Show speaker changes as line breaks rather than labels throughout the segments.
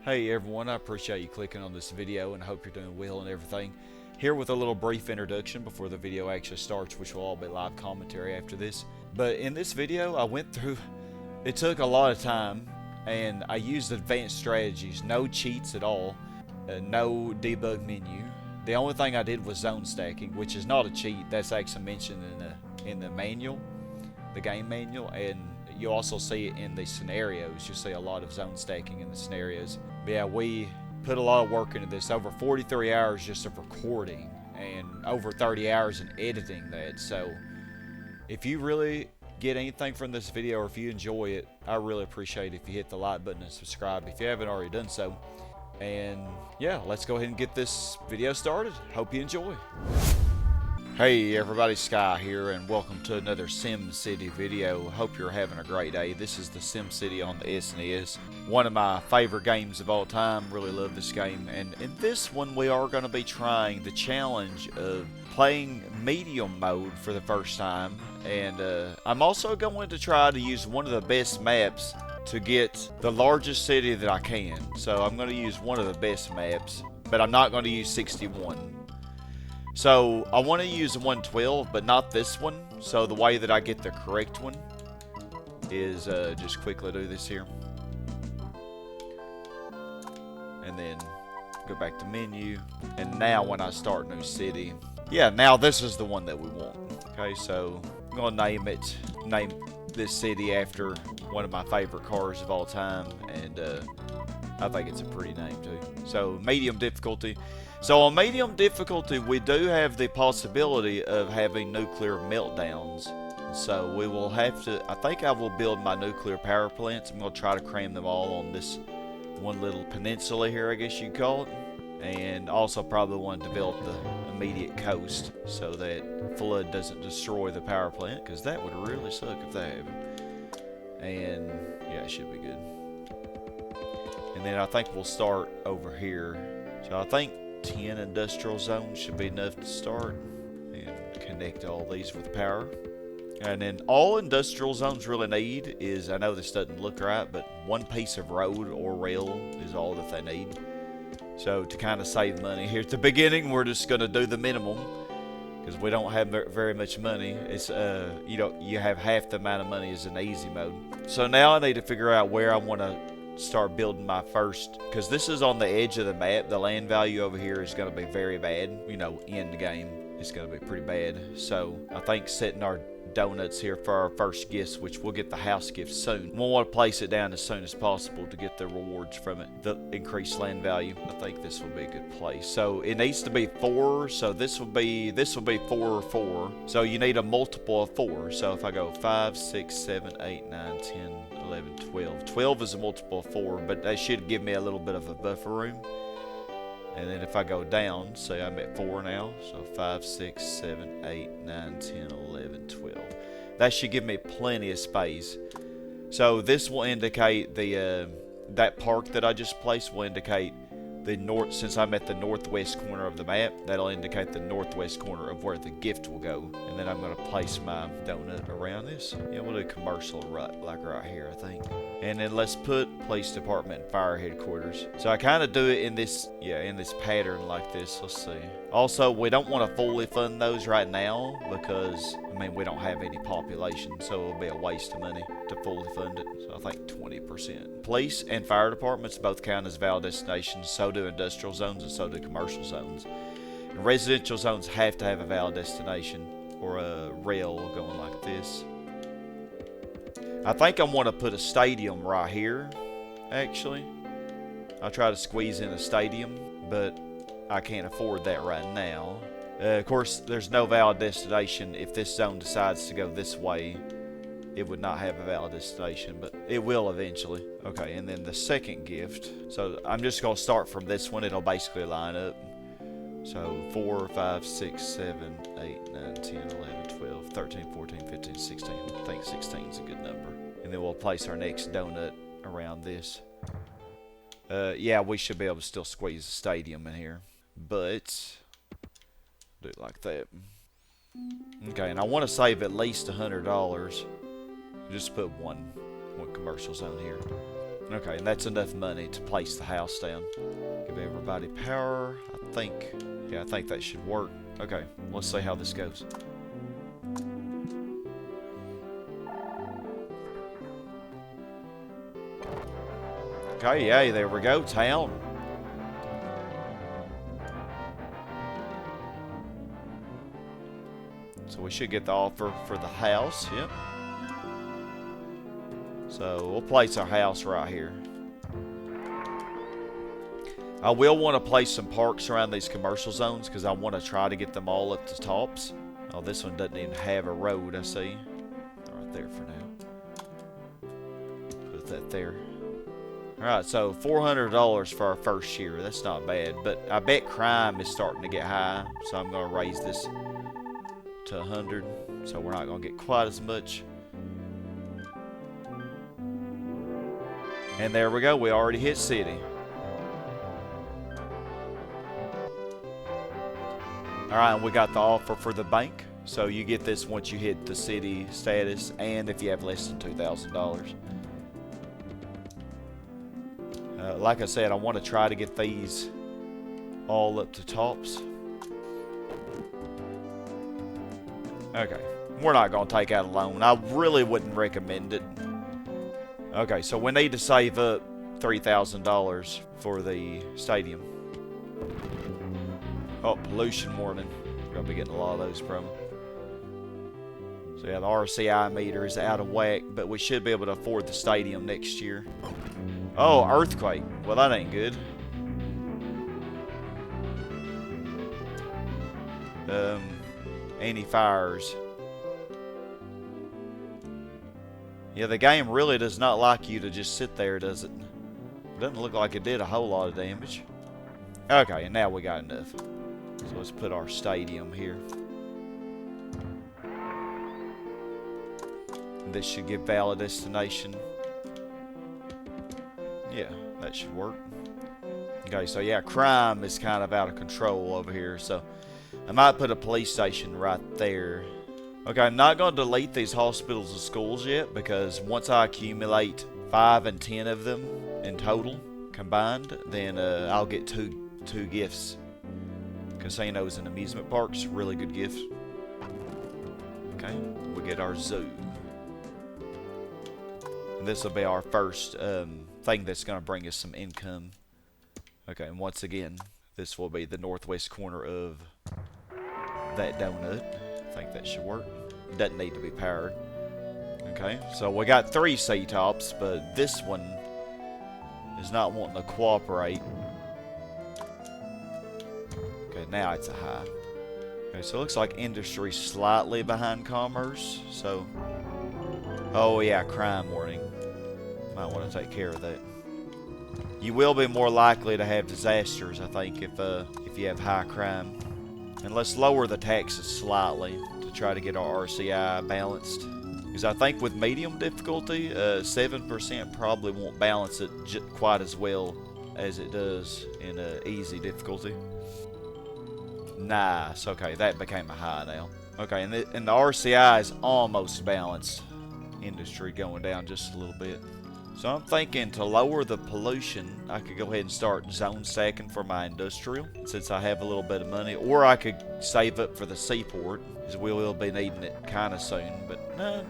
Hey everyone, I appreciate you clicking on this video and I hope you're doing well and everything. Here with a little brief introduction before the video actually starts, which will all be live commentary after this. But in this video I went through, it took a lot of time and I used advanced strategies, no cheats at all, no debug menu. The only thing I did was zone stacking, which is not a cheat, that's actually mentioned in the manual, the game manual, and you also see it in the scenarios. You see a lot of zone stacking in the scenarios. But yeah, we put a lot of work into this, over 43 hours just of recording and over 30 hours in editing that. So if you really get anything from this video or if you enjoy it, I really appreciate it if you hit the like button and subscribe if you haven't already done so. And yeah, let's go ahead and get this video started. Hope you enjoy. Hey everybody, Sky here, and welcome to another SimCity video. Hope you're having a great day. This is the SimCity on the SNES. One of my favorite games of all time. Really love this game. And in this one, we are going to be trying the challenge of playing medium mode for the first time. And I'm also going to try to use one of the best maps to get the largest city that I can. So I'm going to use one of the best maps, but I'm not going to use 61. So I want to use 112, but not this one. So the way that I get the correct one is just quickly do this here. And then go back to menu. And now when I start new city, yeah, now this is the one that we want. Okay, so I'm going to name this city after one of my favorite cars of all time. And I think it's a pretty name too. So medium difficulty. So on medium difficulty, we do have the possibility of having nuclear meltdowns. So we will have to, I think I will build my nuclear power plants. I'm going to try to cram them all on this one little peninsula here, I guess you'd call it. And also probably want to develop the immediate coast so that flood doesn't destroy the power plant, because that would really suck if that happened. And yeah, it should be good. And then I think we'll start over here. So I think 10 industrial zones should be enough to start and connect all these with power. And then all industrial zones really need is, I know this doesn't look right, but one piece of road or rail is all that they need. So to kind of save money here at the beginning, we're just going to do the minimum because we don't have very much money. It's you have half the amount of money as an easy mode. So now I need to figure out where I want to start building my first, because this is on the edge of the map. The land value over here is going to be very bad, end game. It's going to be pretty bad. So I think setting our donuts here for our first gifts, which we'll get the house gift soon. We'll want to place it down as soon as possible to get the rewards from it, the increased land value. I think this will be a good place. So it needs to be 4, so this will be 4 or 4. So you need a multiple of 4. So if I go 5, 6, 7, 8, 9, 10, 11, 12. 12 is a multiple of 4, but that should give me a little bit of a buffer room. And then if I go down, say I'm at 4 now, so 5, 6, 7, 8, 9, 10, 11, 12. That should give me plenty of space. So this will indicate the that park that I just placed will indicate the north, since I'm at the northwest corner of the map, that'll indicate the northwest corner of where the gift will go. And then I'm going to place my donut around this. Yeah, we'll do commercial like right here, I think. And then let's put police department and fire headquarters. So I kind of do it in this pattern like this. Let's see. Also, we don't want to fully fund those right now because, we don't have any population, so it'll be a waste of money to fully fund it. So I think 20%. Police and fire departments both count as valid destinations. So do industrial zones and so do commercial zones. And residential zones have to have a valid destination or a rail going like this. I think I want to put a stadium right here, actually. I'll try to squeeze in a stadium, but I can't afford that right now. Of course, there's no valid destination. If this zone decides to go this way, it would not have a valid destination, but it will eventually. Okay, and then the second gift. So I'm just going to start from this one. It'll basically line up. So 4, 5, 6, 7, 8, 9, 10, 11, 12, 13, 14, 15, 16. I think 16 is a good number. And then we'll place our next donut around this. Yeah, we should be able to still squeeze a stadium in here. But do it like that. Okay, and I want to save at least $100. Just put one commercial zone here. Okay, and that's enough money to place the house down. Give everybody power. I think that should work. Okay, let's see how this goes. Okay, yeah, there we go, town. So we should get the offer for the house, yep. So we'll place our house right here. I will want to place some parks around these commercial zones because I want to try to get them all up to tops. Oh, this one doesn't even have a road, I see. Right there for now. Put that there. Alright, so $400 for our first year. That's not bad, but I bet crime is starting to get high, so I'm going to raise this to 100, so we're not going to get quite as much. And there we go, we already hit city. Alright, and we got the offer for the bank, so you get this once you hit the city status, and if you have less than $2,000. Like I said, I want to try to get these all up to tops. Okay, we're not going to take out a loan. I really wouldn't recommend it. Okay, so we need to save up $3,000 for the stadium. Oh, pollution warning. We're going to be getting a lot of those from them. So yeah, the RCI meter is out of whack, but we should be able to afford the stadium next year. Oh, earthquake. Well, that ain't good. Anti-fires. Yeah, the game really does not like you to just sit there, does it? Doesn't look like it did a whole lot of damage. Okay, and now we got enough. So let's put our stadium here. This should give valid destination. Yeah, that should work. Okay, so yeah, crime is kind of out of control over here, so I might put a police station right there. Okay, I'm not going to delete these hospitals and schools yet, because once I accumulate 5 and 10 of them in total, combined, then I'll get two gifts. Casinos and amusement parks, really good gift. Okay, we get our zoo. And this will be our first thing that's going to bring us some income. Okay, and once again, this will be the northwest corner of that donut. I think that should work. Doesn't need to be powered. Okay, so we got 3 C-tops, but this one is not wanting to cooperate. Okay, now it's a high. Okay, so it looks like industry's slightly behind commerce, so... Oh yeah, crime warning. Might want to take care of that. You will be more likely to have disasters, I think, if you have high crime. And let's lower the taxes slightly to try to get our RCI balanced. Because I think with medium difficulty, 7% probably won't balance it quite as well as it does in easy difficulty. Nice. Okay, that became a high now. Okay, and the RCI is almost balanced. Industry going down just a little bit. So I'm thinking to lower the pollution, I could go ahead and start zone stacking for my industrial, since I have a little bit of money. Or I could save up for the seaport, because we will be needing it kind of soon. But no,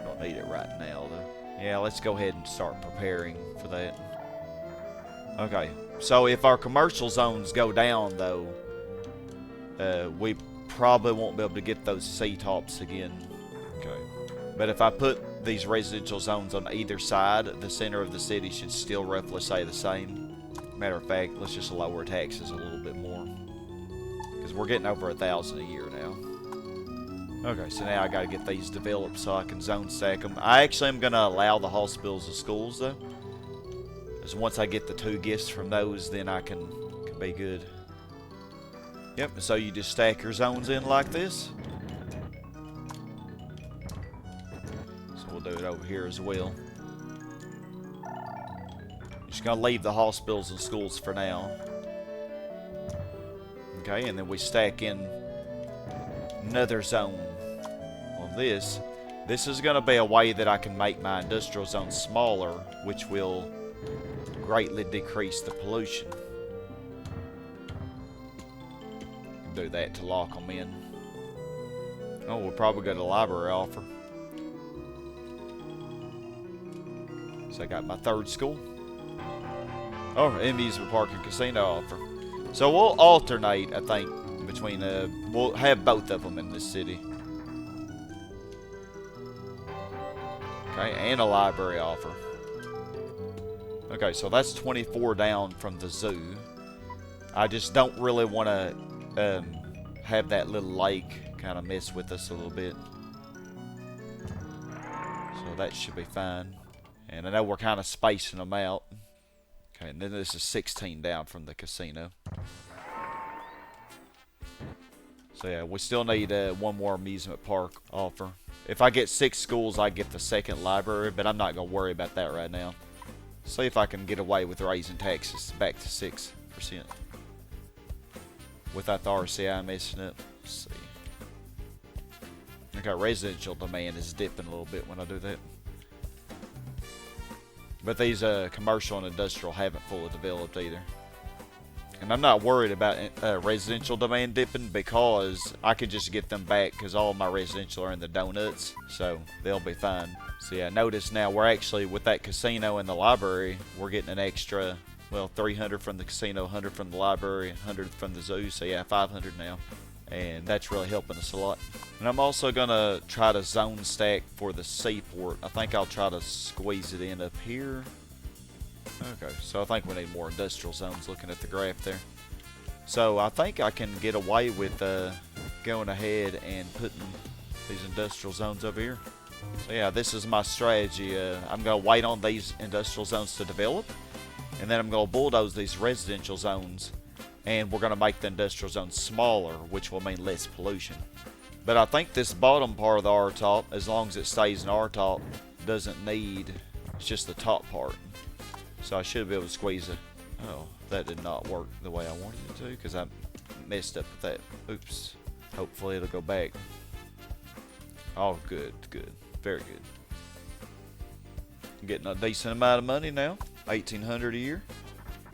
don't need it right now though. Yeah, let's go ahead and start preparing for that. Okay, so if our commercial zones go down though, we probably won't be able to get those C-tops again. Okay, but if I put these residential zones on either side, the center of the city should still roughly stay the same. Matter of fact, let's just lower taxes a little bit more, because we're getting over 1,000 a year now. Okay, so now I gotta get these developed so I can zone stack them. I actually am gonna allow the hospitals and schools though, because once I get the 2 gifts from those, then I can be good. Yep, so you just stack your zones in like this. Do it over here as well. Just gonna leave the hospitals and schools for now. Okay, and then we stack in another zone on this. This is gonna be a way that I can make my industrial zone smaller, which will greatly decrease the pollution. Do that to lock them in. Oh, we'll probably go to the library offer. So I got my third school. Oh, amusement park and casino offer. So we'll alternate, I think, between we'll have both of them in this city. Okay, and a library offer. Okay, so that's 24 down from the zoo. I just don't really want to have that little lake kind of mess with us a little bit. So that should be fine. And I know we're kind of spacing them out. Okay, and then this is 16 down from the casino. So yeah, we still need one more amusement park offer. If I get 6 schools, I get the second library, but I'm not going to worry about that right now. See if I can get away with raising taxes back to 6%. Without the RCI messing up. Let's see. Okay, residential demand is dipping a little bit when I do that. But these commercial and industrial haven't fully developed either. And I'm not worried about residential demand dipping because I could just get them back because all my residential are in the donuts. So they'll be fine. So yeah, notice now we're actually, with that casino and the library, we're getting an extra, well, 300 from the casino, 100 from the library, 100 from the zoo. So yeah, 500 now. And that's really helping us a lot. And I'm also going to try to zone stack for the seaport. I think I'll try to squeeze it in up here. Okay, so I think we need more industrial zones looking at the graph there. So I think I can get away with going ahead and putting these industrial zones over here. So yeah, this is my strategy. I'm going to wait on these industrial zones to develop. And then I'm going to bulldoze these residential zones. And we're going to make the industrial zones smaller, which will mean less pollution. But I think this bottom part of the R-top, as long as it stays in R-top, doesn't need, it's just the top part. So I should be able to squeeze it. Oh, that did not work the way I wanted it to because I messed up with that. Oops. Hopefully it'll go back. Oh, good, good. Very good. I'm getting a decent amount of money now. $1,800 a year.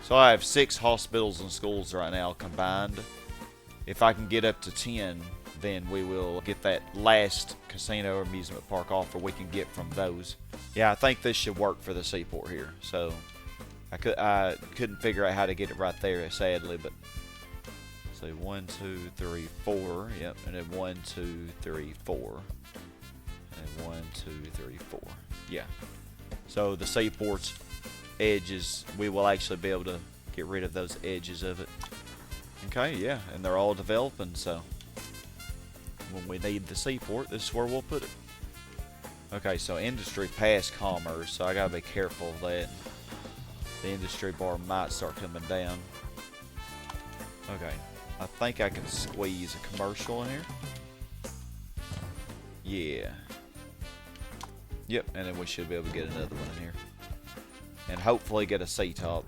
So I have 6 hospitals and schools right now combined. If I can get up to 10, then we will get that last casino or amusement park offer we can get from those. Yeah, I think this should work for the seaport here. So I couldn't figure out how to get it right there, sadly, but say 1, 2, 3, 4. Yep, and then 1, 2, 3, 4. And 1, 2, 3, 4. Yeah. So the seaport's edges, we will actually be able to get rid of those edges of it. Okay, yeah, and they're all developing, so when we need the seaport, this is where we'll put it. Okay, so industry past commerce, so I gotta be careful of that. The industry bar might start coming down. Okay, I think I can squeeze a commercial in here. Yeah. Yep, and then we should be able to get another one in here. And hopefully get a C-top.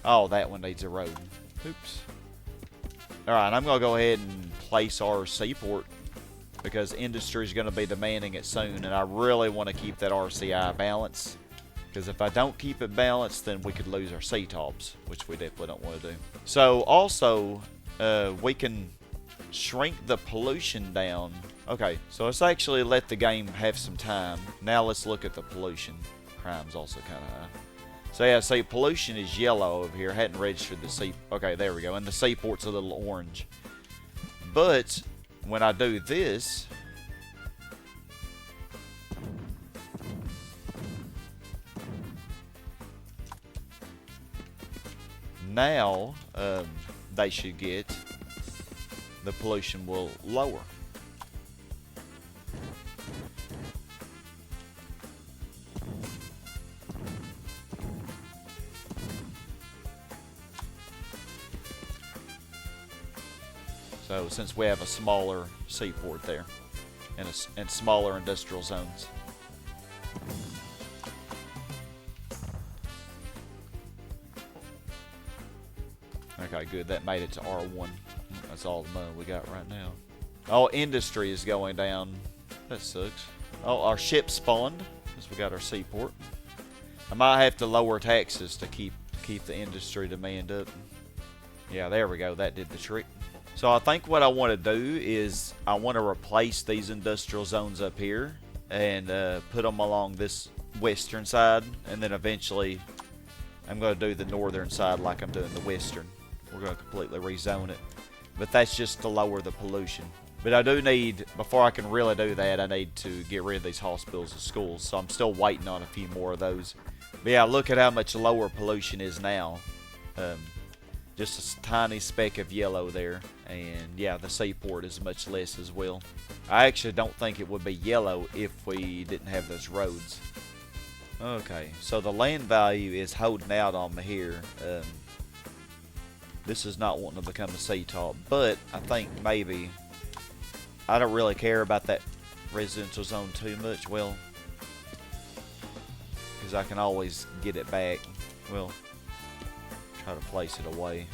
Oh, that one needs a road. Oops. Alright, I'm going to go ahead and place our seaport because industry is going to be demanding it soon, and I really want to keep that RCI balance. Because if I don't keep it balanced, then we could lose our C-tops, which we definitely don't want to do. So, also, we can shrink the pollution down. Okay, so let's actually let the game have some time. Now let's look at the pollution. Crime's also kind of high. So yeah, see, pollution is yellow over here. Hadn't registered the sea. Okay, there we go. And the seaport's a little orange. But when I do this, now they should get, the pollution will lower. So since we have a smaller seaport there and smaller industrial zones. Okay, good. That made it to R1. That's all the money we got right now. Oh, industry is going down. That sucks. Oh, our ship spawned because we got our seaport. I might have to lower taxes to keep the industry demand up. Yeah, there we go. That did the trick. So I think what I want to do is I want to replace these industrial zones up here and put them along this western side, and then eventually I'm going to do the northern side like I'm doing the western. We're going to completely rezone it, but that's just to lower the pollution. But I do need, before I can really do that, I need to get rid of these hospitals and schools, so I'm still waiting on a few more of those. But yeah, look at how much lower pollution is now. Just a tiny speck of yellow there, and yeah, the seaport is much less as well. I actually don't think it would be yellow if we didn't have those roads. Okay, so the land value is holding out on me here. This is not wanting to become a sea-top, but I think maybe I don't really care about that residential zone too much. Well, because I can always get it back. Well, try to place it away.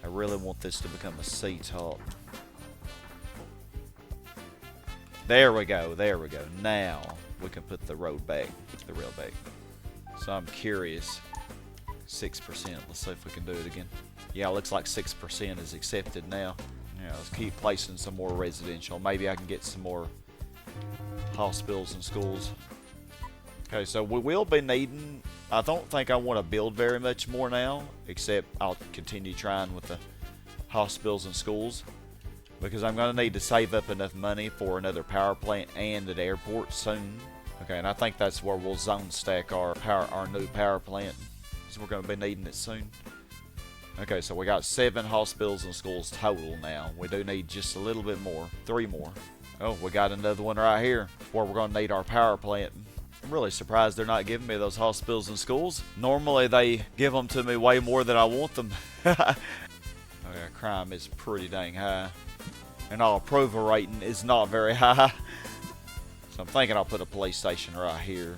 I really want this to become a sea-top. There we go, there we go. Now we can put the road back, the rail back. So I'm curious. 6%. Let's see if we can do it again. Yeah, it looks like 6% is accepted now. Yeah, let's keep placing some more residential. Maybe I can get some more hospitals and schools. Okay, so we will be needing, I don't think I want to build very much more now, except I'll continue trying with the hospitals and schools, because I'm going to need to save up enough money for another power plant and an airport soon. Okay, and I think that's where we'll zone stack our new power plant, because we're going to be needing it soon. Okay, so we got 7 hospitals and schools total now. We do need just a little bit more, 3 more. Oh, we got another one right here where we're going to need our power plant. I'm really surprised they're not giving me those hospitals and schools. Normally they give them to me way more than I want them. Okay, crime is pretty dang high. And our approval rating is not very high. So I'm thinking I'll put a police station right here.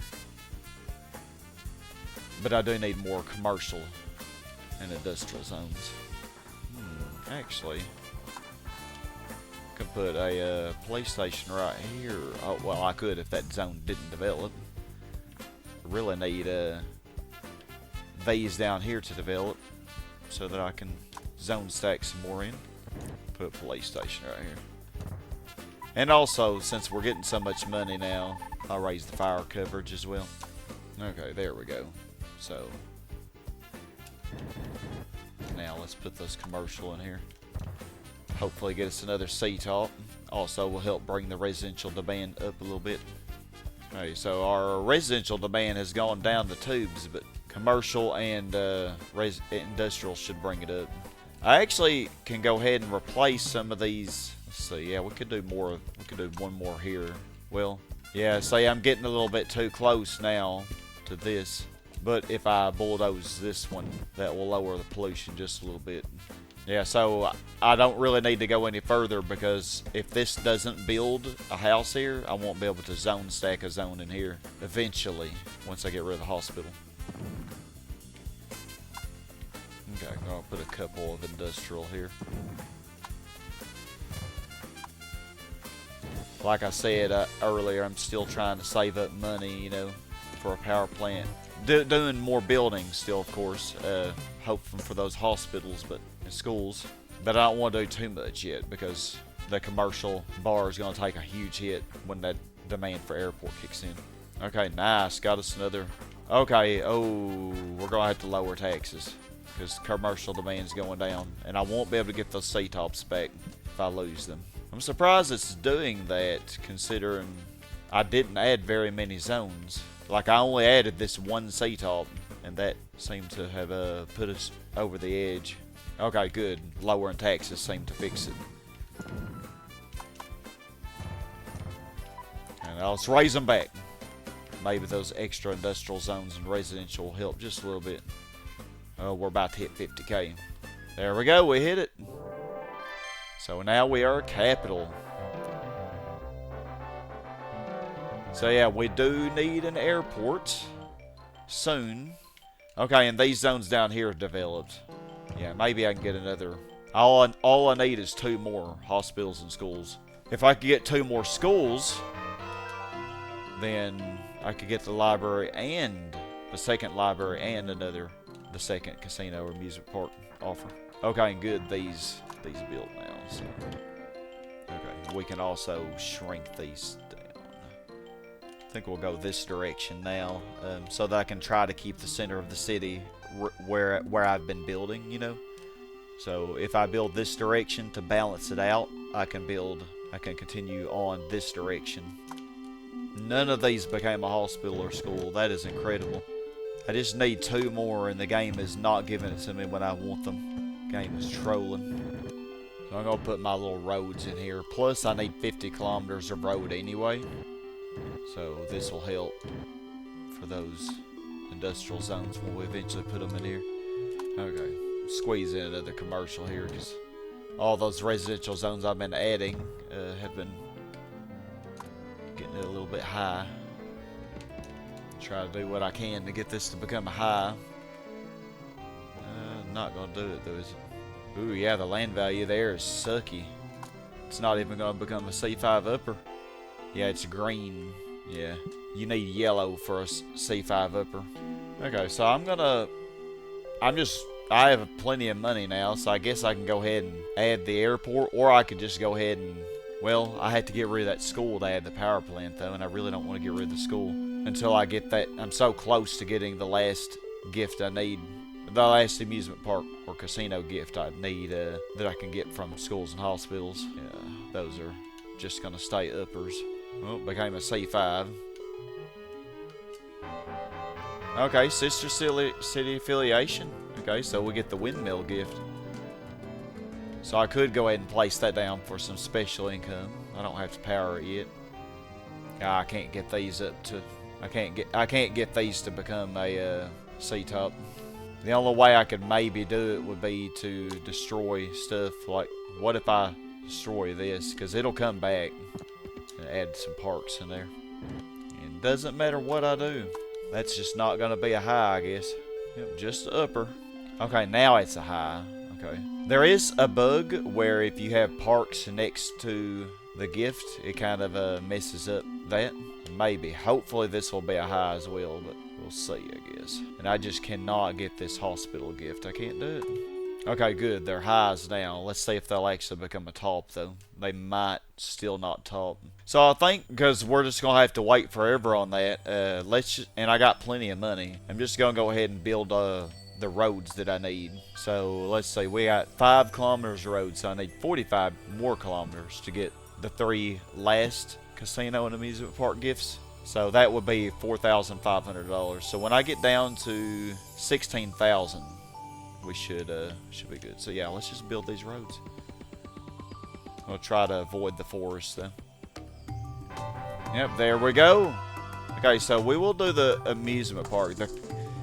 But I do need more commercial and industrial zones. Actually, I could put a police station right here. Oh, well, I could if that zone didn't develop. I really need these down here to develop so that I can zone stack some more in. Put a police station right here. And also, since we're getting so much money now, I'll raise the fire coverage as well. Okay, there we go. So now let's put this commercial in here. Hopefully get us another C-top. Also will help bring the residential demand up a little bit. Okay, so our residential demand has gone down the tubes, but commercial and industrial should bring it up. I actually can go ahead and replace some of these. Let's see, yeah, we could do more. We could do one more here. Well, yeah, say I'm getting a little bit too close now to this. But if I bulldoze this one, that will lower the pollution just a little bit. Yeah, so I don't really need to go any further, because if this doesn't build a house here, I won't be able to zone stack a zone in here eventually, once I get rid of the hospital. Okay, I'm going to put a couple of industrial here. Like I said earlier, I'm still trying to save up money, you know, for a power plant. Doing more buildings still, of course, hoping for those hospitals and schools. But I don't want to do too much yet, because the commercial bar is going to take a huge hit when that demand for airport kicks in. Okay, nice. Got us another. Okay, oh, we're going to have to lower taxes, because commercial demand's going down. And I won't be able to get those C-tops back if I lose them. I'm surprised it's doing that, considering I didn't add very many zones. Like, I only added this one C-top, and that seemed to have put us over the edge. Okay, good. Lowering taxes seemed to fix it. And let's raise them back. Maybe those extra industrial zones and residential will help just a little bit. Oh, we're about to hit 50K. There we go, we hit it. So now we are a capital. So yeah, we do need an airport soon. Okay, and these zones down here are developed. Yeah, maybe I can get another. All I need is 2 more hospitals and schools. If I could get 2 more schools, then I could get the library and the second library and the second casino or amusement park offer. Okay, good. These built now. So okay, we can also shrink these down. I think we'll go this direction now, so that I can try to keep the center of the city where I've been building. You know, so if I build this direction to balance it out, I can continue on this direction. None of these became a hospital or school. That is incredible. I just need 2 more, and the game is not giving it to me when I want them. Game is trolling. So I'm going to put my little roads in here. Plus, I need 50 kilometers of road anyway. So this will help for those industrial zones when we eventually put them in here. Okay, squeeze in another commercial here, because all those residential zones I've been adding have been getting it a little bit high. Try to do what I can to get this to become a high. Not gonna do it though, is it? Ooh, yeah, the land value there is sucky. It's not even gonna become a C5 upper. Yeah, it's green. Yeah, you need yellow for a C5 upper. Okay, so I have plenty of money now, so I guess I can go ahead and add the airport, or I could just go ahead and, well, I had to get rid of that school to add the power plant though, and I really don't want to get rid of the school until I get that. I'm so close to getting the last gift I need, the last amusement park or casino gift I need that I can get from schools and hospitals. Yeah, those are just gonna stay uppers. Well, it became a C5. Okay, sister city affiliation. Okay, so we get the windmill gift. So I could go ahead and place that down for some special income. I don't have to power it yet. I can't get these up to. I can't get these to become a C-top. The only way I could maybe do it would be to destroy stuff. Like, what if I destroy this? Because it'll come back and add some parks in there. And it doesn't matter what I do. That's just not going to be a high, I guess. Yep, just the upper. Okay, now it's a high. Okay. There is a bug where if you have parks next to the gift, it kind of messes up that. Maybe. Hopefully this will be a high as well, but we'll see, I guess. And I just cannot get this hospital gift. I can't do it. Okay, good. They're highs now. Let's see if they'll actually become a top, though. They might still not top. So I think, because we're just going to have to wait forever on that, and I got plenty of money. I'm just going to go ahead and build the roads that I need. So let's see. We got 5 kilometers of road, so I need 45 more kilometers to get the 3 last casino and amusement park gifts. So that would be $4,500. So when I get down to 16,000, we should be good. So yeah, let's just build these roads. We'll try to avoid the forest though. Yep, there we go. Okay, so we will do the amusement park. The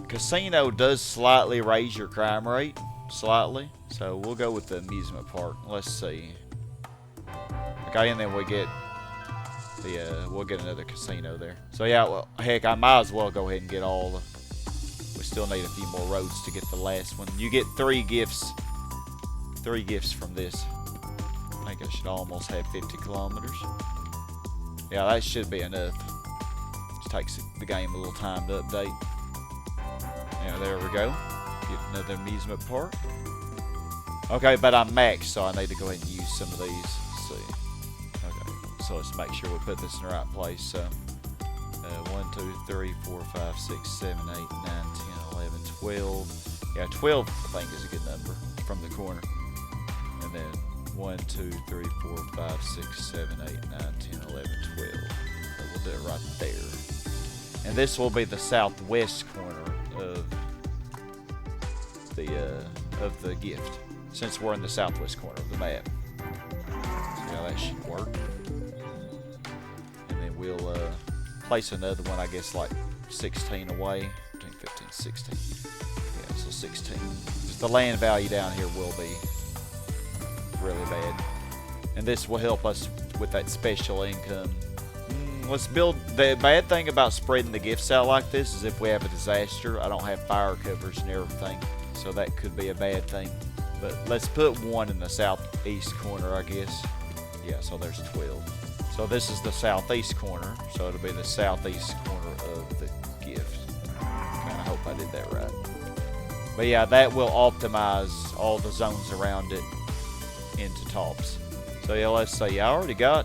casino does slightly raise your crime rate, slightly. So we'll go with the amusement park. Let's see. Okay, and then we get we'll get another casino there. So yeah, well, heck, I might as well go ahead and get all the. We still need a few more roads to get the last one. You get 3 gifts. 3 gifts from this. I think I should almost have 50 kilometers. Yeah, that should be enough. Just takes the game a little time to update. Yeah, there we go. Get another amusement park. Okay, but I'm maxed, so I need to go ahead and use some of these. Let's see. Okay, so let's make sure we put this in the right place. So, 1, 2, 3, 4, 5, 6, 7, 8, 9, 10, 11, 12. Yeah, 12 I think is a good number from the corner. And then 1, 2, 3, 4, 5, 6, 7, 8, 9, 10, 11, 12. So we'll do it right there. And this will be the southwest corner of the gift, since we're in the southwest corner of the map. So yeah, that should work. And then we'll place another one, I guess, like 16 away. Between 15 and 16. Yeah, so 16. Just the land value down here will be really bad. And this will help us with that special income. Let's build. The bad thing about spreading the gifts out like this is if we have a disaster, I don't have fire covers and everything. So that could be a bad thing. But let's put one in the southeast corner, I guess. Yeah, so there's 12. So this is the southeast corner, so it'll be the southeast corner of the gift. Kind of hope I did that right. But yeah, that will optimize all the zones around it into tops. So yeah, let's see. I already got,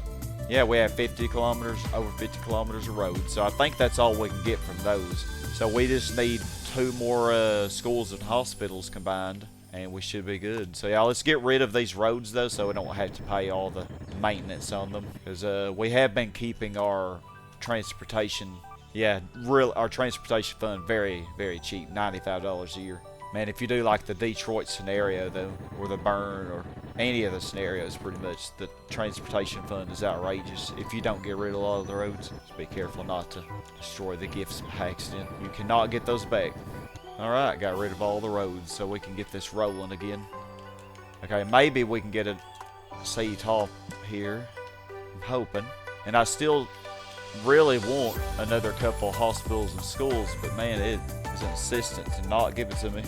yeah, we have 50 kilometers, over 50 kilometers of road. So I think that's all we can get from those. So we just need 2 more schools and hospitals combined, and we should be good. So yeah, let's get rid of these roads though, so we don't have to pay all the maintenance on them, because we have been keeping our transportation, our transportation fund very, very cheap, $95 a year. Man, if you do like the Detroit scenario though, or the Burn, or any of the scenarios, pretty much the transportation fund is outrageous. If you don't get rid of a lot of the roads, just be careful not to destroy the gifts by accident. You cannot get those back. Alright, got rid of all the roads so we can get this rolling again. Okay, maybe we can get a C top here. I'm hoping. And I still really want another couple hospitals and schools, but man, it is insistent to not give it to me.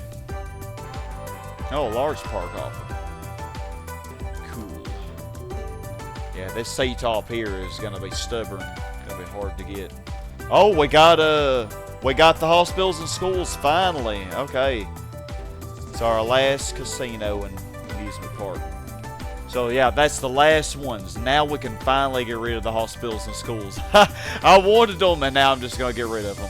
Oh, a large park offer. Cool. Yeah, this C top here is gonna be stubborn. Gonna be hard to get. Oh, we got the hospitals and schools finally. Okay. It's our last casino and amusement park. So yeah, that's the last ones. Now we can finally get rid of the hospitals and schools. I wanted them, and now I'm just gonna get rid of them.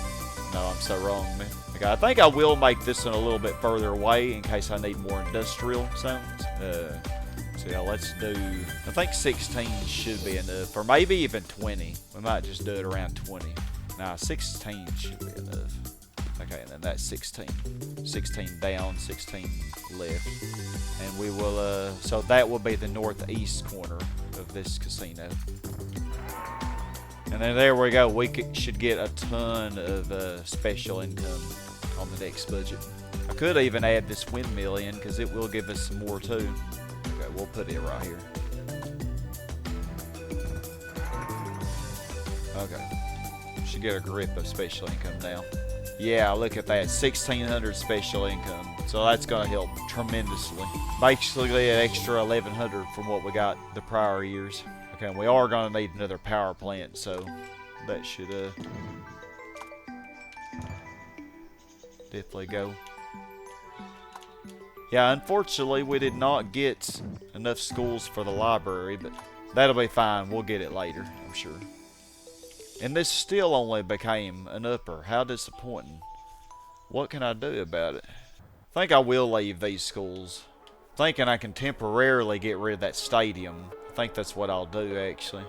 No, I'm so wrong, man. Okay, I think I will make this one a little bit further away in case I need more industrial zones. So yeah, let's do, I think 16 should be enough, or maybe even 20. We might just do it around 20. Nah, 16 should be enough. Okay, and then that's 16. 16 down, 16 left. And we will, so that will be the northeast corner of this casino. And then there we go. We should get a ton of special income on the next budget. I could even add this windmill in because it will give us some more too. Okay, we'll put it right here. Okay. Should get a grip of special income now. Yeah, look at that, 1,600 special income. So that's gonna help tremendously. Basically an extra 1,100 from what we got the prior years. Okay, and we are gonna need another power plant, so that should definitely go. Yeah, unfortunately we did not get enough schools for the library, but that'll be fine. We'll get it later, I'm sure. And this still only became an upper. How disappointing. What can I do about it? I think I will leave these schools. Thinking I can temporarily get rid of that stadium. I think that's what I'll do, actually.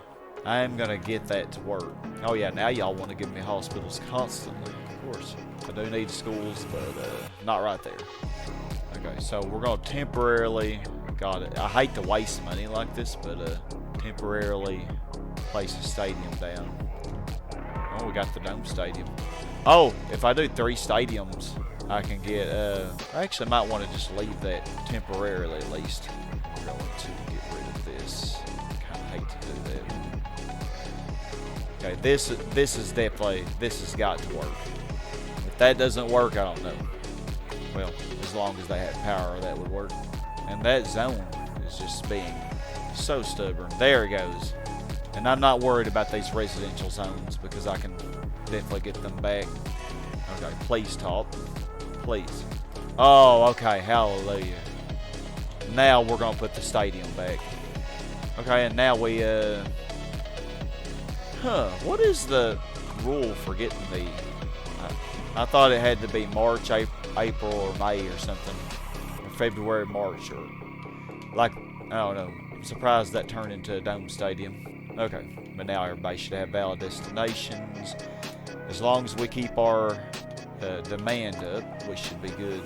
I am going to get that to work. Oh yeah, now y'all want to give me hospitals constantly. Of course. I do need schools, but not right there. Okay, so we're going to temporarily... Got it. I hate to waste money like this, but temporarily place a stadium down. Oh, we got the Dome Stadium. Oh, if I do 3 stadiums, I can get, I actually might want to just leave that temporarily at least. I'm going to get rid of this. Kind of hate to do that. Okay, this is definitely, this has got to work. If that doesn't work, I don't know. Well, as long as they have power, that would work. And that zone is just being so stubborn. There it goes. And I'm not worried about these residential zones because I can definitely get them back. Okay, please top. Please. Oh, okay, hallelujah. Now we're going to put the stadium back. Okay, and now we, what is the rule for getting the... I thought it had to be March, April, or May or something. Or February, March, or... Like, I don't know. I'm surprised that turned into a Dome Stadium. Okay, but now everybody should have valid destinations. As long as we keep our demand up, we should be good.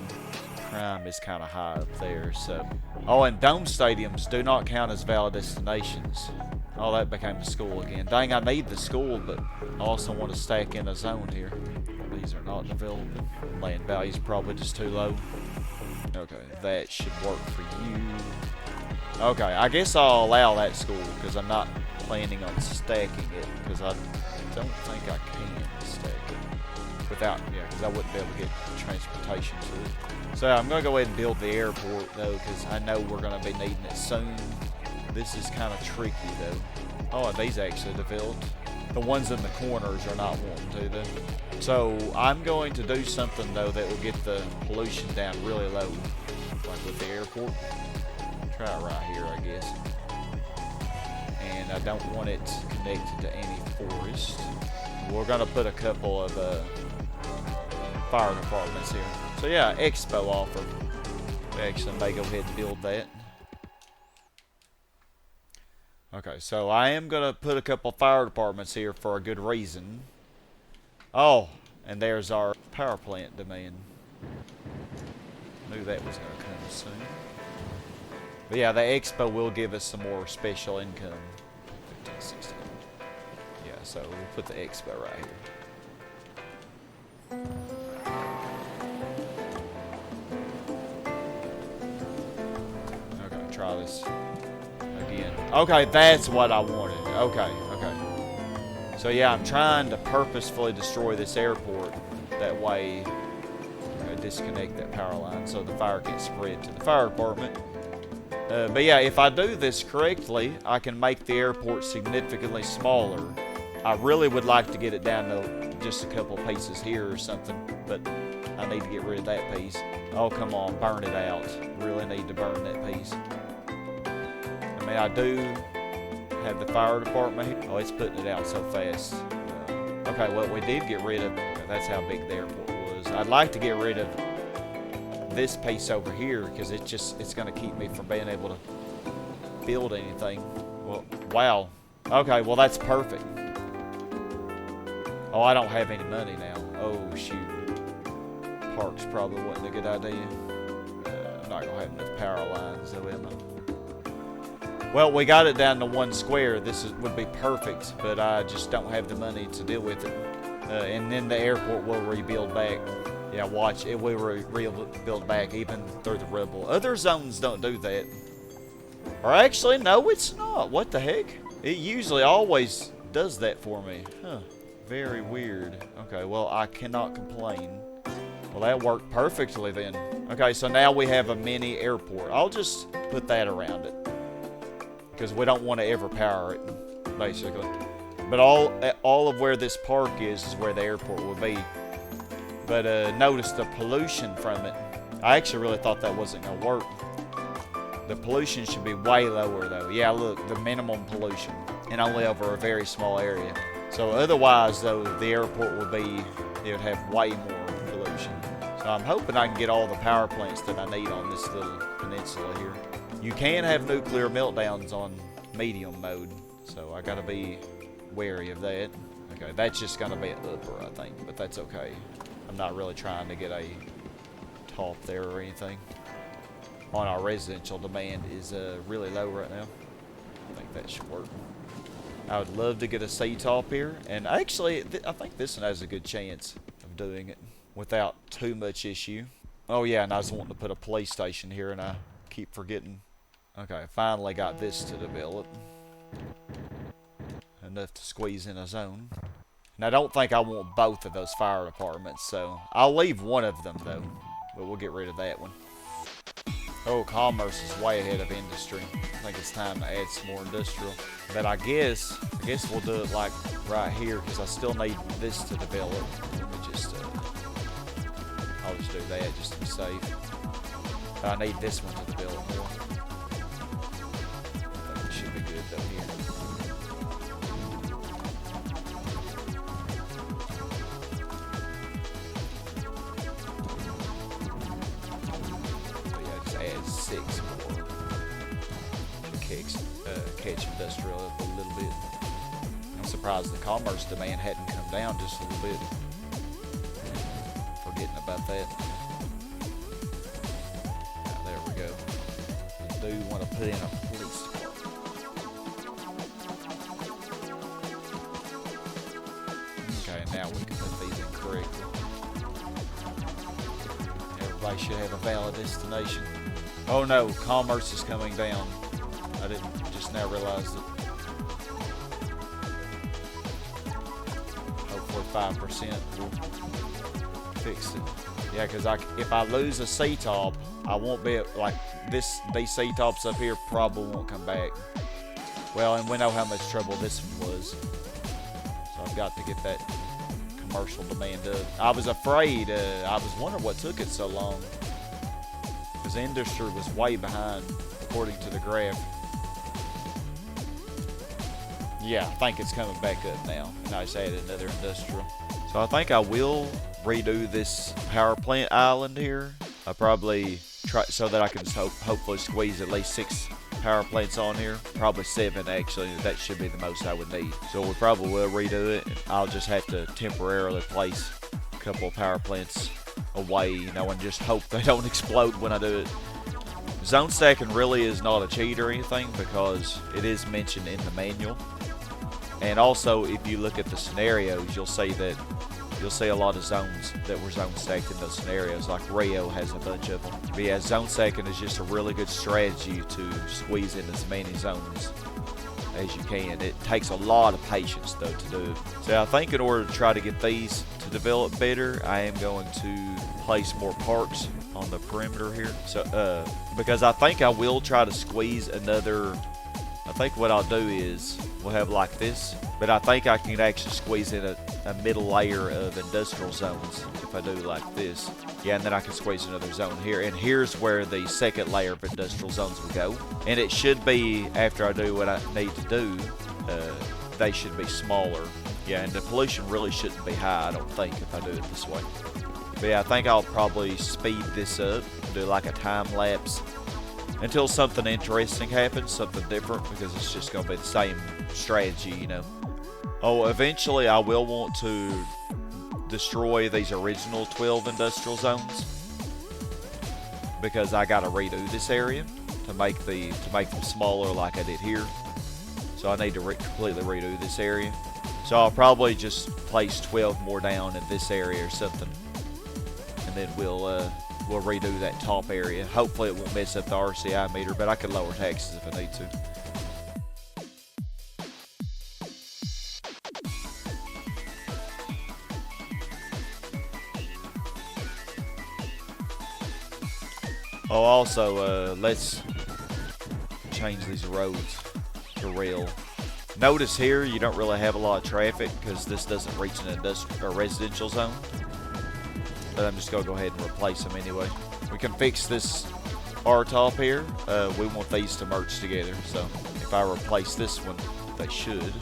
Crime is kind of high up there, so... Oh, and Dome Stadiums do not count as valid destinations. Oh, that became a school again. Dang, I need the school, but I also want to stack in a zone here. These are not developing. Land value's probably just too low. Okay, that should work for you. Okay, I guess I'll allow that school because I'm not planning on stacking it because I don't think I can stack it without, because I wouldn't be able to get transportation to it. So I'm going to go ahead and build the airport though because I know we're going to be needing it soon. This is kind of tricky though. Oh, and these actually developed. The ones in the corners are not wanting to, though. So I'm going to do something, though, that will get the pollution down really low. Like with the airport. Try it right here, I guess. And I don't want it connected to any forest. We're going to put a couple of fire departments here. So yeah, Expo offer. We actually may go ahead and build that. Okay, so I am going to put a couple fire departments here for a good reason. Oh, and there's our power plant demand. Knew that was going to come soon. But yeah, the Expo will give us some more special income. 15, 16. Yeah, so we'll put the Expo right here. Okay, try this again. Okay, that's what I wanted. Okay. So yeah, I'm trying to purposefully destroy this airport. That way, disconnect that power line so the fire can spread to the fire department. But yeah, if I do this correctly, I can make the airport significantly smaller. I really would like to get it down to just a couple pieces here or something, but I need to get rid of that piece. Oh, come on, burn it out. Really need to burn that piece. I mean, I do have the fire department here. Oh, it's putting it out so fast. Okay, well, we did get rid of... Okay, that's how big the airport was. I'd like to get rid of this piece over here because it's going to keep me from being able to build anything. Well, wow. Okay, well, that's perfect. Oh, I don't have any money now. Oh, shoot. Parks probably wasn't a good idea. I'm not going to have enough power lines, though, am I? Well, we got it down to 1 square. This would be perfect, but I just don't have the money to deal with it. And then the airport will rebuild back. Yeah, watch. It will rebuild back even through the rubble. Other zones don't do that. Or actually, no, it's not. What the heck? It usually always does that for me. Huh. Very weird. Okay, well, I cannot complain. Well, that worked perfectly then. Okay, so now we have a mini airport. I'll just put that around it. Because we don't want to ever power it, basically. But all of where this park is where the airport will be. But notice the pollution from it. I actually really thought that wasn't going to work. The pollution should be way lower, though. Yeah, look, the minimum pollution. And only over a very small area. So otherwise, though, the airport would have way more pollution. So I'm hoping I can get all the power plants that I need on this little peninsula here. You can have nuclear meltdowns on medium mode, so I gotta be wary of that. Okay, that's just gonna be an upper, I think, but that's okay. I'm not really trying to get a top there or anything. On our residential demand is really low right now. I think that should work. I would love to get a C-top here, and actually, I think this one has a good chance of doing it without too much issue. Oh yeah, and I was wanting to put a police station here, and I keep forgetting. Okay, finally got this to develop. Enough to squeeze in a zone. And I don't think I want both of those fire departments, so I'll leave one of them, though. But we'll get rid of that one. Oh, commerce is way ahead of industry. I think it's time to add some more industrial. But I guess we'll do it like right here, because I still need this to develop. Let me just, I'll just do that just to be safe. But I need this one to develop more. I think it should be good though here. But yeah, just add 6 more. Catch industrial up a little bit. I'm surprised the commerce demand hadn't come down just a little bit. Forgetting about that. There we go. I do want to put in a police department. Okay, now we can put these in correctly. Everybody should have a valid destination. Oh no, commerce is coming down. I didn't just now realize it. Hopefully 5% will fix it. Yeah, because if I lose a C-top, I won't be like these C-tops up here probably won't come back. Well, and we know how much trouble this one was. So I've got to get that commercial demand up. I was afraid, I was wondering what took it so long. Because industry was way behind, according to the graph. Yeah, I think it's coming back up now. And I just added another industrial. So I think I will redo this power plant island here. I probably try so that I can hopefully squeeze at least 6 power plants on here. Probably 7 actually. That should be the most I would need. So we probably will redo it. I'll just have to temporarily place a couple of power plants away, you know, and just hope they don't explode when I do it. Zone stacking really is not a cheat or anything because it is mentioned in the manual. And also, if you look at the scenarios, you'll see a lot of zones that were zone stacked in those scenarios, like Rio has a bunch of them. But yeah, zone stacking is just a really good strategy to squeeze in as many zones as you can. It takes a lot of patience though to do it. So I think in order to try to get these to develop better, I am going to place more parks on the perimeter here. So because I think I will try to squeeze another. I think what I'll do is we'll have like this, but I think I can actually squeeze in a middle layer of industrial zones if I do like this. Yeah, and then I can squeeze another zone here, and here's where the second layer of industrial zones will go. And it should be, after I do what I need to do, they should be smaller. Yeah, and the pollution really shouldn't be high, I don't think, if I do it this way. But yeah, I think I'll probably speed this up, do like a time lapse until something interesting happens, something different, because it's just going to be the same strategy, you know. Oh, eventually I will want to destroy these original 12 industrial zones because I got to redo this area to make them smaller like I did here. So I need to completely redo this area. So I'll probably just place 12 more down in this area or something, and then we'll redo that top area. Hopefully it won't mess up the RCI meter, but I could lower taxes if I need to. Oh, also, let's change these roads to rail. Notice here you don't really have a lot of traffic because this doesn't reach an industrial or residential zone. But I'm just going to go ahead and replace them anyway. We can fix this R-top here. We want these to merge together. So if I replace this one, they should.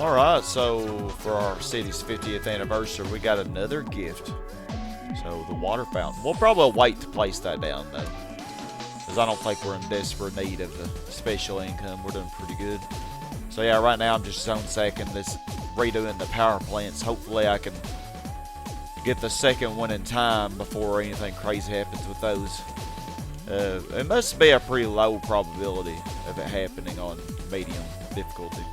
Alright, so for our city's 50th anniversary, we got another gift. So, the water fountain. We'll probably wait to place that down, though. Because I don't think we're in desperate need of the special income. We're doing pretty good. So, yeah, right now I'm just zone second. This redoing the power plants. Hopefully I can get the second one in time before anything crazy happens with those. It must be a pretty low probability of it happening on medium difficulty.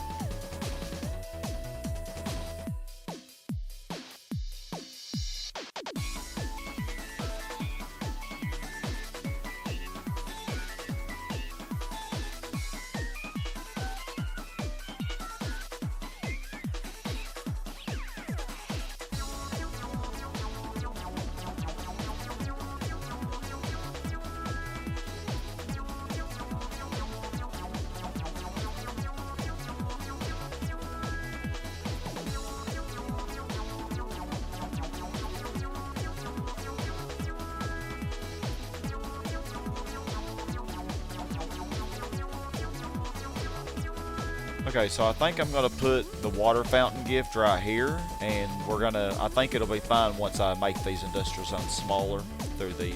Okay, so I think I'm gonna put the water fountain gift right here, and I think it'll be fine once I make these industrial zones smaller through the,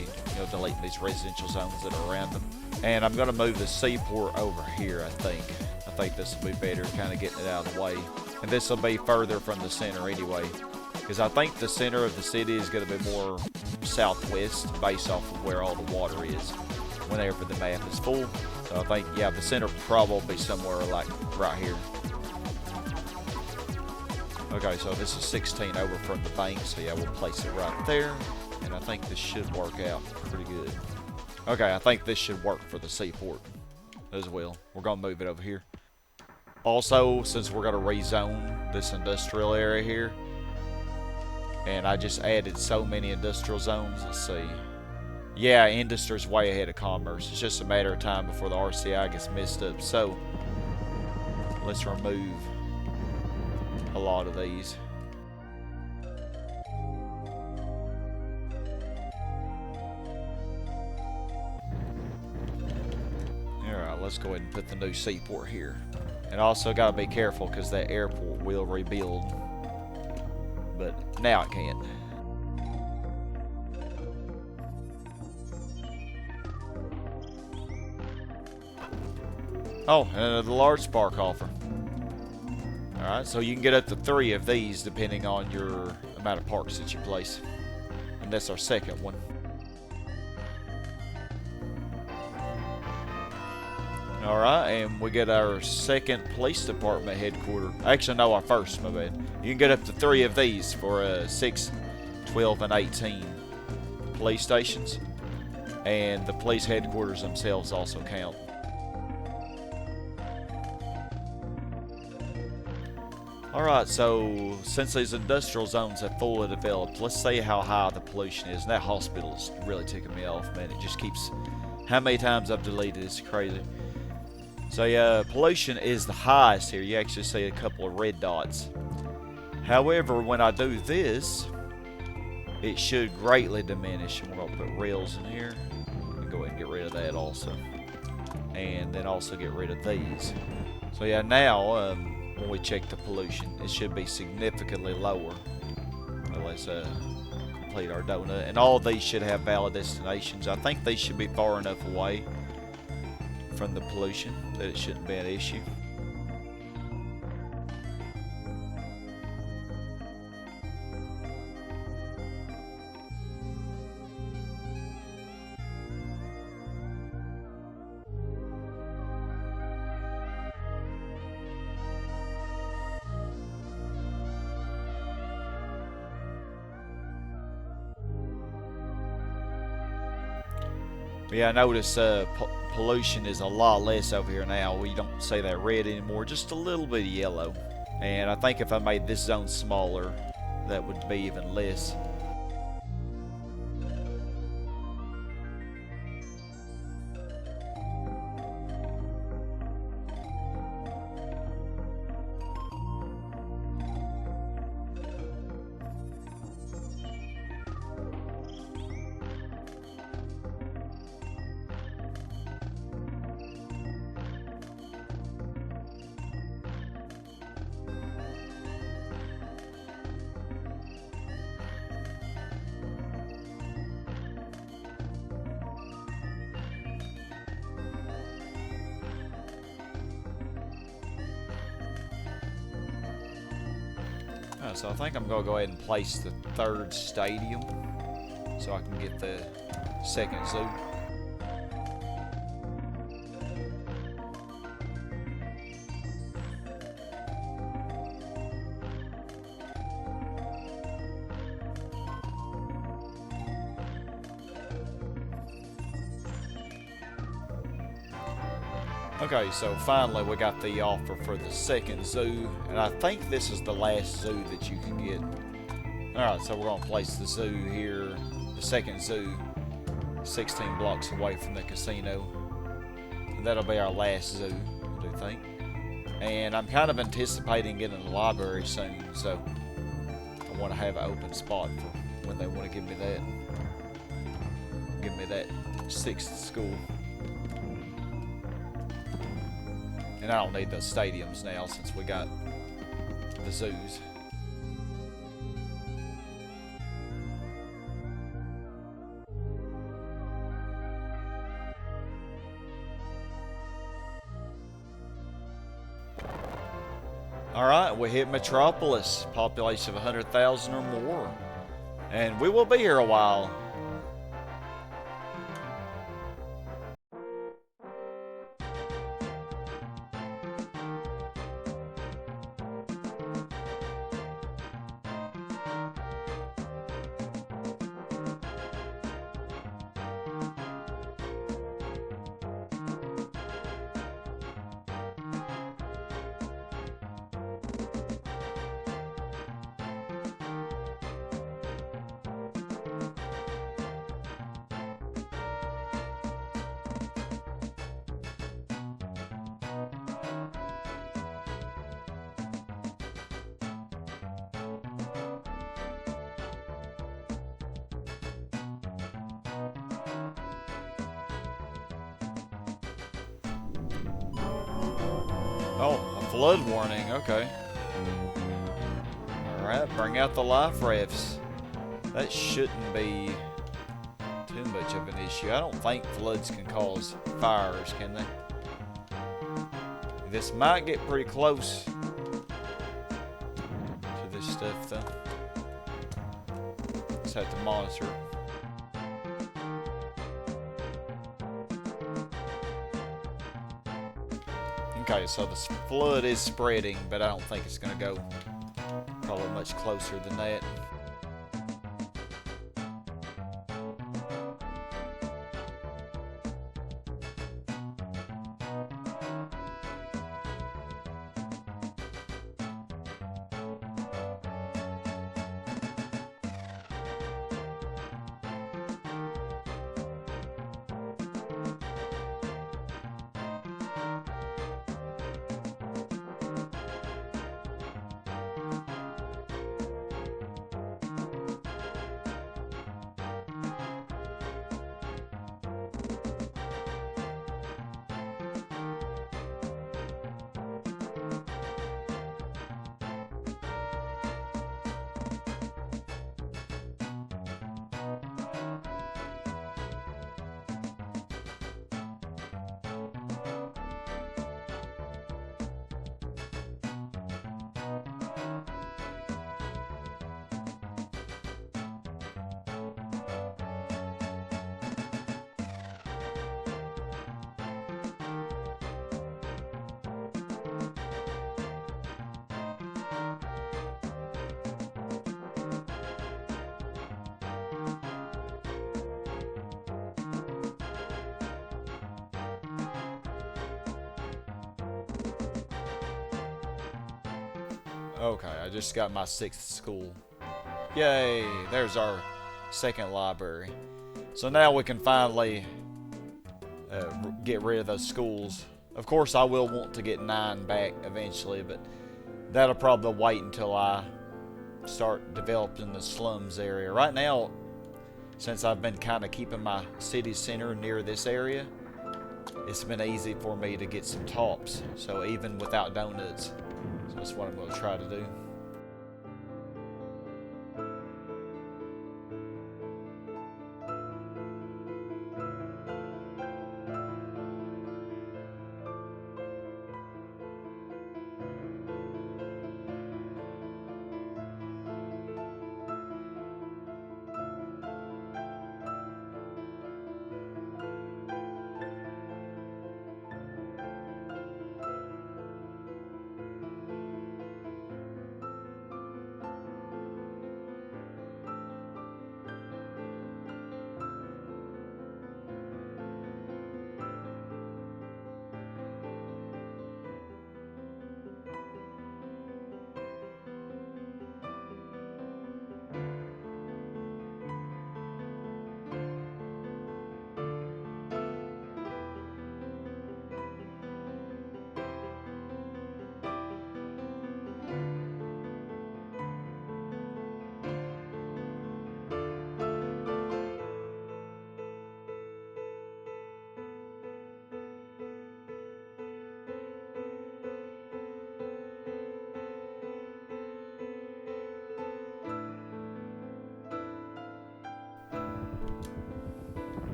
deleting these residential zones that are around them. And I'm gonna move the seaport over here, I think. I think this will be better, kind of getting it out of the way. And this will be further from the center anyway, because I think the center of the city is gonna be more southwest based off of where all the water is whenever the map is full. So I think, yeah, the center probably somewhere like right here. Okay, so this is 16 over from the bank, so yeah, we'll place it right there. And I think this should work out pretty good. Okay, I think this should work for the seaport as well. We're gonna move it over here. Also, since we're gonna rezone this industrial area here, and I just added so many industrial zones, let's see. Yeah, industry's way ahead of commerce. It's just a matter of time before the RCI gets messed up. So, let's remove a lot of these. Alright, let's go ahead and put the new seaport here. And also gotta be careful because that airport will rebuild. But now it can't. Oh, and the large spark offer. Alright, so you can get up to 3 of these depending on your amount of parks that you place. And that's our second one. Alright, and we get our second police department headquarters. Actually, no, our first, my bad. You can get up to 3 of these for 6, 12, and 18 police stations. And the police headquarters themselves also count. Alright, so since these industrial zones have fully developed, let's see how high the pollution is. And that hospital is really ticking me off, man. It just keeps... How many times I've deleted it's crazy. So yeah, pollution is the highest here. You actually see a couple of red dots. However, when I do this, it should greatly diminish. And we're going to put rails in here. And go ahead and get rid of that also. And then also get rid of these. So yeah, now... when we check the pollution, it should be significantly lower. Well, let's complete our donut. And all of these should have valid destinations. I think these should be far enough away from the pollution that it shouldn't be an issue. Yeah, I notice pollution is a lot less over here now. We don't see that red anymore, just a little bit of yellow. And I think if I made this zone smaller, that would be even less. So I think I'm going to go ahead and place the third stadium so I can get the second zoo. Okay, so finally we got the offer for the second zoo, and I think this is the last zoo that you can get. Alright, so we're going to place the zoo here, the second zoo, 16 blocks away from the casino. And that'll be our last zoo, I do think. And I'm kind of anticipating getting a library soon, so I want to have an open spot for when they want to give me that. Give me that 6th school. And I don't need those stadiums now since we got the zoos. Alright, we hit Metropolis, population of 100,000 or more. And we will be here a while. Oh, a flood warning, okay. Alright, bring out the life rafts. That shouldn't be too much of an issue. I don't think floods can cause fires, can they? This might get pretty close to this stuff, though. Just have to monitor it. Okay, so the flood is spreading, but I don't think it's going to go probably much closer than that. Okay, I just got my 6th school. Yay! There's our second library. So now we can finally get rid of those schools. Of course, I will want to get 9 back eventually, but that'll probably wait until I start developing the slums area. Right now, since I've been kind of keeping my city center near this area, it's been easy for me to get some tops. So even without donuts. So that's what I'm going to try to do.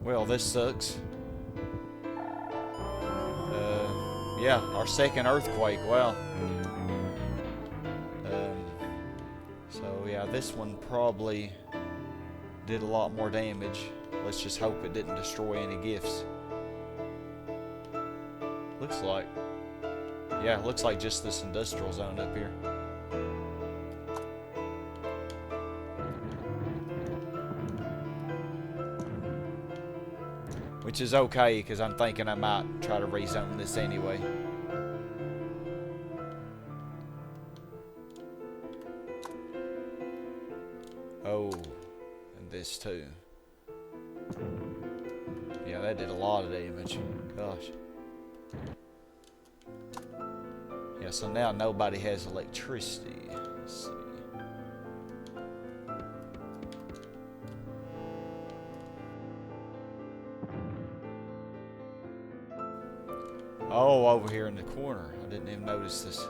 Well, this sucks. Yeah, our second earthquake. Wow. So yeah, this one probably did a lot more damage. Let's just hope it didn't destroy any gifts. Looks like. Yeah, it looks like just this industrial zone up here. Which is okay, because I'm thinking I might try to rezone this anyway. Oh, and this too. Yeah, that did a lot of damage. Gosh. Yeah, so now nobody has electricity. Let's see. Oh, over here in the corner. I didn't even notice this.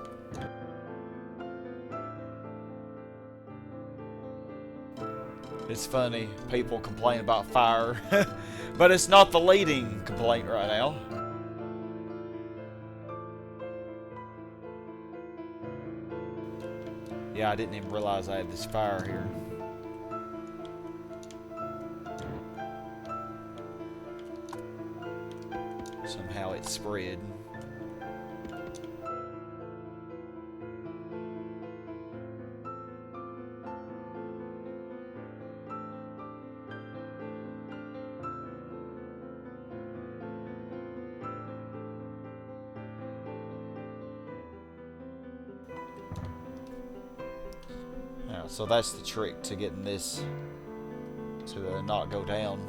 It's funny, people complain about fire, but it's not the leading complaint right now. Yeah, I didn't even realize I had this fire here. Somehow it spread. Yeah, so that's the trick to getting this to not go down.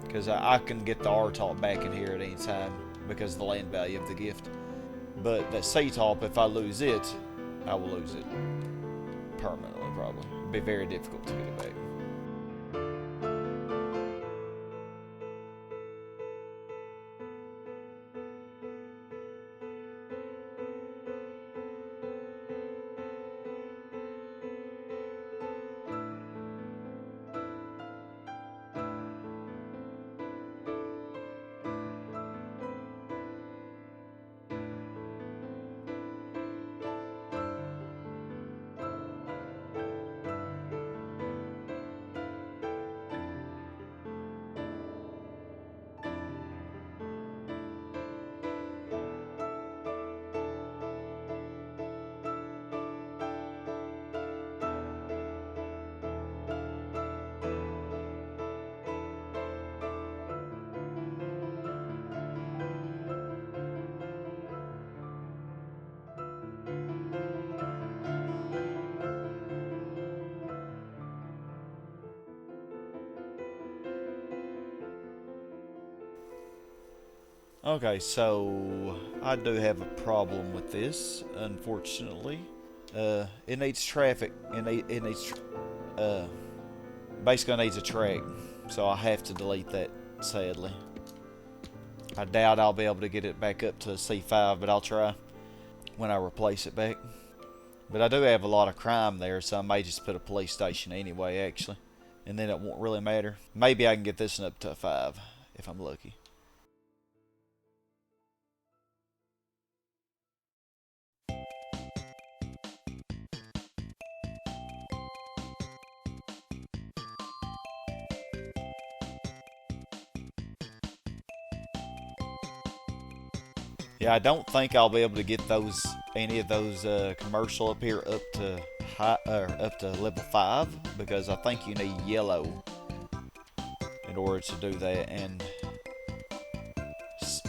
Because I can get the R-top back in here at any time because of the land value of the gift. But that C-top, if I lose it, I will lose it permanently probably. It'd be very difficult to get it back. Okay, so I do have a problem with this, unfortunately. It needs traffic. It needs basically needs a track, so I have to delete that, sadly. I doubt I'll be able to get it back up to C5, but I'll try when I replace it back. But I do have a lot of crime there, so I may just put a police station anyway, actually. And then it won't really matter. Maybe I can get this one up to a 5, if I'm lucky. Yeah, I don't think I'll be able to get any of those commercial up here up to up to level 5 because I think you need yellow in order to do that, and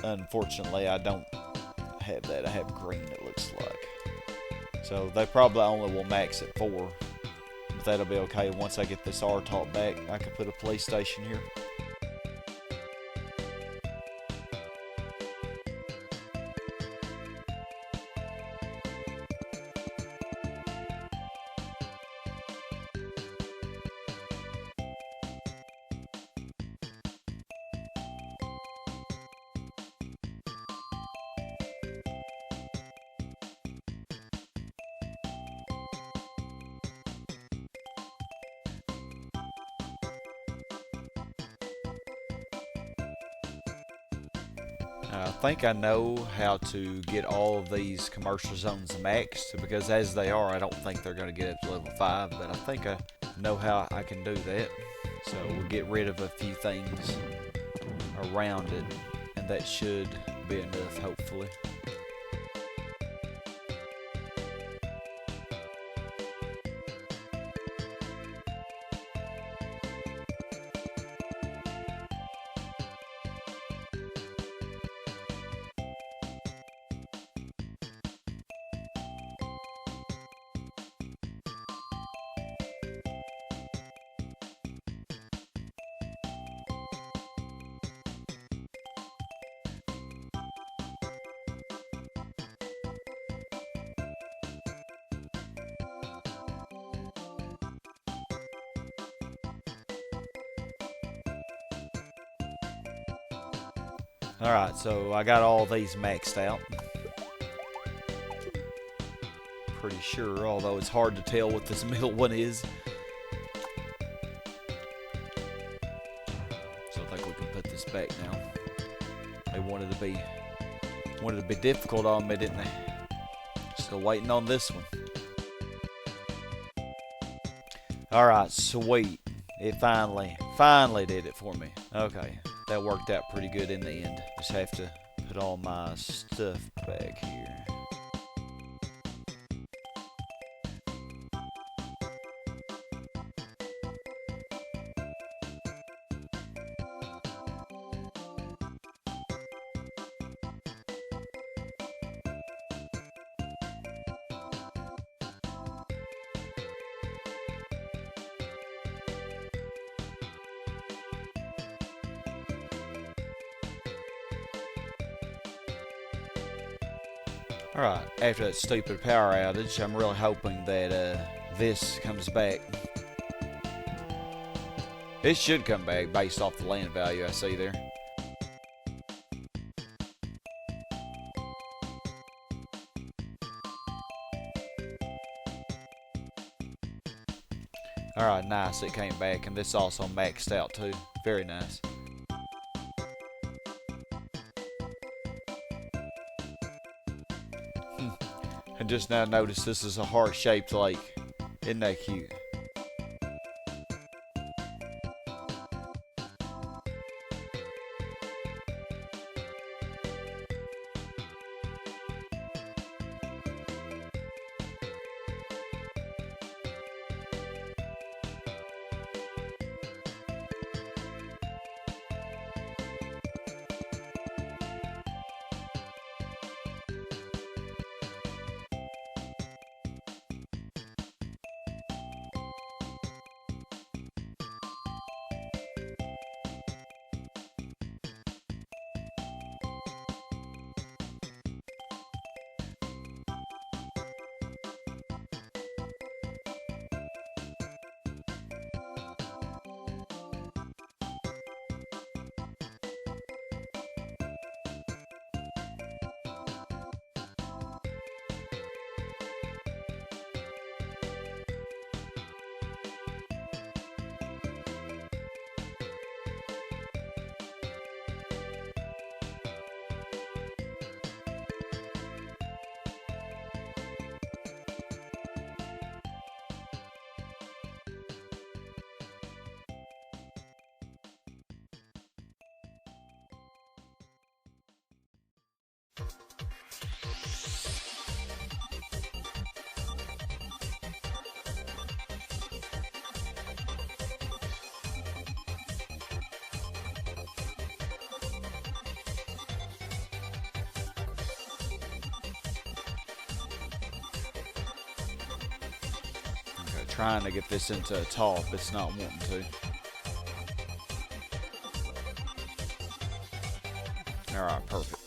unfortunately I don't have that. I have green, it looks like. So they probably only will max at 4, but that'll be okay. Once I get this R-top back, I can put a police station here. I think I know how to get all of these commercial zones maxed, because as they are, I don't think they're going to get up to level 5, but I think I know how I can do that. So we'll get rid of a few things around it, and that should be enough, hopefully. Alright, so I got all these maxed out. Pretty sure, although it's hard to tell what this middle one is. So I think we can put this back now. They wanted to be difficult on me, didn't they? Still waiting on this one. Alright, sweet. It finally did it for me. Okay. That worked out pretty good in the end. Just have to put all my stuff back here. Alright, after that stupid power outage, I'm really hoping that this comes back. It should come back based off the land value I see there. Alright, nice, it came back, and this also maxed out too. Very nice. And just now notice this is a heart-shaped lake. Isn't that cute? Trying to get this into a top, it's not wanting to. Alright, perfect.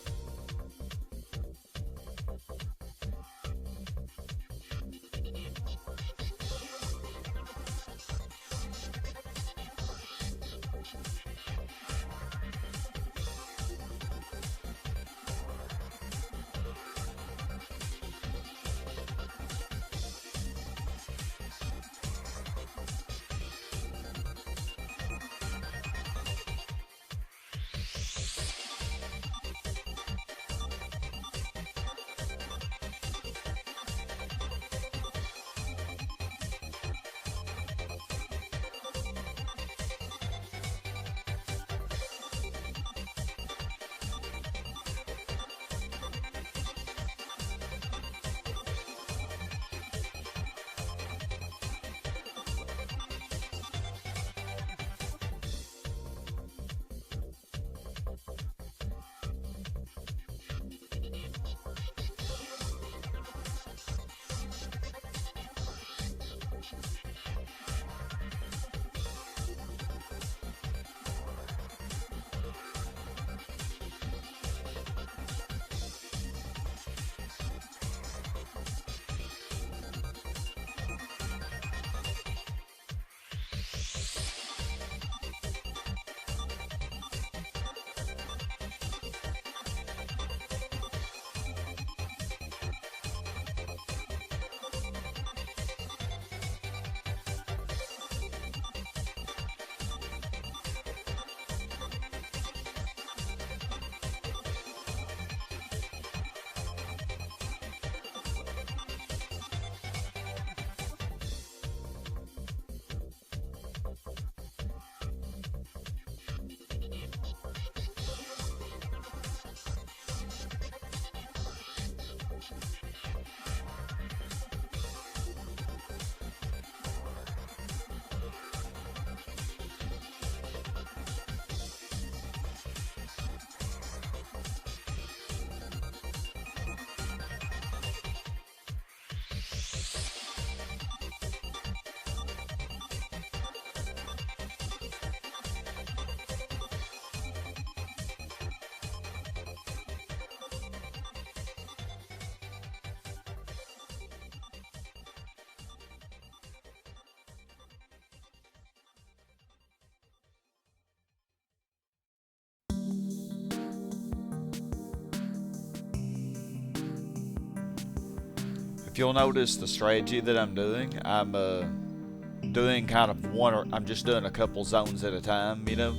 if you'll notice the strategy that I'm doing, I'm doing kind of I'm just doing a couple zones at a time, you know.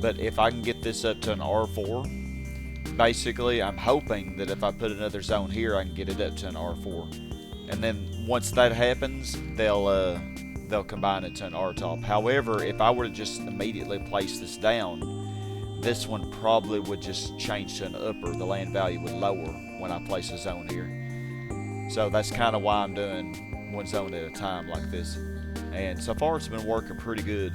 But if I can get this up to an R4, basically I'm hoping that if I put another zone here, I can get it up to an R4. And then once that happens, they'll combine it to an R-top. However, if I were to just immediately place this down, this one probably would just change to an upper. The land value would lower when I place a zone here. So that's kind of why I'm doing one zone at a time like this. And so far it's been working pretty good.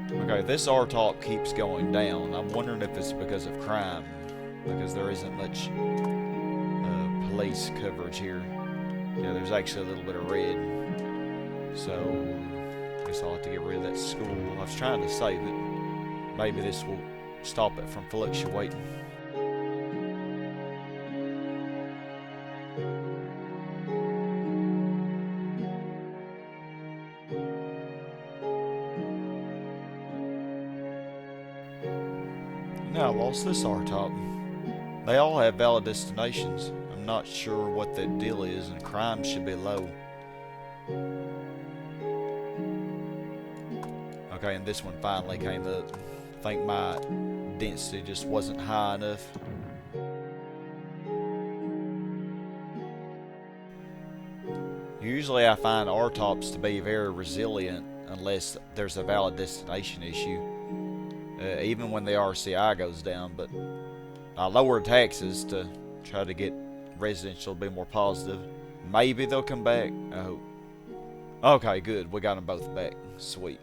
Okay, this R-top keeps going down. I'm wondering if it's because of crime, because there isn't much police coverage here. Yeah, there's actually a little bit of red. So, I guess I'll have to get rid of that school. I was trying to save it. Maybe this will stop it from fluctuating. Now I lost this R-top. They all have valid destinations. I'm not sure what the deal is, and crime should be low. Okay, and this one finally came up. think my density just wasn't high enough. Usually I find R-tops to be very resilient unless there's a valid destination issue, even when the RCI goes down, but I lowered taxes to try to get residential to be more positive. Maybe they'll come back, I hope. Okay, good, we got them both back. Sweet.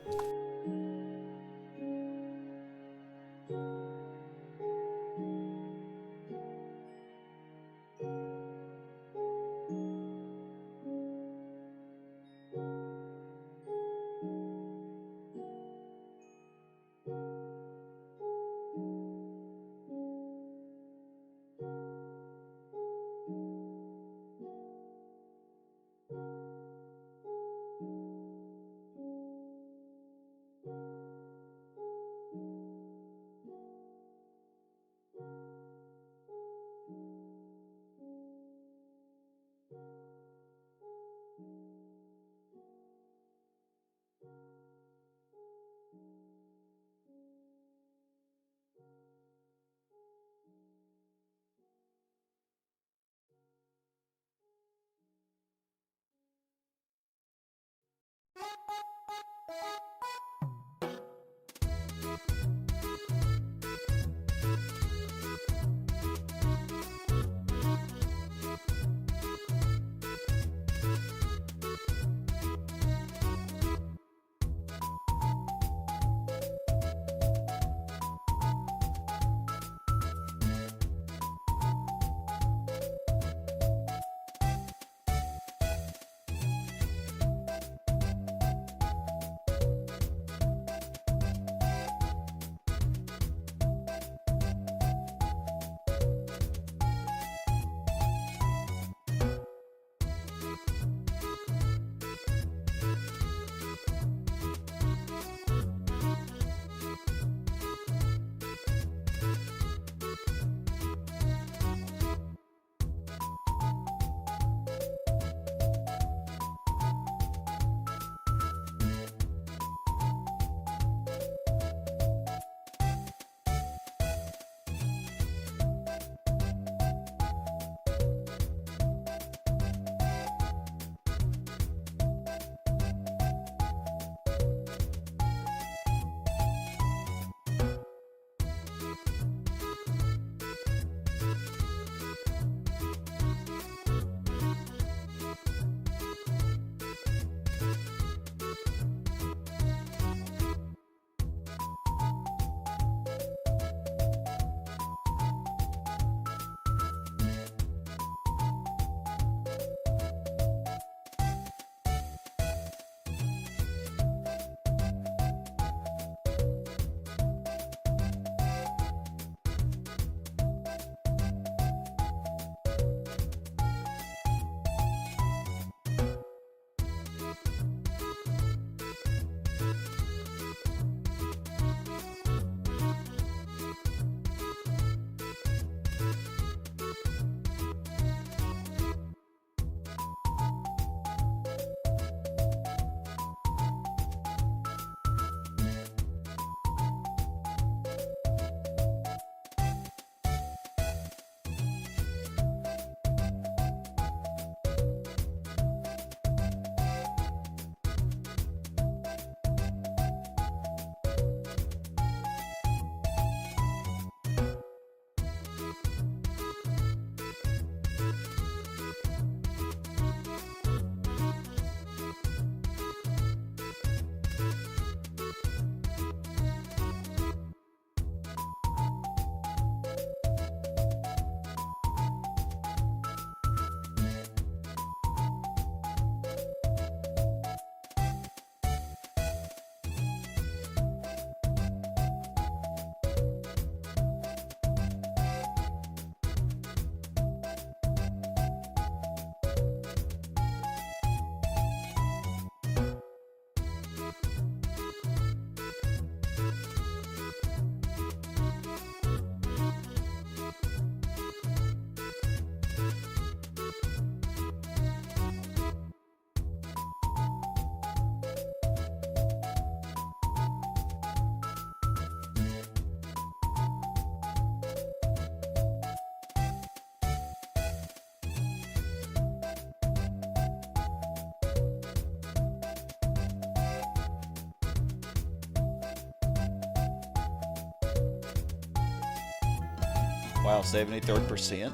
Wow, 73%.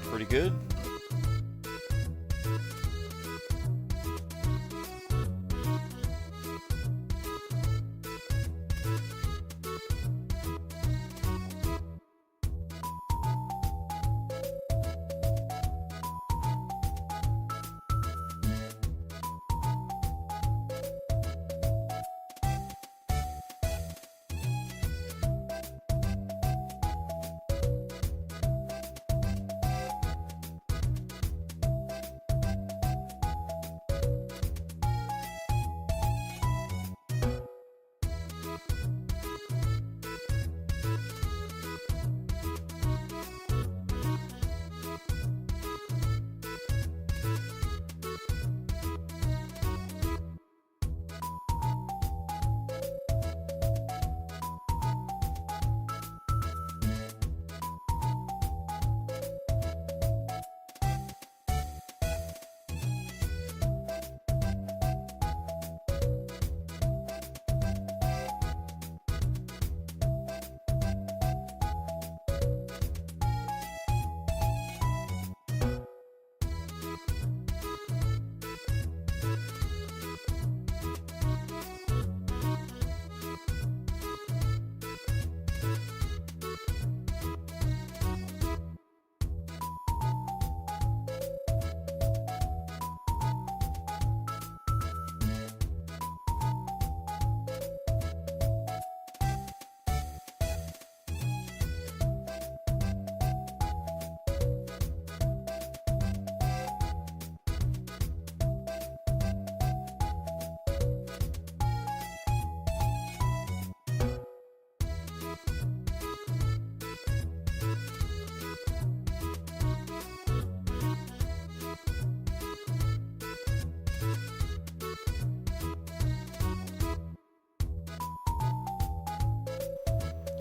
Pretty good.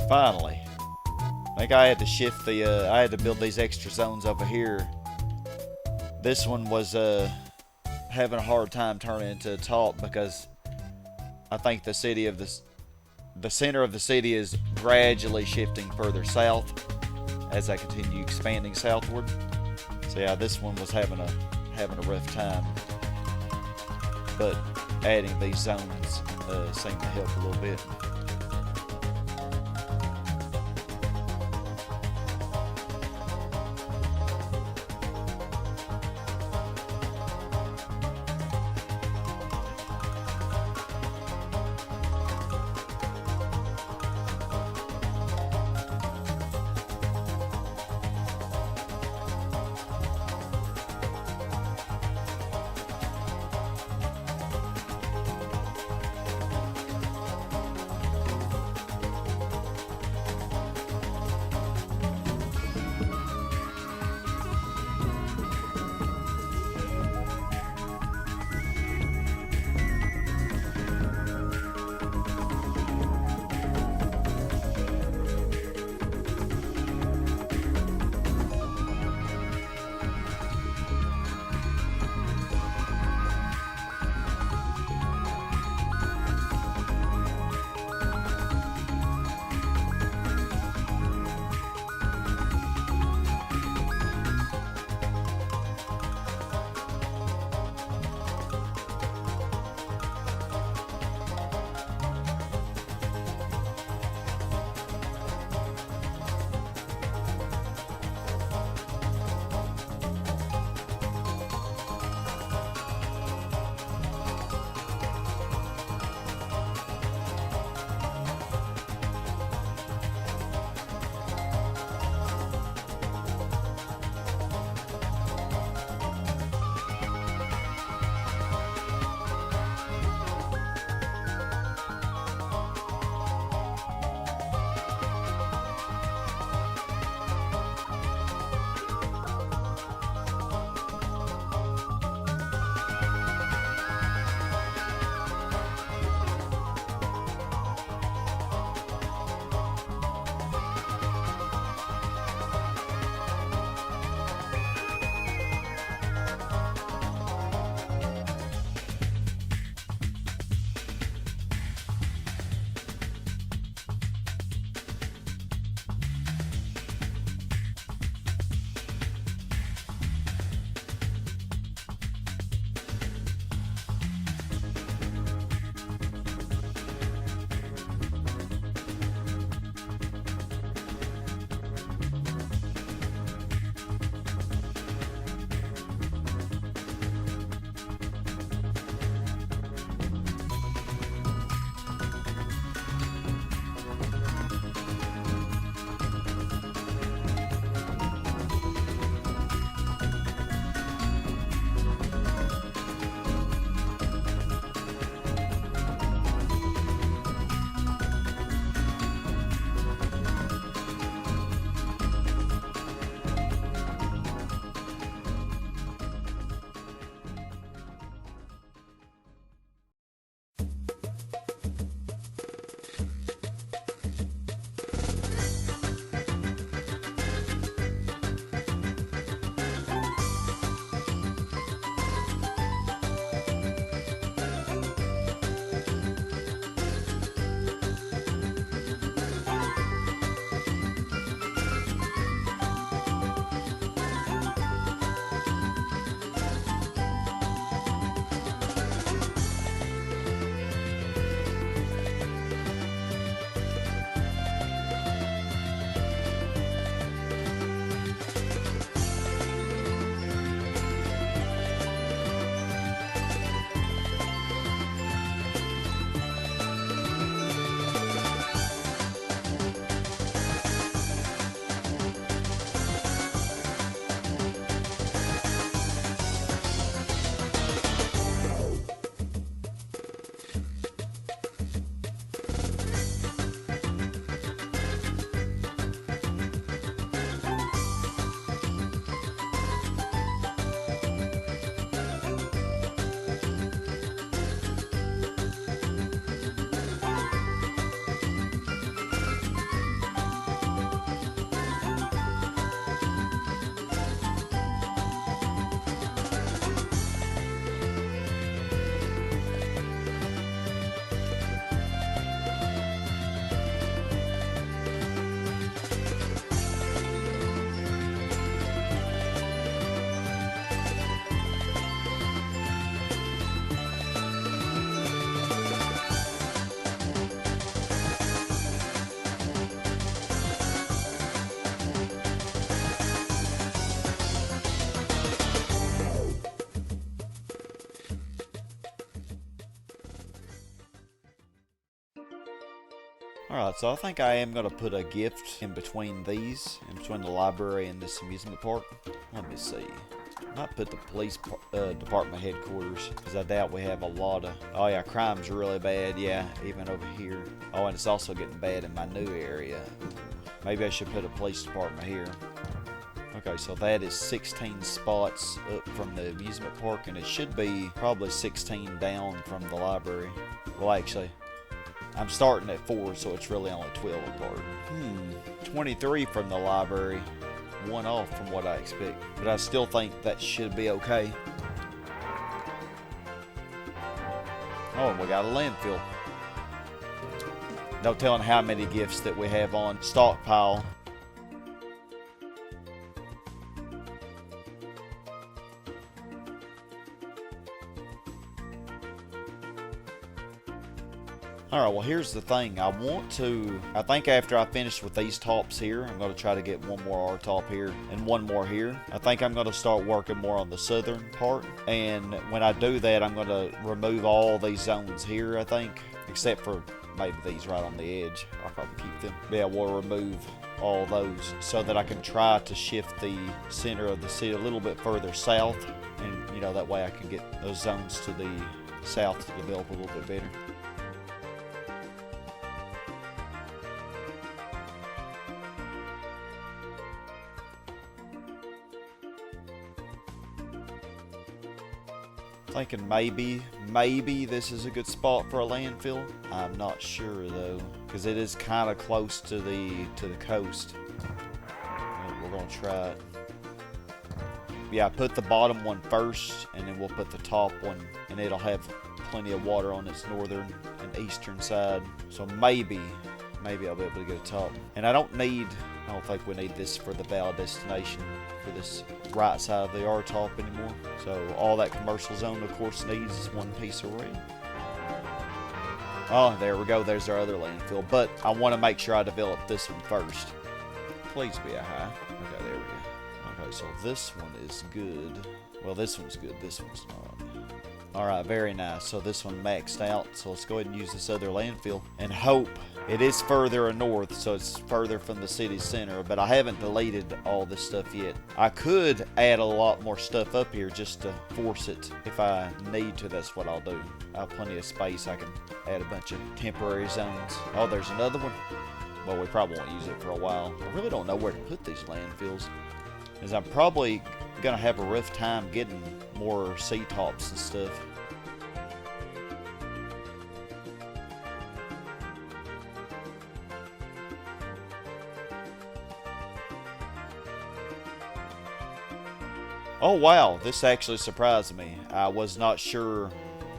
Finally. I think I had to shift the, I had to build these extra zones over here. This one was having a hard time turning into a talk because I think the center of the city is gradually shifting further south as I continue expanding southward. So yeah, this one was having a rough time. But adding these zones seemed to help a little bit. Alright, so I think I am going to put a gift in between these, in between the library and this amusement park. Let me see. I might put the police department headquarters, because I doubt we have a lot of... Oh yeah, crime's really bad, yeah, even over here. Oh, and it's also getting bad in my new area. Maybe I should put a police department here. Okay, so that is 16 spots up from the amusement park, and it should be probably 16 down from the library. Well, actually, I'm starting at 4, so it's really only 12 apart. 23 from the library. 1 off from what I expect. But I still think that should be okay. Oh, and we got a landfill. No telling how many gifts that we have on stockpile. Alright, well here's the thing. I think after I finish with these tops here, I'm going to try to get one more R top here and one more here. I think I'm going to start working more on the southern part. And when I do that, I'm going to remove all these zones here, I think. Except for maybe these right on the edge. I'll probably keep them. Yeah, we'll remove all those so that I can try to shift the center of the city a little bit further south. And, you know, that way I can get those zones to the south to develop a little bit better. Thinking maybe this is a good spot for a landfill. I'm not sure though, because it is kind of close to the coast. We're gonna try it. Yeah, put the bottom one first, and then we'll put the top one, and it'll have plenty of water on its northern and eastern side. So maybe I'll be able to get a top. And I don't think we need this for the valid destination for this right side of the R-top anymore. So all that commercial zone, of course, needs is one piece of red. Oh, there we go. There's our other landfill. But I want to make sure I develop this one first. Please be a high. Okay, there we go. Okay, so this one is good. Well, this one's good. This one's not. Alright, very nice. So this one maxed out. So let's go ahead and use this other landfill and hope. It is further north, so it's further from the city center, but I haven't deleted all this stuff yet. I could add a lot more stuff up here just to force it. If I need to, that's what I'll do. I have plenty of space. I can add a bunch of temporary zones. Oh, there's another one. Well, we probably won't use it for a while. I really don't know where to put these landfills, because I'm probably going to have a rough time getting more C-tops and stuff. Oh wow, this actually surprised me. I was not sure.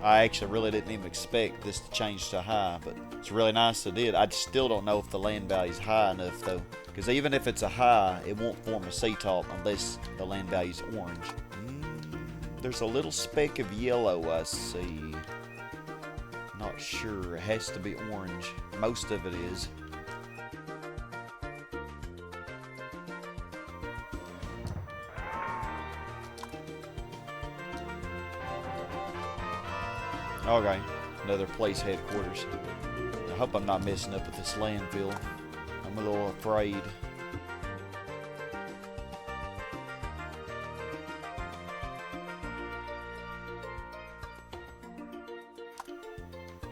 I actually really didn't even expect this to change to high, but it's really nice it did. I still don't know if the land value is high enough though, because even if it's a high, it won't form a C-top unless the land value is orange. There's a little speck of yellow I see. Not sure. It has to be orange. Most of it is. Okay, another place headquarters. I hope I'm not messing up with this landfill. I'm a little afraid.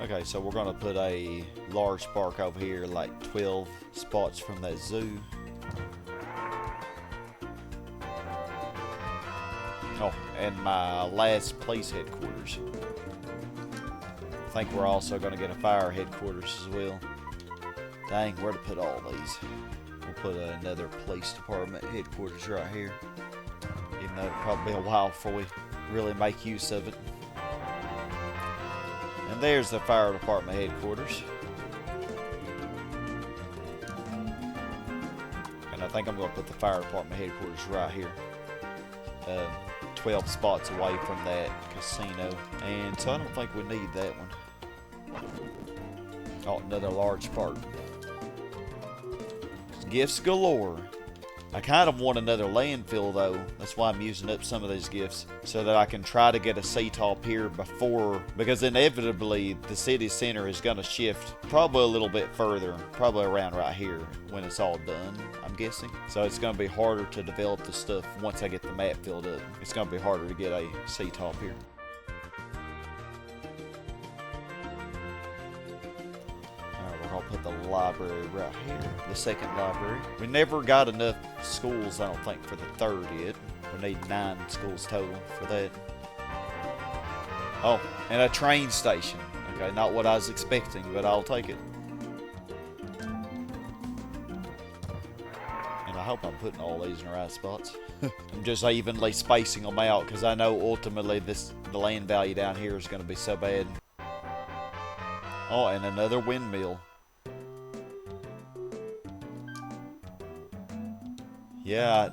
Okay, so we're gonna put a large park over here, like 12 spots from that zoo. Oh, and my last place headquarters. I think we're also going to get a fire headquarters as well. Dang, where to put all these? We'll put another police department headquarters right here. Even though it'll probably be a while before we really make use of it. And there's the fire department headquarters. And I think I'm going to put the fire department headquarters right here. 12 spots away from that casino. And so I don't think we need that one. Oh, another large park. Gifts galore. I kind of want another landfill though. That's why I'm using up some of these gifts so that I can try to get a C-top here before, because inevitably the city center is going to shift probably a little bit further, probably around right here when it's all done, I'm guessing. So it's going to be harder to develop the stuff once I get the map filled up. It's going to be harder to get a C-top here. I'll put the library right here, the second library. We never got enough schools, I don't think, for the third yet. We need 9 schools total for that. Oh, and a train station. Okay, not what I was expecting, but I'll take it. And I hope I'm putting all these in the right spots. I'm just evenly spacing them out, because I know ultimately the land value down here is going to be so bad. Oh, and another windmill. Yeah,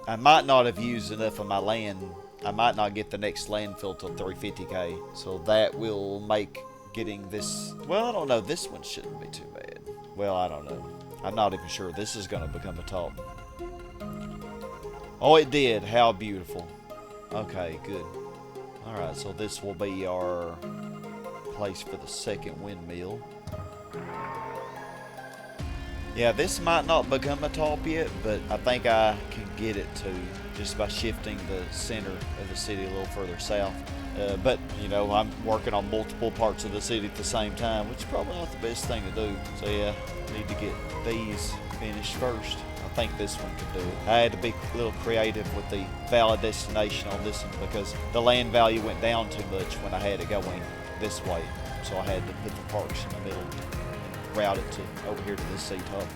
I might not have used enough of my land. I might not get the next landfill till 350k. So that will make getting this... Well, I don't know. This one shouldn't be too bad. Well, I don't know. I'm not even sure this is going to become a top. Oh, it did. How beautiful. Okay, good. Alright, so this will be our place for the second windmill. Yeah, this might not become a top yet, but I think I can get it to just by shifting the center of the city a little further south. But, you know, I'm working on multiple parts of the city at the same time, which is probably not the best thing to do. So yeah, I need to get these finished first. I think this one could do it. I had to be a little creative with the valid destination on this one because the land value went down too much when I had it going this way. So I had to put the parks in the middle. Route it to over here to this C-top.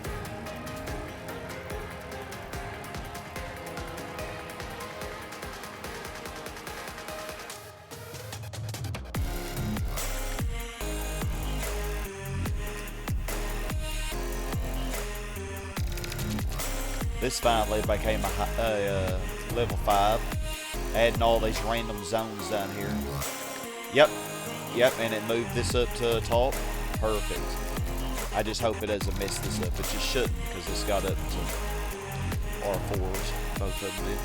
This finally became a level 5, adding all these random zones down here. Yep, and it moved this up to top. Perfect. I just hope it doesn't mess this up. It just shouldn't, because it's got up to R4s. Both of them did.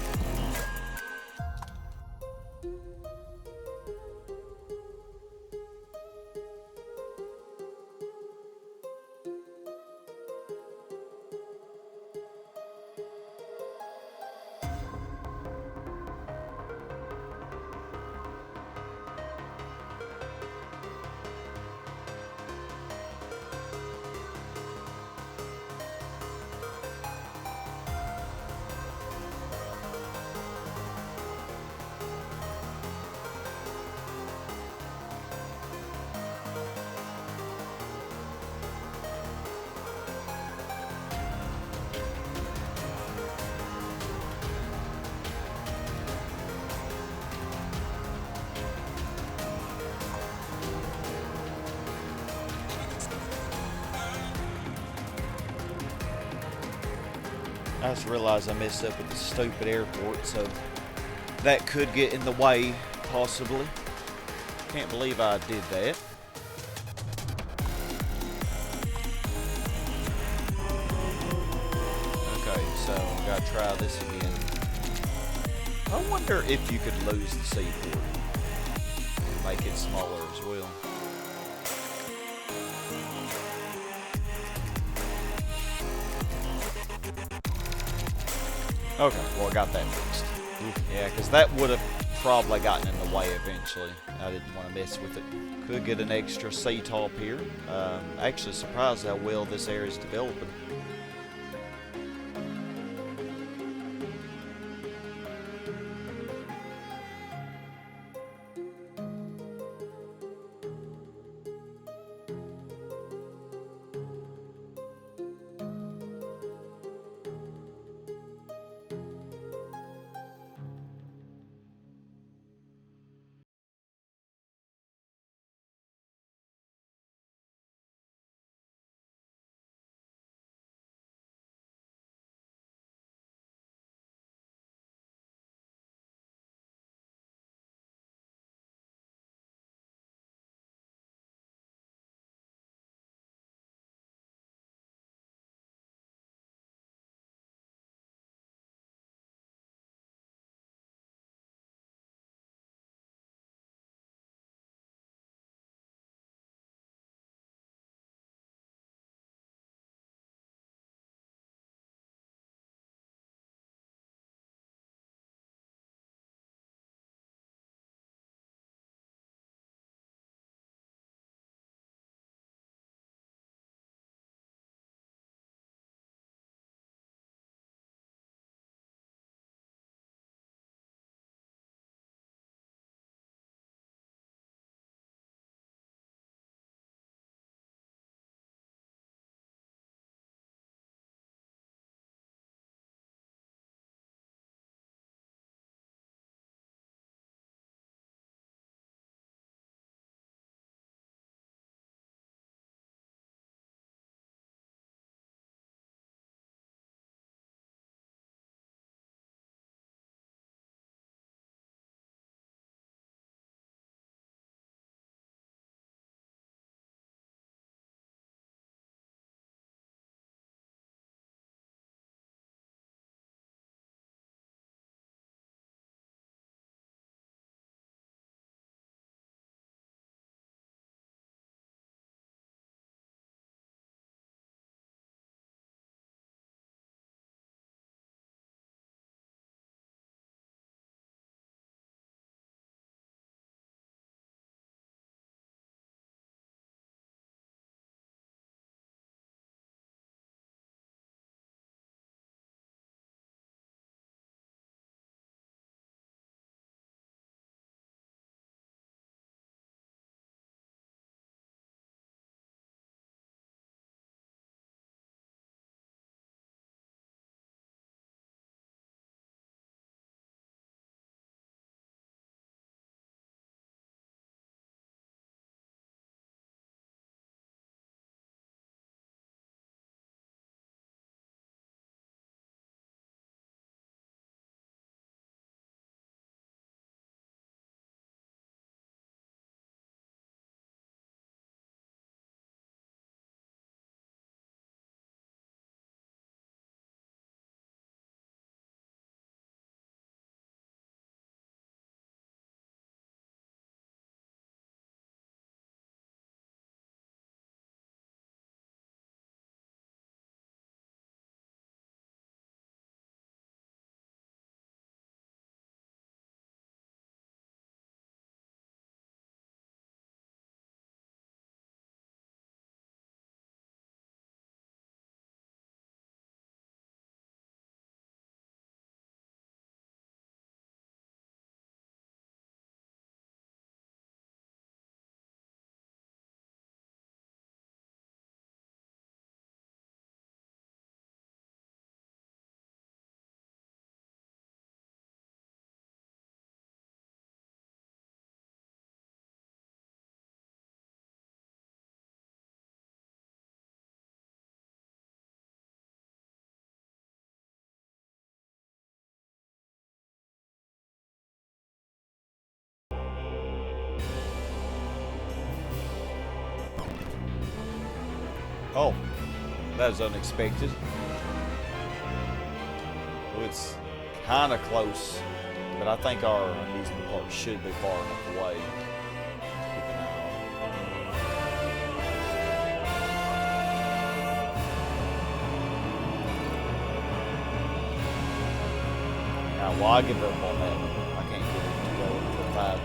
I just realized I messed up with the stupid airport, so that could get in the way, possibly. Can't believe I did that. Okay, so I gotta try this again. I wonder if you could lose the seaport and make it smaller as well. Okay, well I got that fixed. Yeah, because that would have probably gotten in the way eventually. I didn't want to mess with it. Could get an extra C-top here. Actually surprised how well this area is developing. Oh, that was unexpected. Well, it's kind of close, but I think our amusement park should be far enough away. Keep an eye on. Now, well, I give up on that one. I can't get it to go into 5.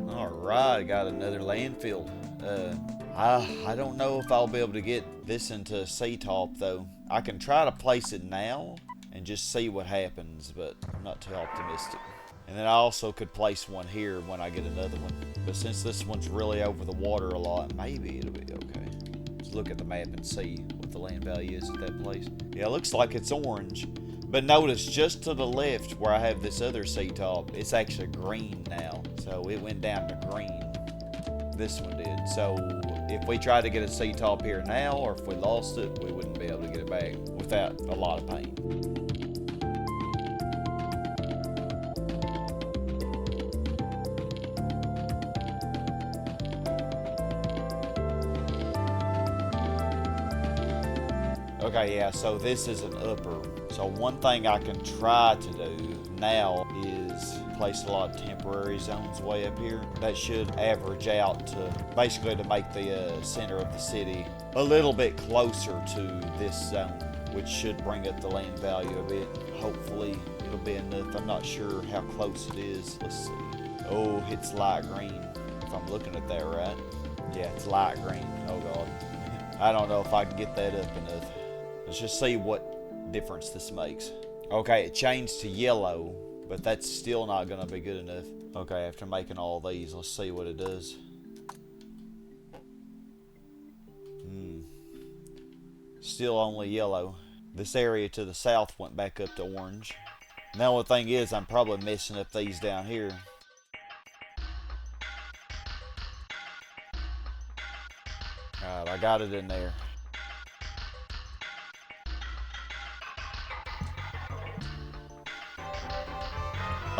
Alright, got another landfill. I don't know if I'll be able to get this into C-top though. I can try to place it now and just see what happens, but I'm not too optimistic. And then I also could place one here when I get another one. But since this one's really over the water a lot, maybe it'll be okay. Let's look at the map and see what the land value is at that place. Yeah, it looks like it's orange. But notice just to the left where I have this other C-top, it's actually green now. So it went down to green. This one did. So if we tried to get a C-top here now, or if we lost it, we wouldn't be able to get it back without a lot of pain. Okay, yeah, so this is an upper. So one thing I can try to do now is place a lot of temporary zones way up here. That should average out to basically to make the center of the city a little bit closer to this zone, which should bring up the land value a bit. Hopefully it'll be enough. I'm not sure how close it is. Let's see. Oh, it's light green. If I'm looking at that right. Yeah, it's light green. Oh God. I don't know if I can get that up enough. Let's just see what difference this makes. Okay, it changed to yellow, but that's still not going to be good enough. Okay, after making all these, let's see what it does. Still only yellow. This area to the south went back up to orange. Now the thing is, I'm probably messing up these down here. Alright, I got it in there.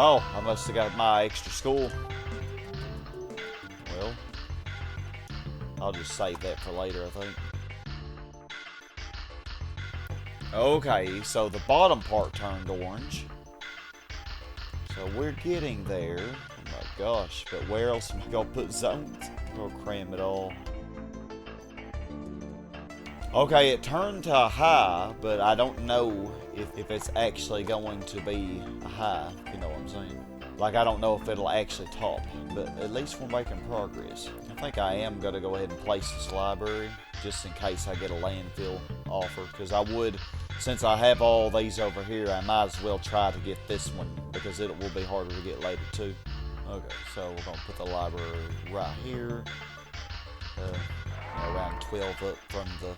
Oh, I must have got my extra school. Well, I'll just save that for later, I think. Okay, so the bottom part turned orange. So we're getting there. Oh my gosh, but where else am I gonna put zones? We'll cram it all. Okay, it turned to a high, but I don't know if it's actually going to be a high, you know what I'm saying? Like, I don't know if it'll actually top, but at least we're making progress. I think I am going to go ahead and place this library, just in case I get a landfill offer, because I would since I have all these over here, I might as well try to get this one because it will be harder to get later too. Okay, so we're gonna put the library right here, around 12 up from the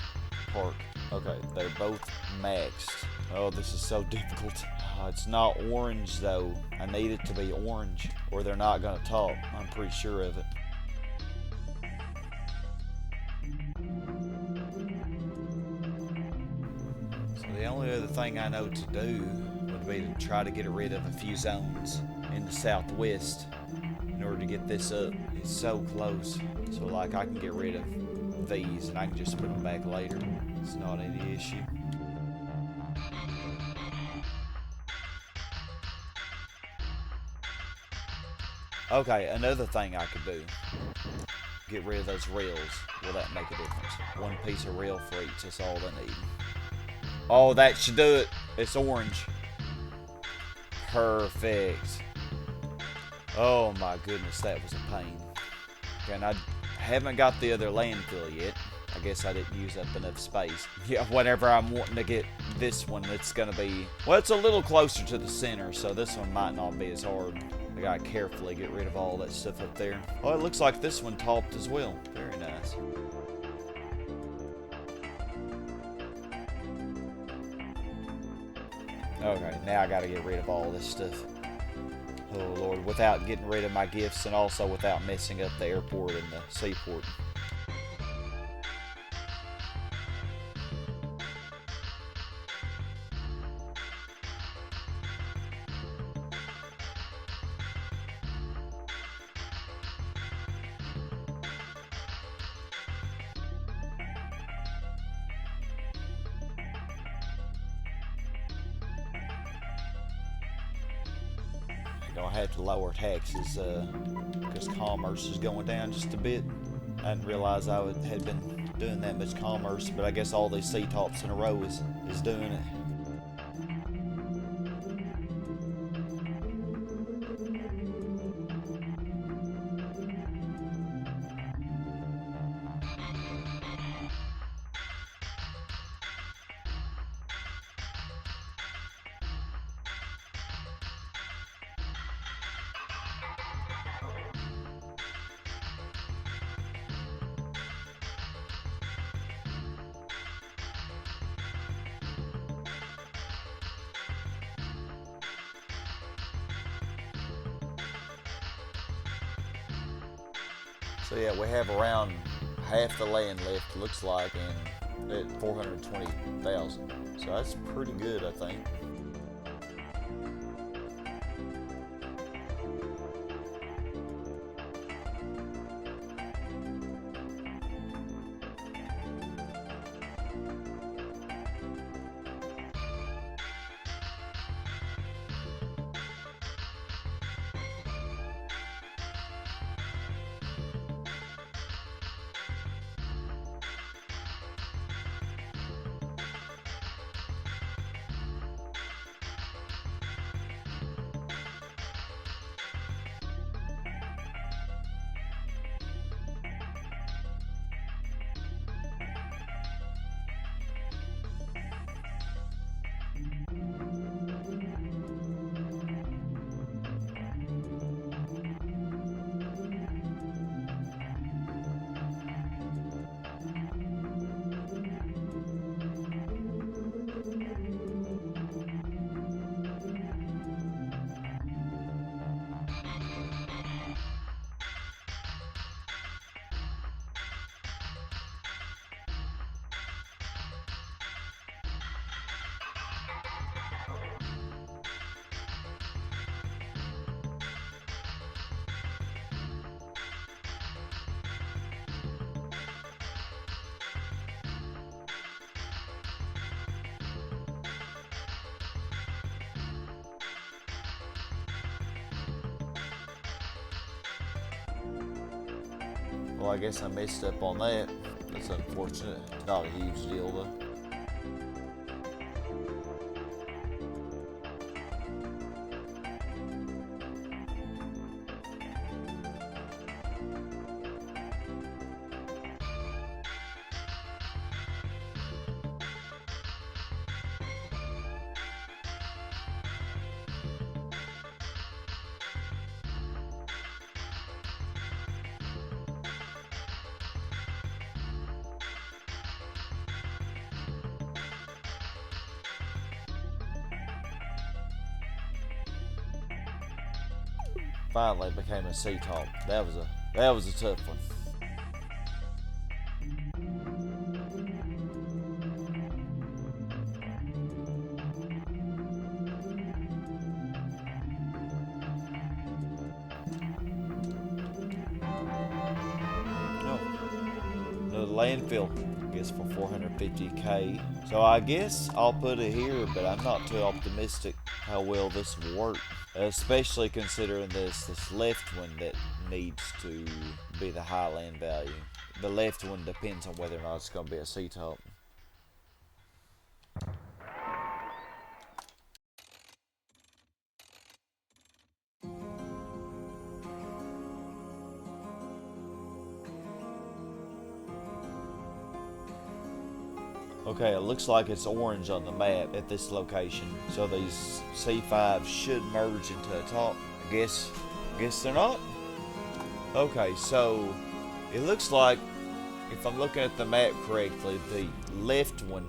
park. Okay, they're both maxed. Oh, this is so difficult. It's not orange though. I need it to be orange or they're not gonna talk. I'm pretty sure of it. So the only other thing I know to do would be to try to get rid of a few zones in the southwest in order to get this up. It's so close. So like I can get rid of these and I can just put them back later. It's not any issue. Okay, another thing I could do. Get rid of those rails. Will that make a difference? One piece of rail for each, that's all they need. Oh, that should do it. It's orange. Perfect. Oh my goodness, that was a pain. Okay, and I haven't got the other landfill yet. I guess I didn't use up enough space. Yeah, whenever I'm wanting to get this one, it's gonna be... Well, it's a little closer to the center, so this one might not be as hard. I gotta carefully get rid of all that stuff up there. Oh, it looks like this one topped as well. Very nice. Okay, now I gotta get rid of all this stuff. Oh Lord, without getting rid of my gifts and also without messing up the airport and the seaport. Gonna have to lower taxes because commerce is going down just a bit. I didn't realize had been doing that much commerce, but I guess all these C-tops in a row is doing it. So yeah, we have around half the land left, looks like, and at 420,000. So that's pretty good, I think. Well, I guess I messed up on that. That's unfortunate. Not a huge deal, though. Finally became a C-top. That was a tough one. No, the landfill. I guess for 450K. So I guess I'll put it here, but I'm not too optimistic how well this will work. Especially considering this left one that needs to be the high land value. The left one depends on whether or not it's going to be a C-top. Okay, it looks like it's orange on the map at this location. So these C5s should merge into a top. I guess they're not. Okay, so it looks like, if I'm looking at the map correctly, the left one,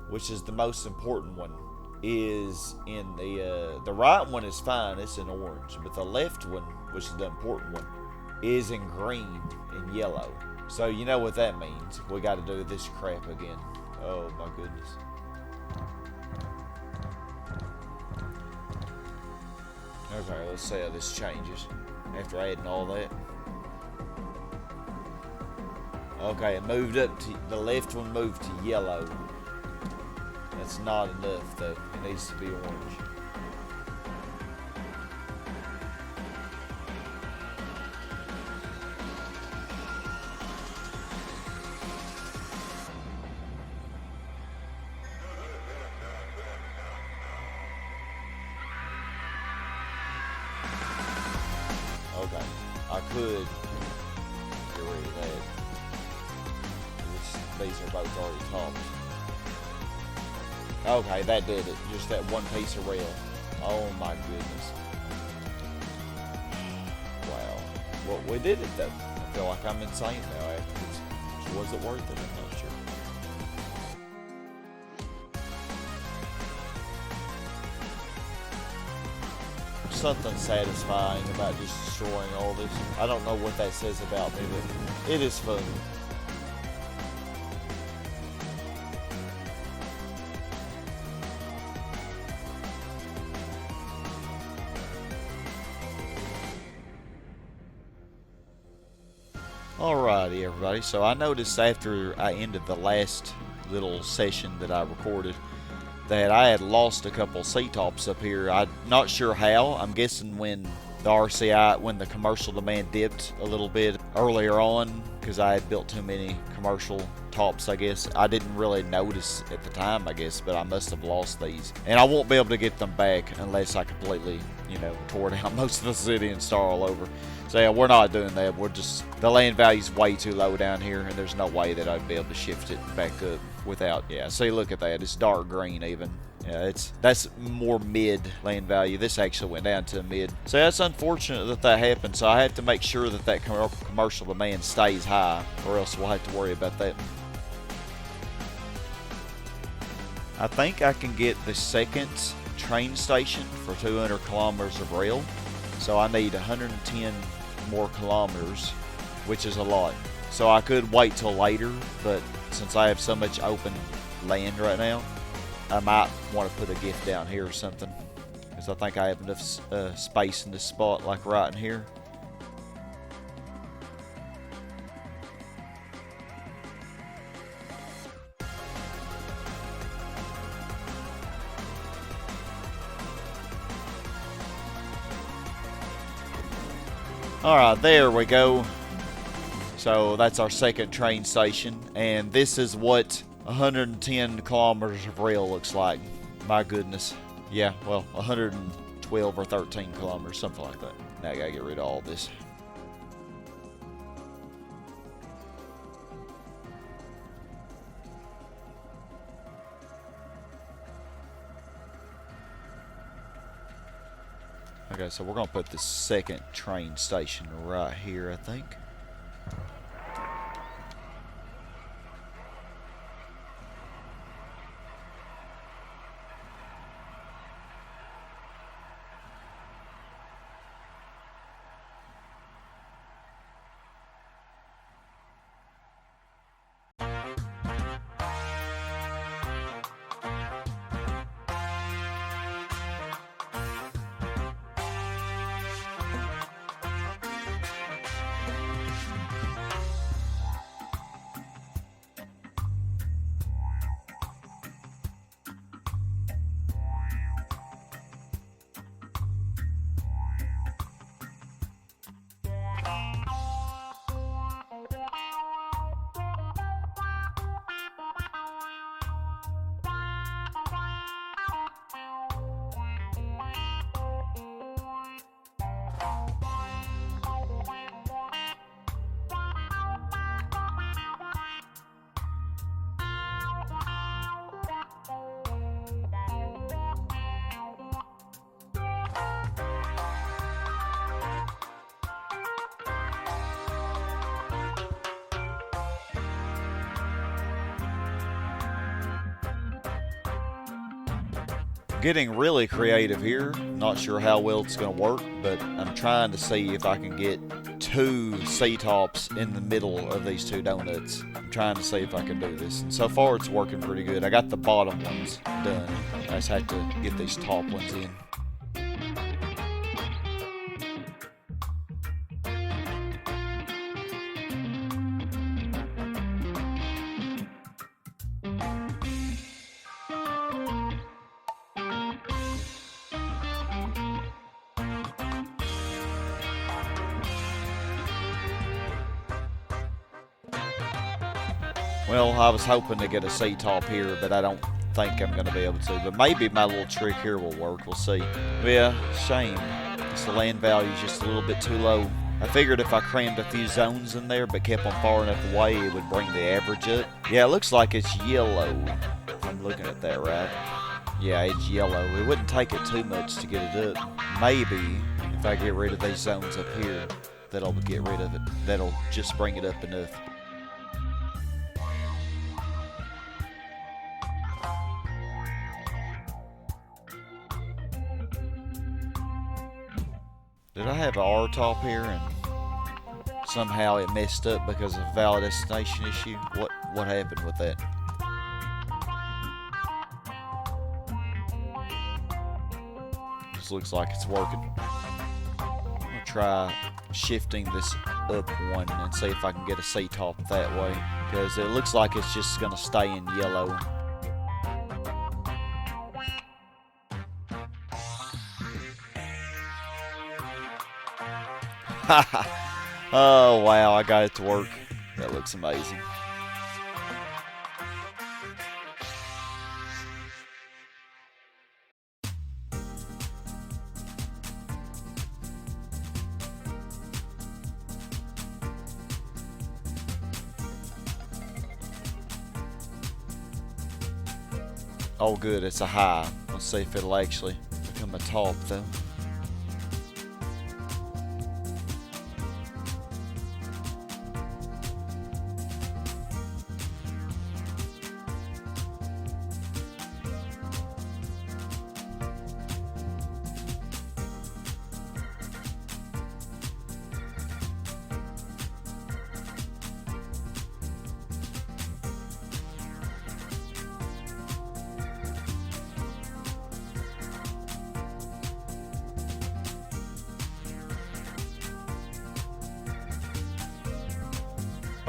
which is the most important one, is in the right one is fine, it's in orange, but the left one, which is the important one, is in green and yellow. So you know what that means. We got to do this crap again. Oh my goodness. Okay, let's see how this changes after adding all that. Okay, it moved up to the left one, moved to yellow. That's not enough though. It needs to be orange. Okay, I could get rid of that. These are both already topped. Okay, that did it. Just that one piece of rail. Oh my goodness. Wow. Well, we did it though. I feel like I'm insane now afterwards. So was it worth it? I'm not sure. Something satisfying about just destroying all this. I don't know what that says about me, but it is fun. Alrighty, everybody. So I noticed after I ended the last little session that I recorded that I had lost a couple C-tops up here. I'm not sure how. I'm guessing when the RCI, when the commercial demand dipped a little bit earlier on, because I had built too many commercial tops, I guess. I didn't really notice at the time, I guess, but I must have lost these. And I won't be able to get them back unless I completely, tore down most of the city and start all over. So yeah, we're not doing that. We're just, the land value's way too low down here, and there's no way that I'd be able to shift it back up without, see, look at that. It's dark green even. Yeah, that's more mid land value. This actually went down to mid. So that's unfortunate that happened. So I have to make sure that commercial demand stays high, or else we'll have to worry about that. I think I can get the second train station for 200 kilometers of rail. So I need 110 more kilometers, which is a lot. So I could wait till later, but since I have so much open land right now, I might want to put a gift down here or something, because I think I have enough space in this spot, like right in here. Alright, there we go. So that's our second train station, and this is what 110 kilometers of rail looks like. My goodness. Yeah, well, 112 or 13 kilometers, something like that. Now I gotta get rid of all this. Okay, so we're gonna put the second train station right here, I think. Getting really creative here. Not sure how well it's going to work, but I'm trying to see if I can get 2 C-tops in the middle of these 2 donuts. I'm trying to see if I can do this, and so far it's working pretty good. I got the bottom ones done. I just had to get these top ones in. Well, I was hoping to get a C-top here, but I don't think I'm going to be able to. But maybe my little trick here will work. We'll see. Yeah, shame. The land value is just a little bit too low. I figured if I crammed a few zones in there, but kept them far enough away, it would bring the average up. Yeah, it looks like it's yellow. If I'm looking at that right. Yeah, it's yellow. It wouldn't take it too much to get it up. Maybe if I get rid of these zones up here, that'll get rid of it. That'll just bring it up enough. Did I have an R-top here and somehow it messed up because of a valid destination issue? What happened with that? Just looks like it's working. I'm gonna try shifting this up one and see if I can get a C-top that way, because it looks like it's just gonna stay in yellow. Oh wow, I got it to work. That looks amazing. Oh good, it's a high. Let's see if it'll actually become a top though.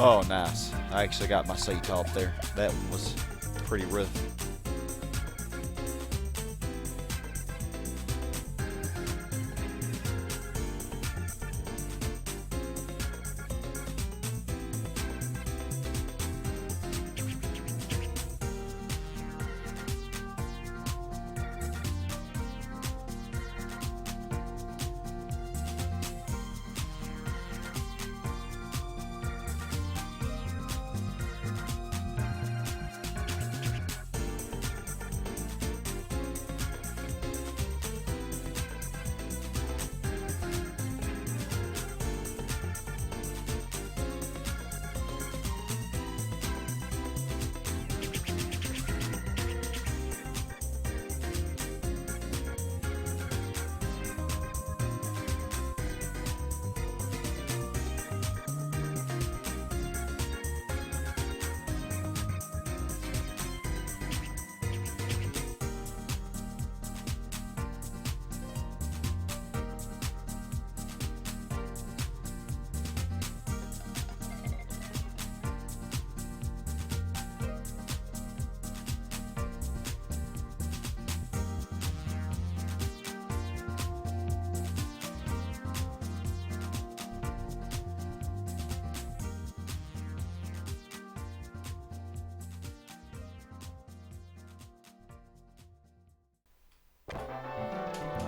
Oh, nice. I actually got my C-top there. That one was pretty rough.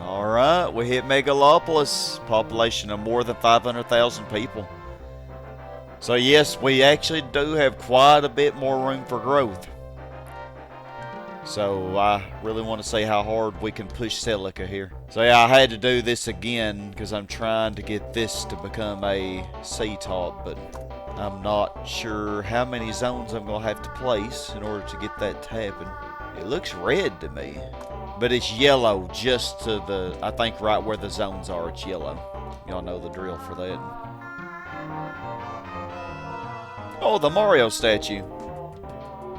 Alright, we hit Megalopolis, population of more than 500,000 people. So yes, we actually do have quite a bit more room for growth. So I really want to see how hard we can push Silica here. So yeah, I had to do this again because I'm trying to get this to become a C-top, but I'm not sure how many zones I'm going to have to place in order to get that to happen. It looks red to me. But it's yellow just to the, I think right where the zones are, it's yellow. Y'all know the drill for that. Oh, the Mario statue.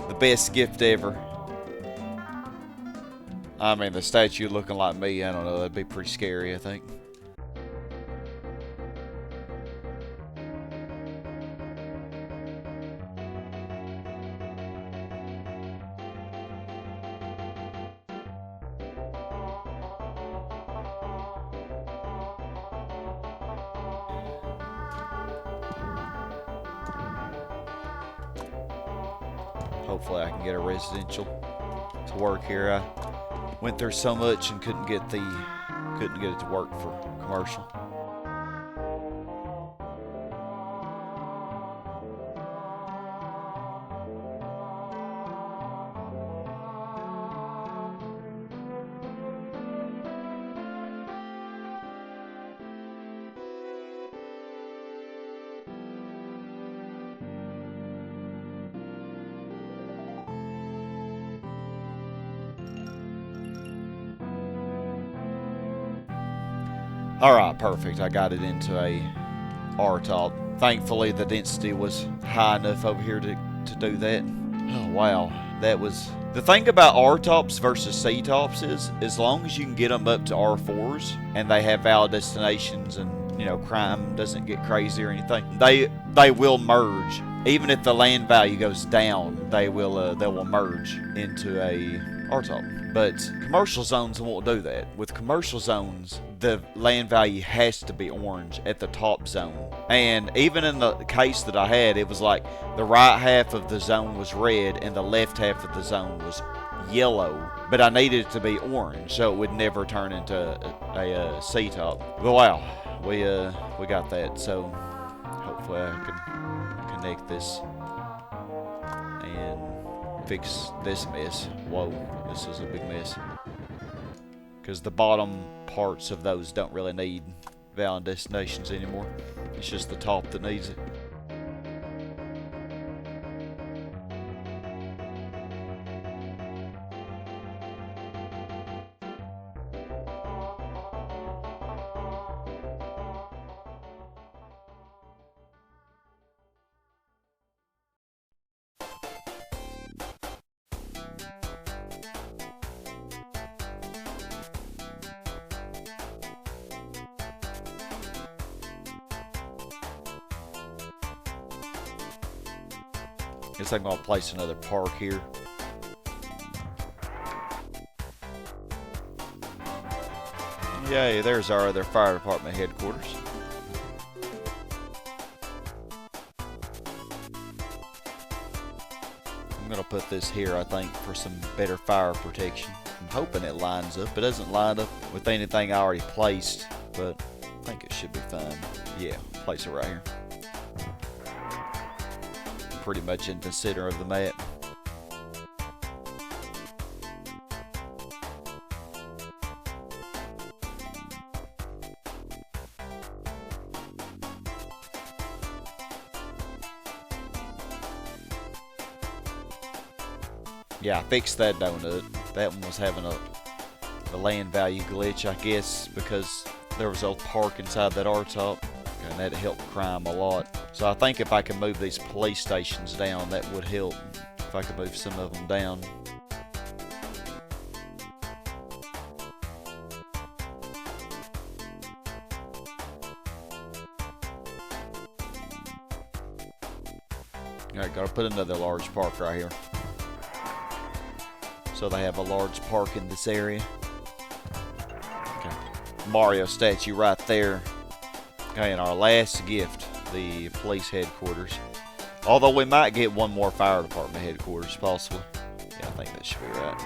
The best gift ever. I mean, the statue looking like me, I don't know, that'd be pretty scary, I think. Hopefully I can get a residential to work here. I went through so much and couldn't get it to work for commercial. Alright, perfect. I got it into a R-top. Thankfully, the density was high enough over here to do that. Oh, wow. That was... The thing about R-tops versus C-tops is, as long as you can get them up to R4s, and they have valid destinations, and, you know, crime doesn't get crazy or anything, they will merge. Even if the land value goes down, they will merge into a R-top. But commercial zones won't do that. With commercial zones, the land value has to be orange at the top zone. And even in the case that I had, it was like the right half of the zone was red and the left half of the zone was yellow. But I needed it to be orange so it would never turn into a C-top. But wow, we got that. So hopefully I can connect this and fix this mess. Whoa, this is a big mess. Because the bottom parts of those don't really need valid destinations anymore. It's just the top that needs it. Guess I'm going to place another park here. Yay, there's our other fire department headquarters. I'm going to put this here, I think, for some better fire protection. I'm hoping it lines up. It doesn't line up with anything I already placed, but I think it should be fine. Yeah, place it right here. Pretty much in the center of the map. Yeah, I fixed that donut. That one was having a land value glitch, I guess, because there was a park inside that R-top, and that helped crime a lot. So I think if I can move these police stations down, that would help. If I could move some of them down. Alright, gotta put another large park right here. So they have a large park in this area. Okay. Mario statue right there. Okay, and our last gift, the police headquarters. Although we might get one more fire department headquarters, possibly. Yeah, I think that should be right.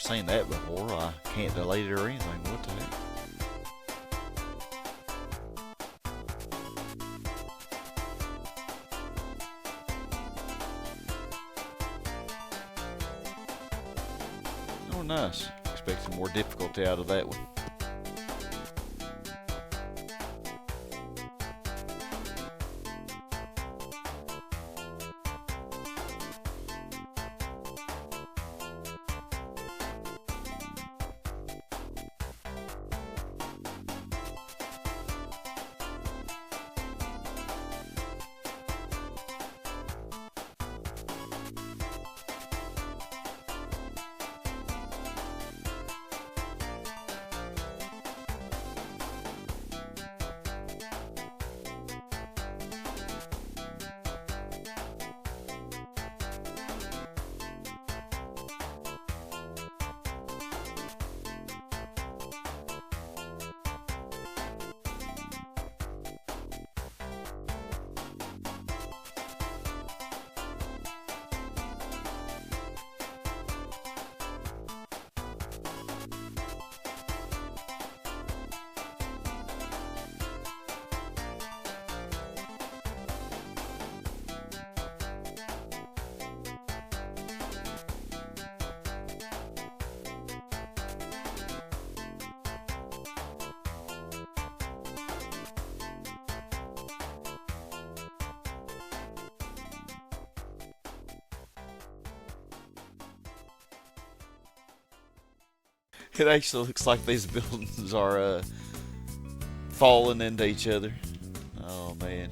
seen that before. I can't delete it or anything. What the heck? Oh, nice. Expecting more difficulty out of that one. It actually looks like these buildings are falling into each other. Oh man.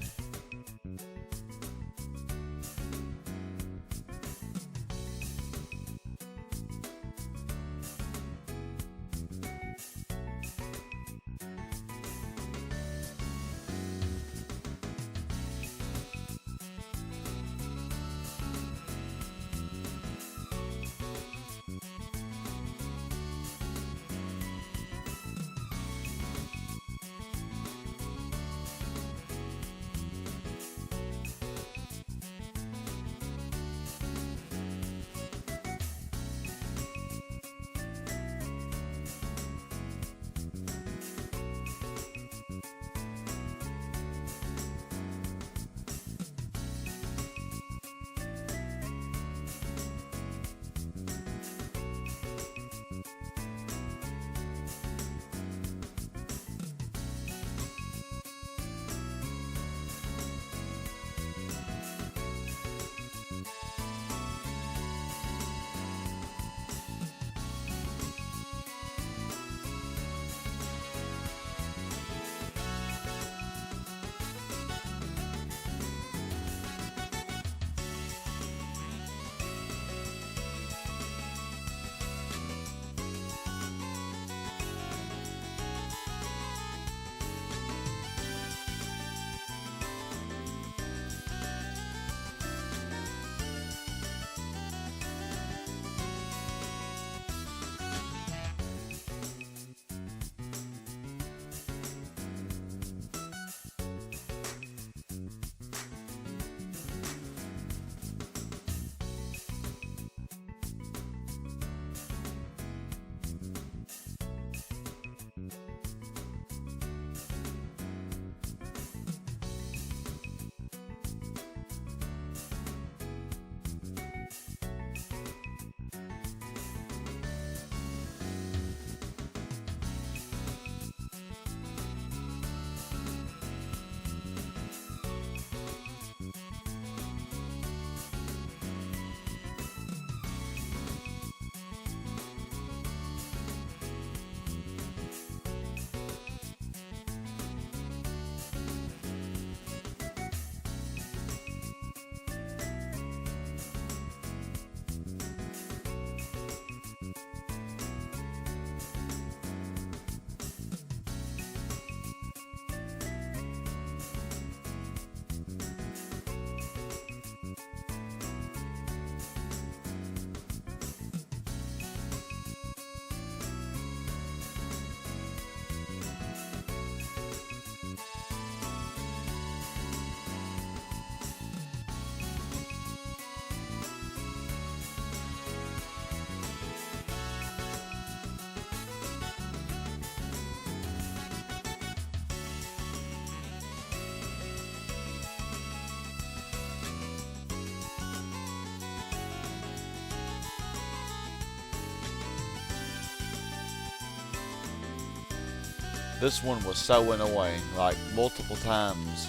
This one was so annoying. Like, multiple times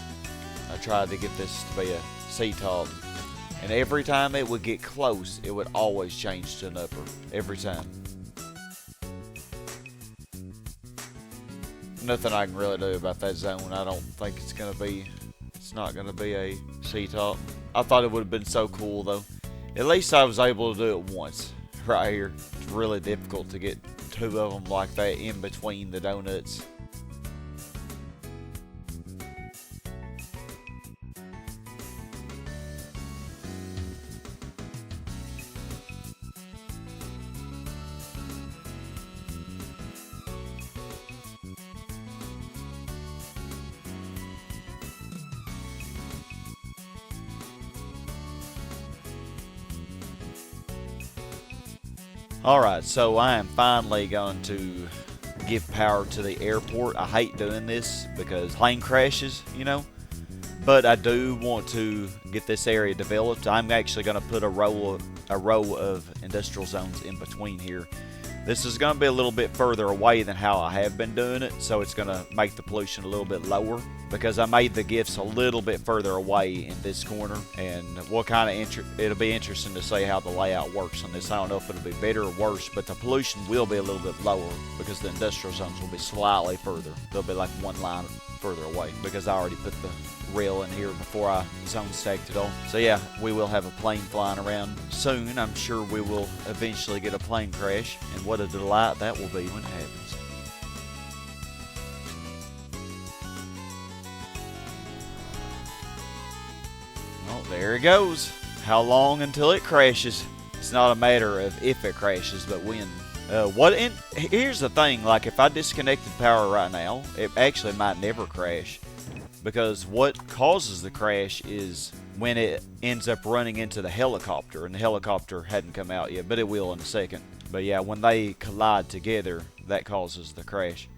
I tried to get this to be a C-top. And every time it would get close, it would always change to an upper. Every time. Nothing I can really do about that zone. I don't think it's not gonna be a C-top. I thought it would have been so cool though. At least I was able to do it once. Right here. It's really difficult to get two of them like that in between the donuts. Alright, so I am finally going to give power to the airport. I hate doing this because plane crashes, you know. But I do want to get this area developed. I'm actually going to put a row of industrial zones in between here. This is going to be a little bit further away than how I have been doing it, so it's going to make the pollution a little bit lower because I made the gifts a little bit further away in this corner, and it'll be interesting to see how the layout works on this. I don't know if it'll be better or worse, but the pollution will be a little bit lower because the industrial zones will be slightly further. They'll be like one line further away because I already put the rail in here before I zone stacked it all. So yeah, we will have a plane flying around soon. I'm sure we will eventually get a plane crash, and what a delight that will be when it happens. Oh, there it goes. How long until it crashes? It's not a matter of if it crashes, but when. Here's the thing, like if I disconnected power right now, it actually might never crash. Because what causes the crash is when it ends up running into the helicopter, and the helicopter hadn't come out yet, but it will in a second. But yeah, when they collide together, that causes the crash.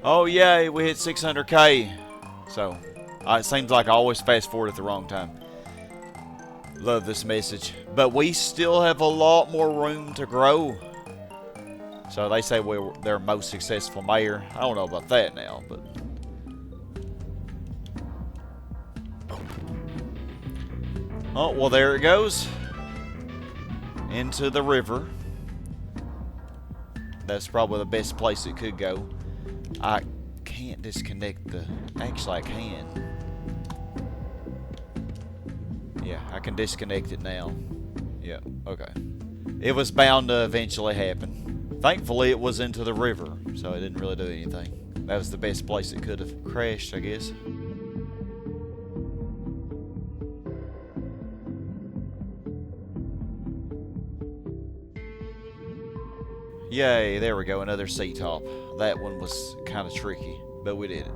Oh yay, we hit 600k. So, it seems like I always fast forward at the wrong time. Love this message. But we still have a lot more room to grow. So they say we're their most successful mayor. I don't know about that now, but... Oh, well there it goes. Into the river. That's probably the best place it could go. I can't disconnect the... Actually, I can. Yeah, I can disconnect it now. Yeah, okay. It was bound to eventually happen. Thankfully, it was into the river, so it didn't really do anything. That was the best place it could have crashed, I guess. Yay, there we go, another C-top. That one was kind of tricky, but we did it.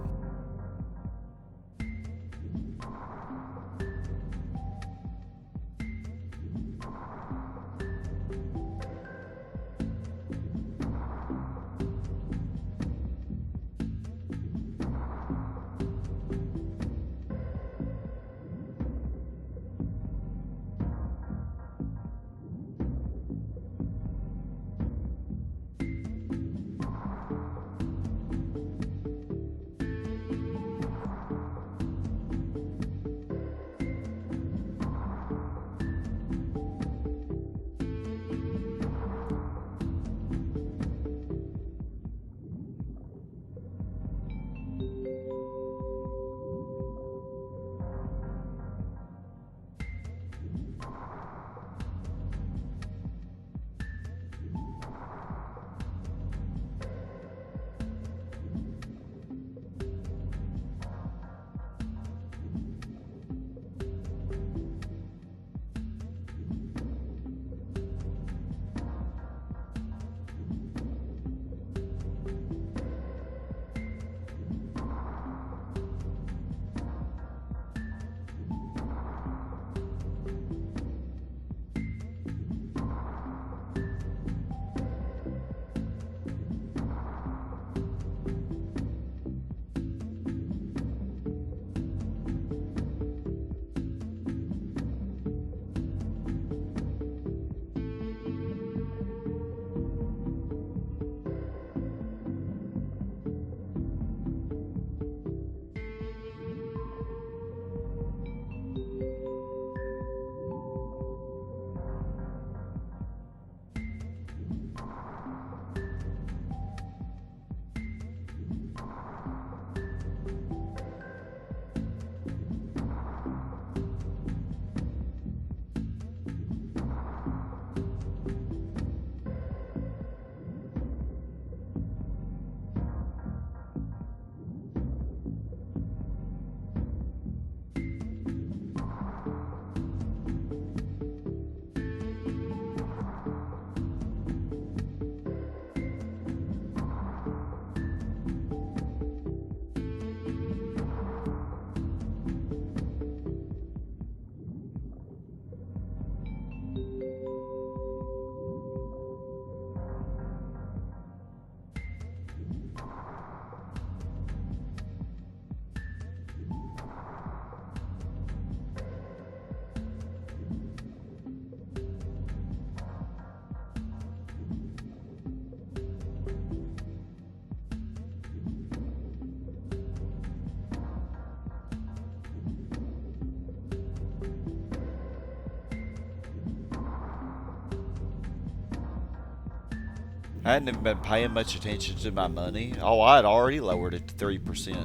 I hadn't even been paying much attention to my money. Oh, I had already lowered it to 3%.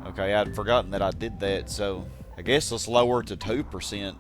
Okay, I'd forgotten that I did that, so I guess let's lower it to 2%.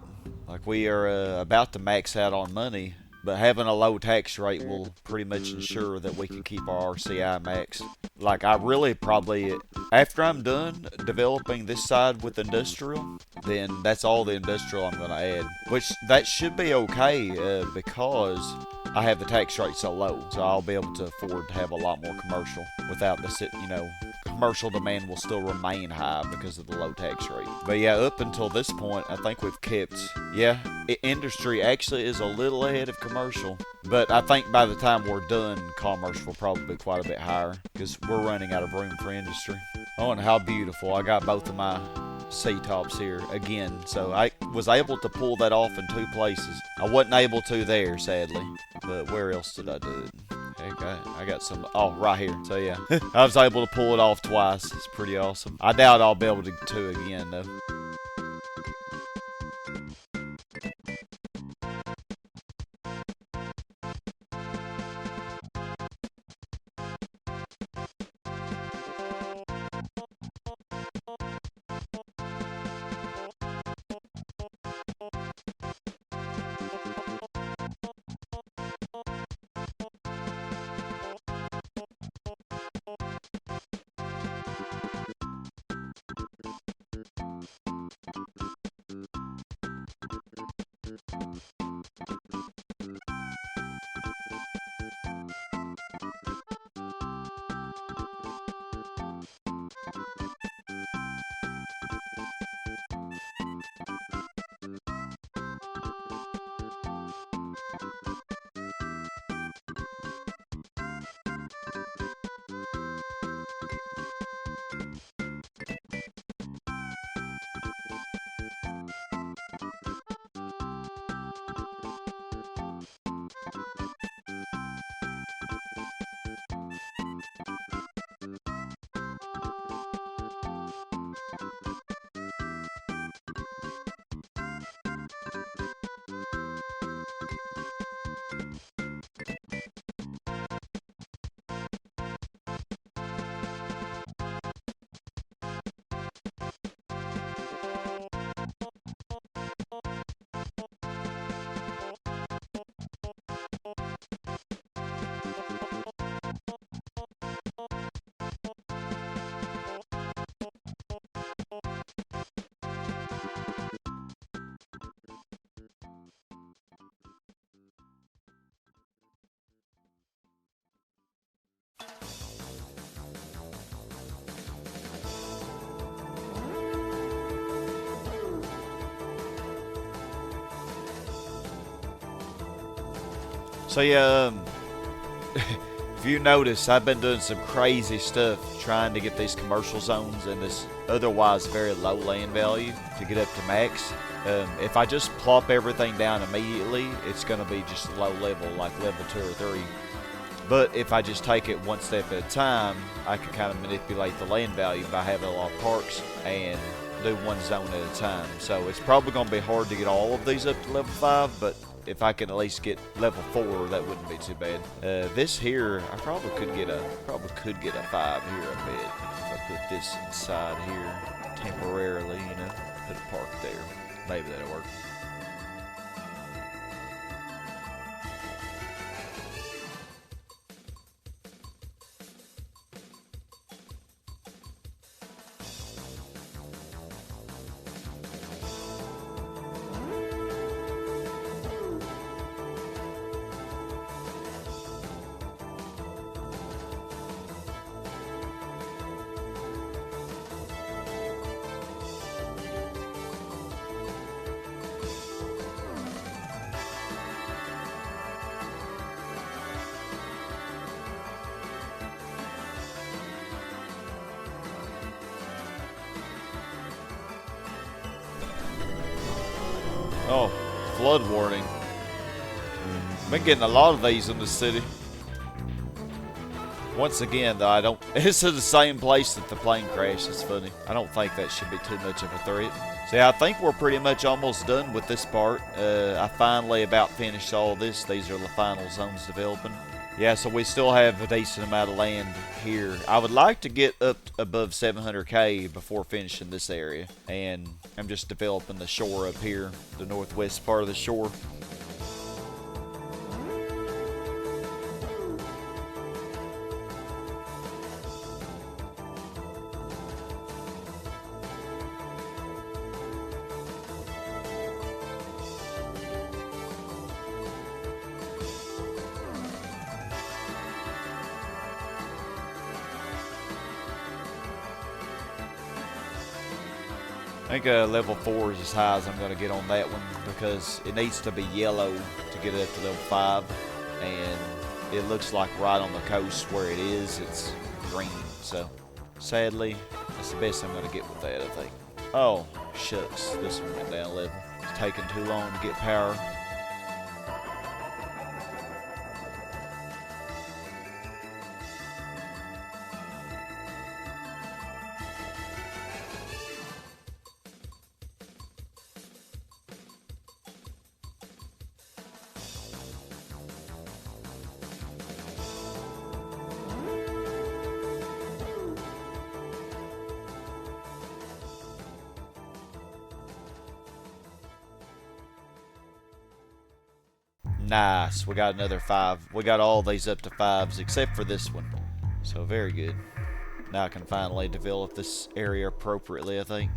Like, we are about to max out on money, but having a low tax rate will pretty much ensure that we can keep our RCI max. Like, I really probably, after I'm done developing this side with industrial, then that's all the industrial I'm going to add. Which, that should be okay, because I have the tax rate so low, so I'll be able to afford to have a lot more commercial without the, commercial demand will still remain high because of the low tax rate. But yeah, up until this point, I think we've kept, industry actually is a little ahead of commercial. But I think by the time we're done, commerce will probably be quite a bit higher because we're running out of room for industry. Oh, and how beautiful. I got both of my C-tops here again, so I was able to pull that off in 2 places. I wasn't able to there, sadly, but where else did I do it? I got some, right here. So yeah, I was able to pull it off twice. It's pretty awesome. I doubt I'll be able to again though. So yeah, if you notice, I've been doing some crazy stuff trying to get these commercial zones and this otherwise very low land value to get up to max. If I just plop everything down immediately, it's going to be just low level, like level 2 or 3. But if I just take it one step at a time, I can kind of manipulate the land value by having a lot of parks and do one zone at a time. So it's probably going to be hard to get all of these up to level 5, but if I can at least get level 4, that wouldn't be too bad. This here, I probably could get a 5 here, I bet. If I put this inside here temporarily, you know, put a park there. Maybe that'll work. Oh, flood warning. Been getting a lot of these in the city. Once again, though, this is the same place that the plane crashed. It's funny. I don't think that should be too much of a threat. So yeah, I think we're pretty much almost done with this part. I finally about finished all this. These are the final zones developing. Yeah, so we still have a decent amount of land here. I would like to get up above 700k before finishing this area. And I'm just developing the shore up here, the northwest part of the shore. I think level 4 is as high as I'm going to get on that one because it needs to be yellow to get it up to level 5, and it looks like right on the coast where it is, it's green. So sadly, that's the best I'm going to get with that, I think. Oh, shucks, this one went down a level. It's taking too long to get power. Nice, we got another 5. We got all these up to 5s except for this one. So very good. Now I can finally develop this area appropriately, I think.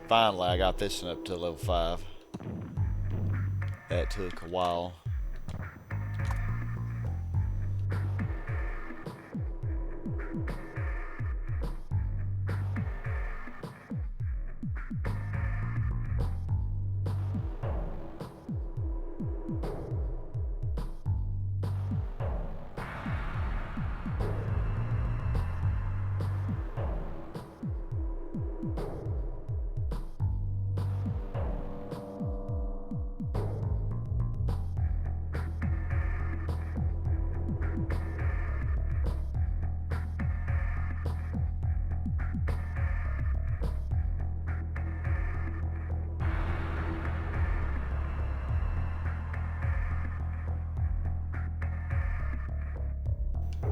Finally, I got this one up to level 5. That took a while.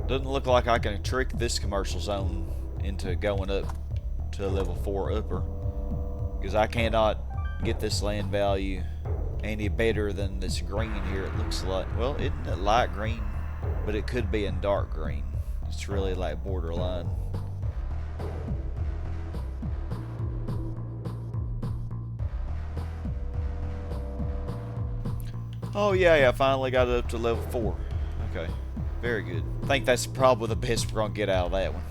Doesn't look like I can trick this commercial zone into going up to a level 4 upper, because I cannot get this land value any better than this green here. It looks like, well, isn't it light green? But it could be in dark green. It's really like borderline. Oh yeah, I finally got it up to level 4. Okay. Very good. I think that's probably the best we're going to get out of that one.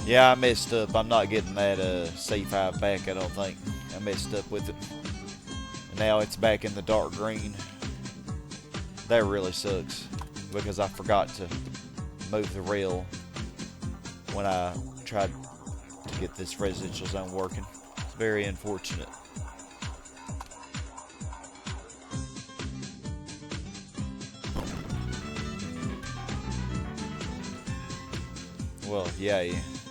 Yeah, I messed up. I'm not getting that C5 back, I don't think. I messed up with it. And now it's back in the dark green. That really sucks, because I forgot to move the rail when I tried to get this residential zone working. It's very unfortunate. Well, yeah.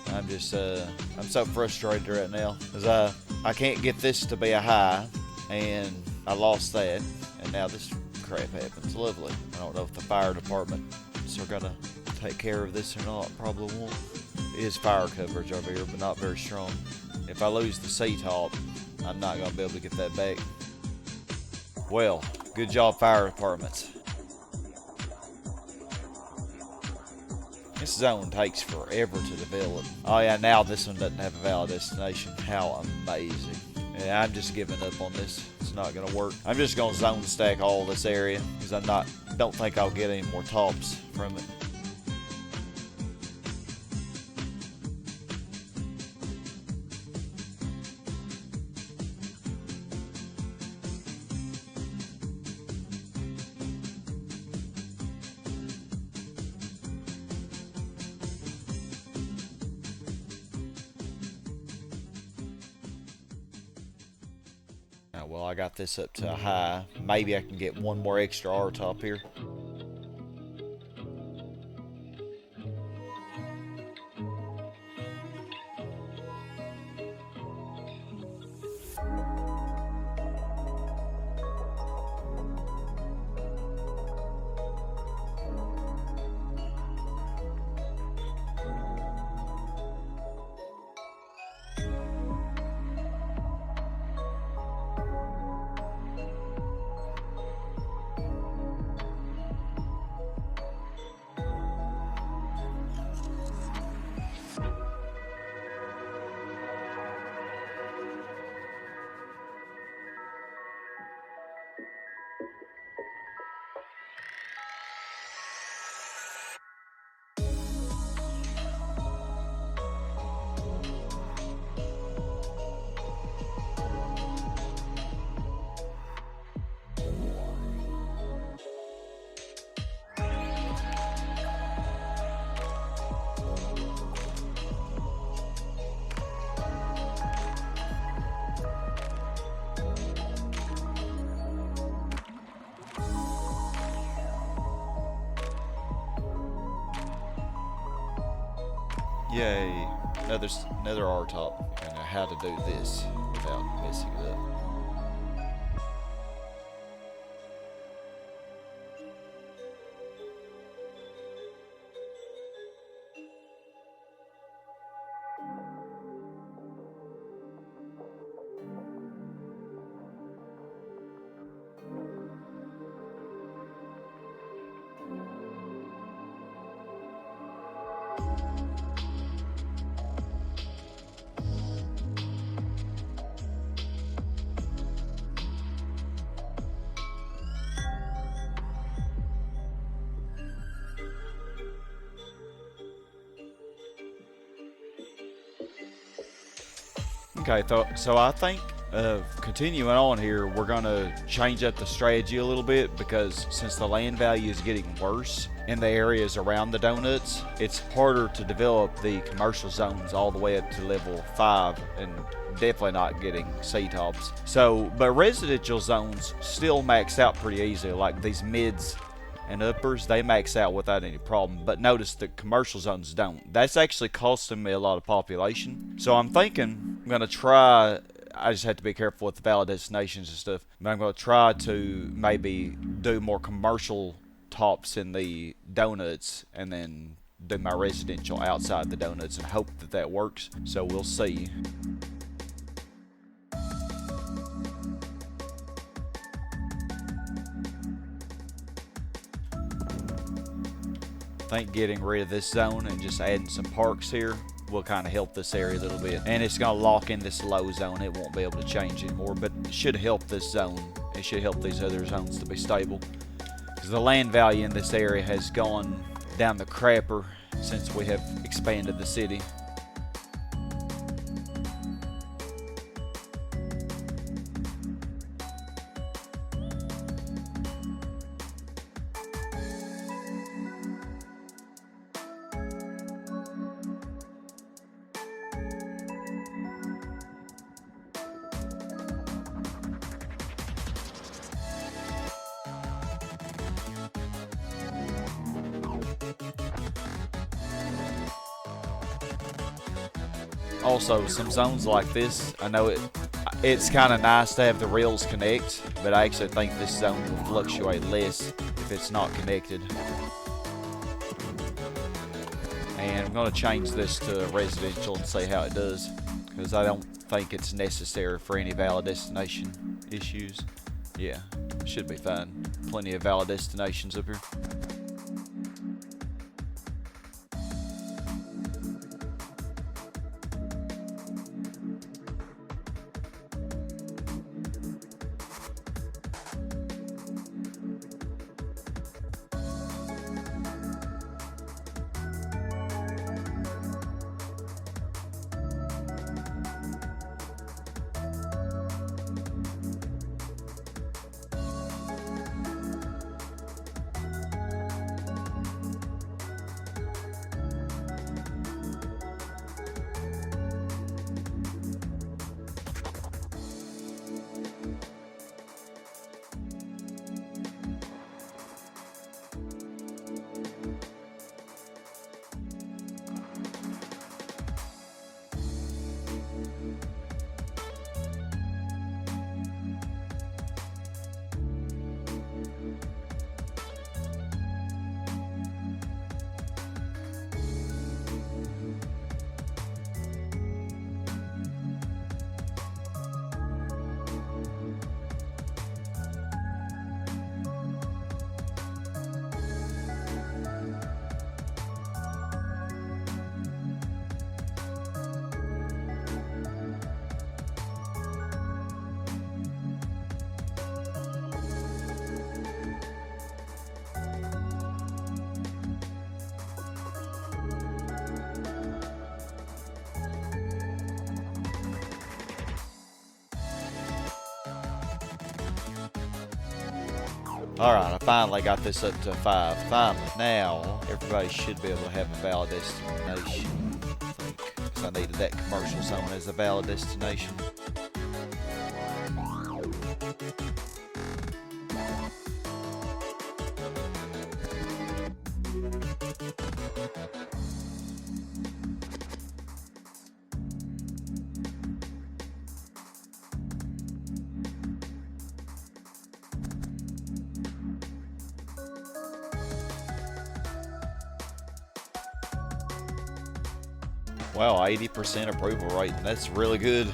I'm just, I'm so frustrated right now, because I can't get this to be a high, and I lost that, and now this crap happens. Lovely. I don't know if the fire department are gonna take care of this or not. Probably won't. It is fire coverage over here, but not very strong. If I lose the C-top, I'm not gonna be able to get that back. Well, good job, fire departments. This zone takes forever to develop. Oh yeah, now this one doesn't have a valid destination. How amazing. Yeah, I'm just giving up on this. It's not gonna work. I'm just gonna zone stack all this area, because don't think I'll get any more tops from it. Well, I got this up to a high. Maybe I can get one more extra R-top here. Yay. Another R-top. I know how to do this without messing it up. Okay, so I think continuing on here, we're gonna change up the strategy a little bit because since the land value is getting worse in the areas around the donuts, it's harder to develop the commercial zones all the way up to level 5 and definitely not getting C-tops. So, but residential zones still max out pretty easily, like these mids and uppers, they max out without any problem. But notice the commercial zones don't. That's actually costing me a lot of population. So I'm thinking I'm gonna try. I just have to be careful with the valid destinations and stuff. But I'm gonna try to maybe do more commercial tops in the donuts and then do my residential outside the donuts and hope that that works. So we'll see. I think getting rid of this zone and just adding some parks here will kind of help this area a little bit. And it's going to lock in this low zone. It won't be able to change anymore, but it should help this zone. It should help these other zones to be stable. Because the land value in this area has gone down the crapper since we have expanded the city. Also, some zones like this, I know it's kind of nice to have the rails connect, but I actually think this zone will fluctuate less if it's not connected. And I'm going to change this to residential and see how it does, because I don't think it's necessary for any valid destination issues. Yeah, should be fine. Plenty of valid destinations up here. Alright, I finally got this up to 5. Finally. Now, everybody should be able to have a valid destination, I think. Because I needed that commercial zone as a valid destination. Wow, 80% approval rate. That's really good.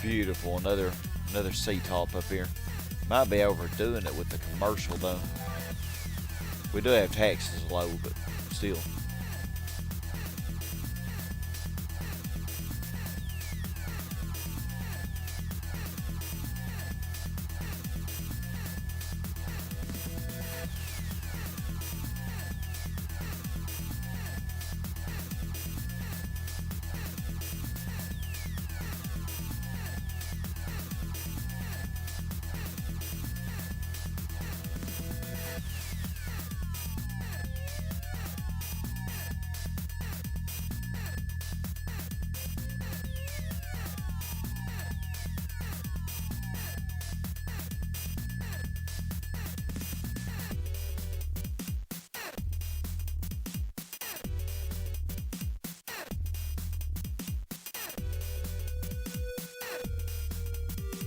Beautiful. Another C-top up here. Might be overdoing it with the commercial though. We do have taxes low, but still.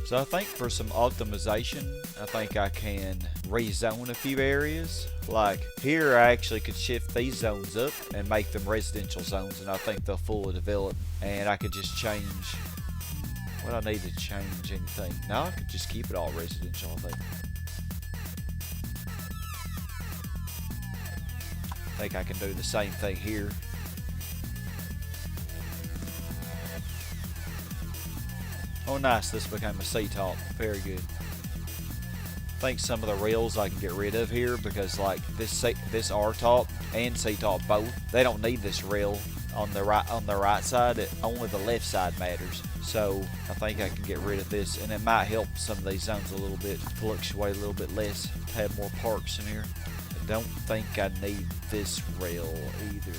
So I think for some optimization, I think I can rezone a few areas. Like here, I actually could shift these zones up and make them residential zones, and I think they'll fully develop. And I could just change. What I need to change anything? No, I could just keep it all residential, I think. I think I can do the same thing here. Oh nice, this became a C-top. Very good. I think some of the rails I can get rid of here because like this R-top and C-top both, they don't need this rail on the right side. Only the left side matters. So I think I can get rid of this, and it might help some of these zones a little bit, fluctuate a little bit less, to have more parks in here. I don't think I need this rail either.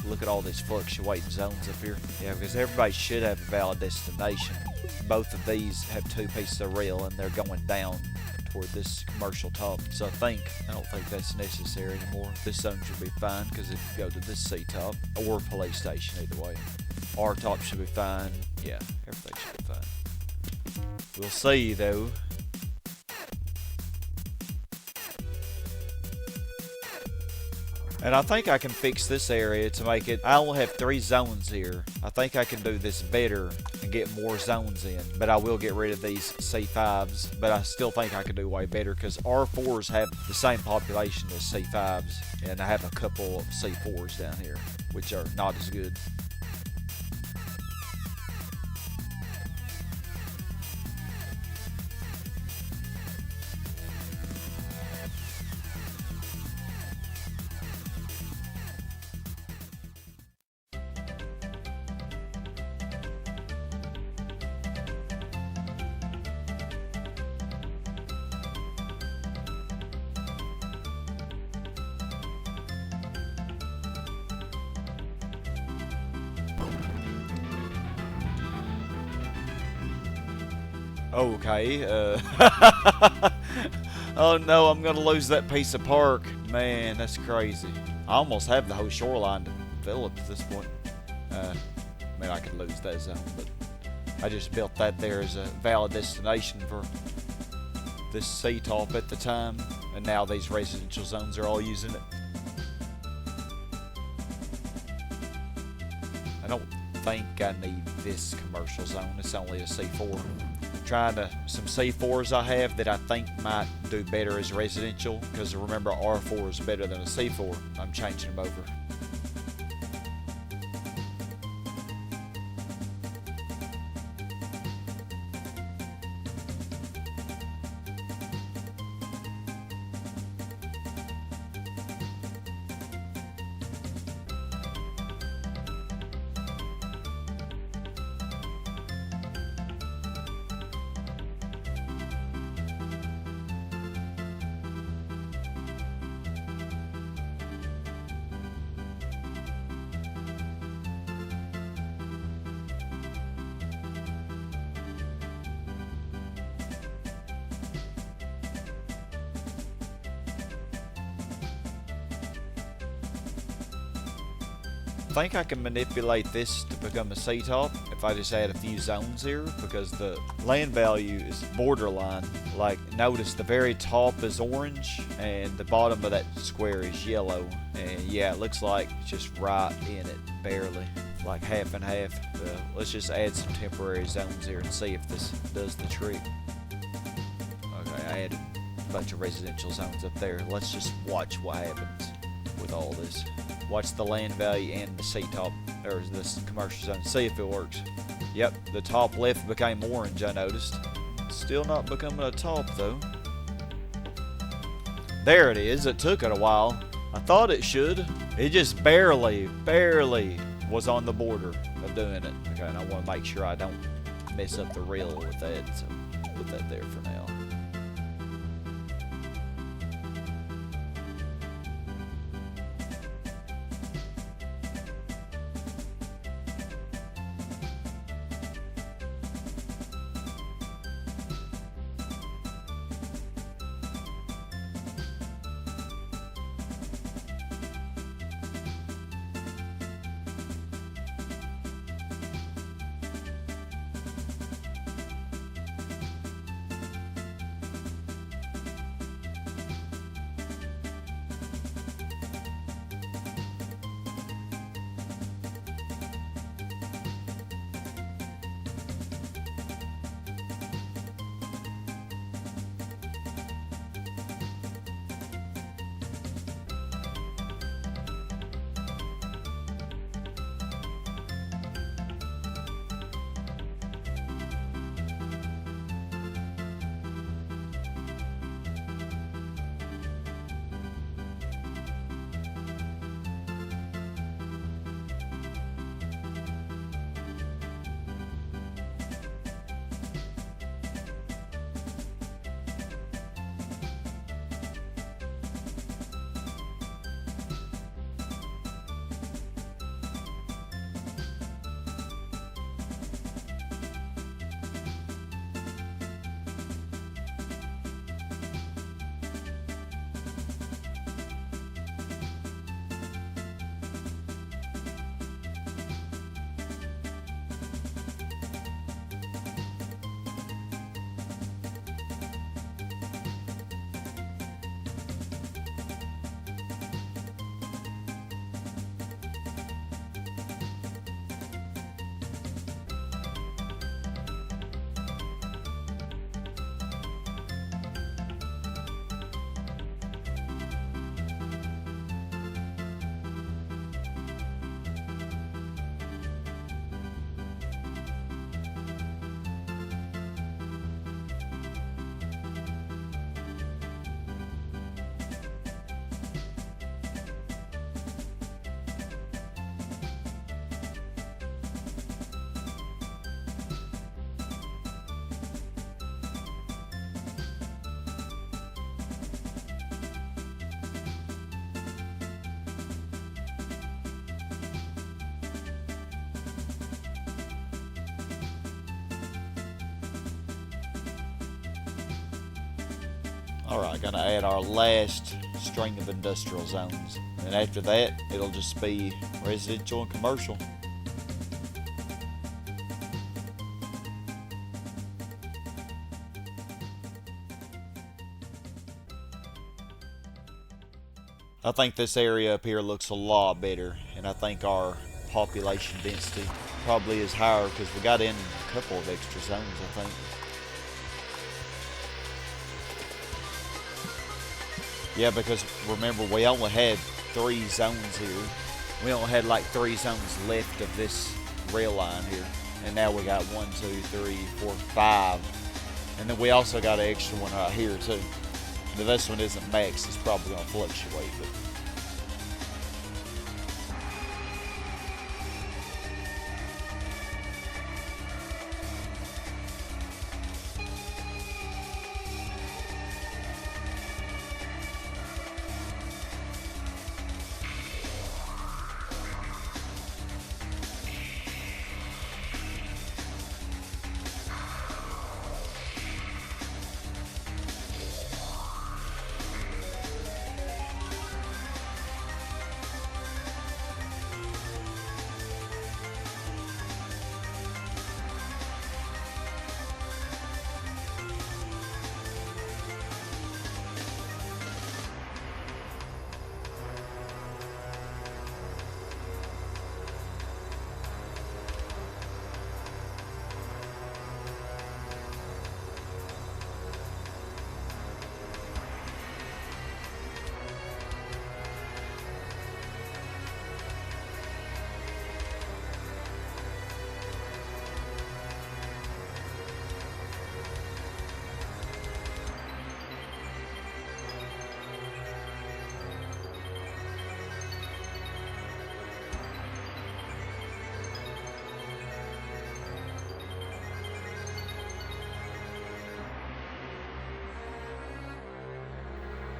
Look at all these fluctuating zones up here. Yeah, because everybody should have a valid destination. Both of these have two pieces of rail and they're going down toward this commercial top. So I don't think that's necessary anymore. This zone should be fine because it can go to this C-top or police station either way. R-top should be fine. Yeah, everything should be fine. We'll see though. And I think I can fix this area to make it, I only have 3 zones here. I think I can do this better and get more zones in, but I will get rid of these C5s, but I still think I can do way better because R4s have the same population as C5s, and I have a couple of C4s down here, which are not as good. Okay, oh no, I'm gonna lose that piece of park. Man, that's crazy. I almost have the whole shoreline developed at this point. I mean, I could lose that zone, but I just built that there as a valid destination for this sea top at the time, and now these residential zones are all using it. I don't think I need this commercial zone. It's only a C4. Trying to some C4s I have that I think might do better as residential, because remember R4 is better than a C4. I'm changing them over. I think I can manipulate this to become a C-top if I just add a few zones here, because the land value is borderline. Like, notice the very top is orange and the bottom of that square is yellow, and yeah, it looks like it's just right in it, barely, like half and half. Let's just add some temporary zones here and see if this does the trick. Okay, I added a bunch of residential zones up there. Let's just watch what happens with all this. Watch the land value and the C-top, or this commercial zone. See if it works. Yep, the top left became orange, I noticed. Still not becoming a top, though. There it is. It took it a while. I thought it should. It just barely was on the border of doing it. Okay, and I want to make sure I don't mess up the reel with that, so put that there for now. Alright, gonna add our last string of industrial zones. And after that, it'll just be residential and commercial. I think this area up here looks a lot better, and I think our population density probably is higher because we got in a couple of extra zones, I think. Yeah, because remember, we only had 3 zones here. We only had like 3 zones left of this rail line here. And now we got 1, 2, 3, 4, 5. And then we also got an extra one right here too. Now this one isn't max, it's probably going to fluctuate, but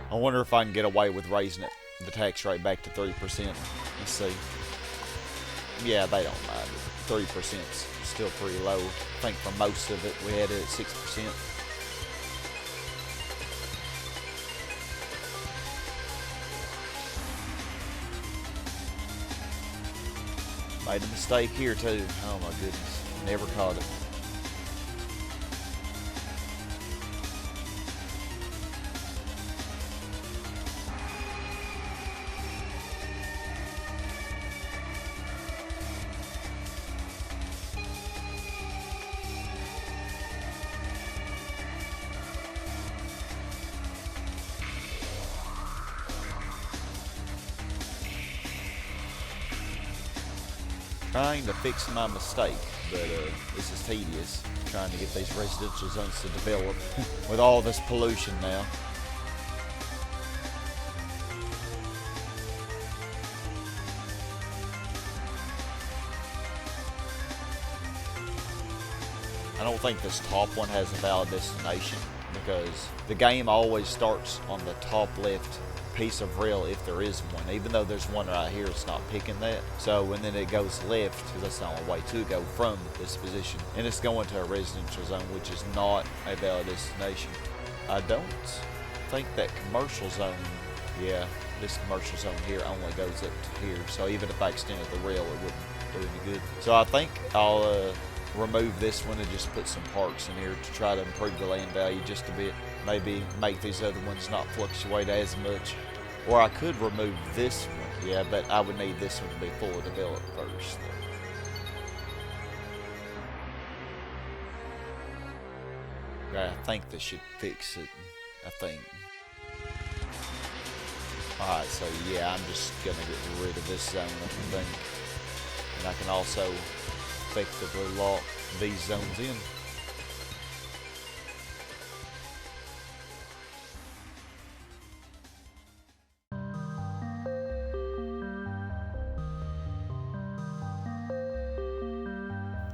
I wonder if I can get away with raising the tax rate back to 3%. Let's see. Yeah, they don't mind it. 3% is still pretty low. I think for most of it, we had it at 6%. Made a mistake here too. Oh my goodness. Never caught it. Trying to fix my mistake, but this is tedious, trying to get these residential zones to develop with all this pollution now. I don't think this top one has a valid destination because the game always starts on the top left piece of rail if there is one. Even though there's one right here, it's not picking that. So, and then it goes left because that's the only way to go from this position. And it's going to a residential zone, which is not a valid destination. I don't think that commercial zone, yeah, this commercial zone here only goes up to here. So even if I extended the rail, it wouldn't do any good. So I think I'll remove this one and just put some parks in here to try to improve the land value just a bit. Maybe make these other ones not fluctuate as much. Or I could remove this one, yeah, but I would need this one to be fully developed first. I think this should fix it, I think. Alright, so yeah, I'm just gonna get rid of this zone, I think. And I can also effectively lock these zones in.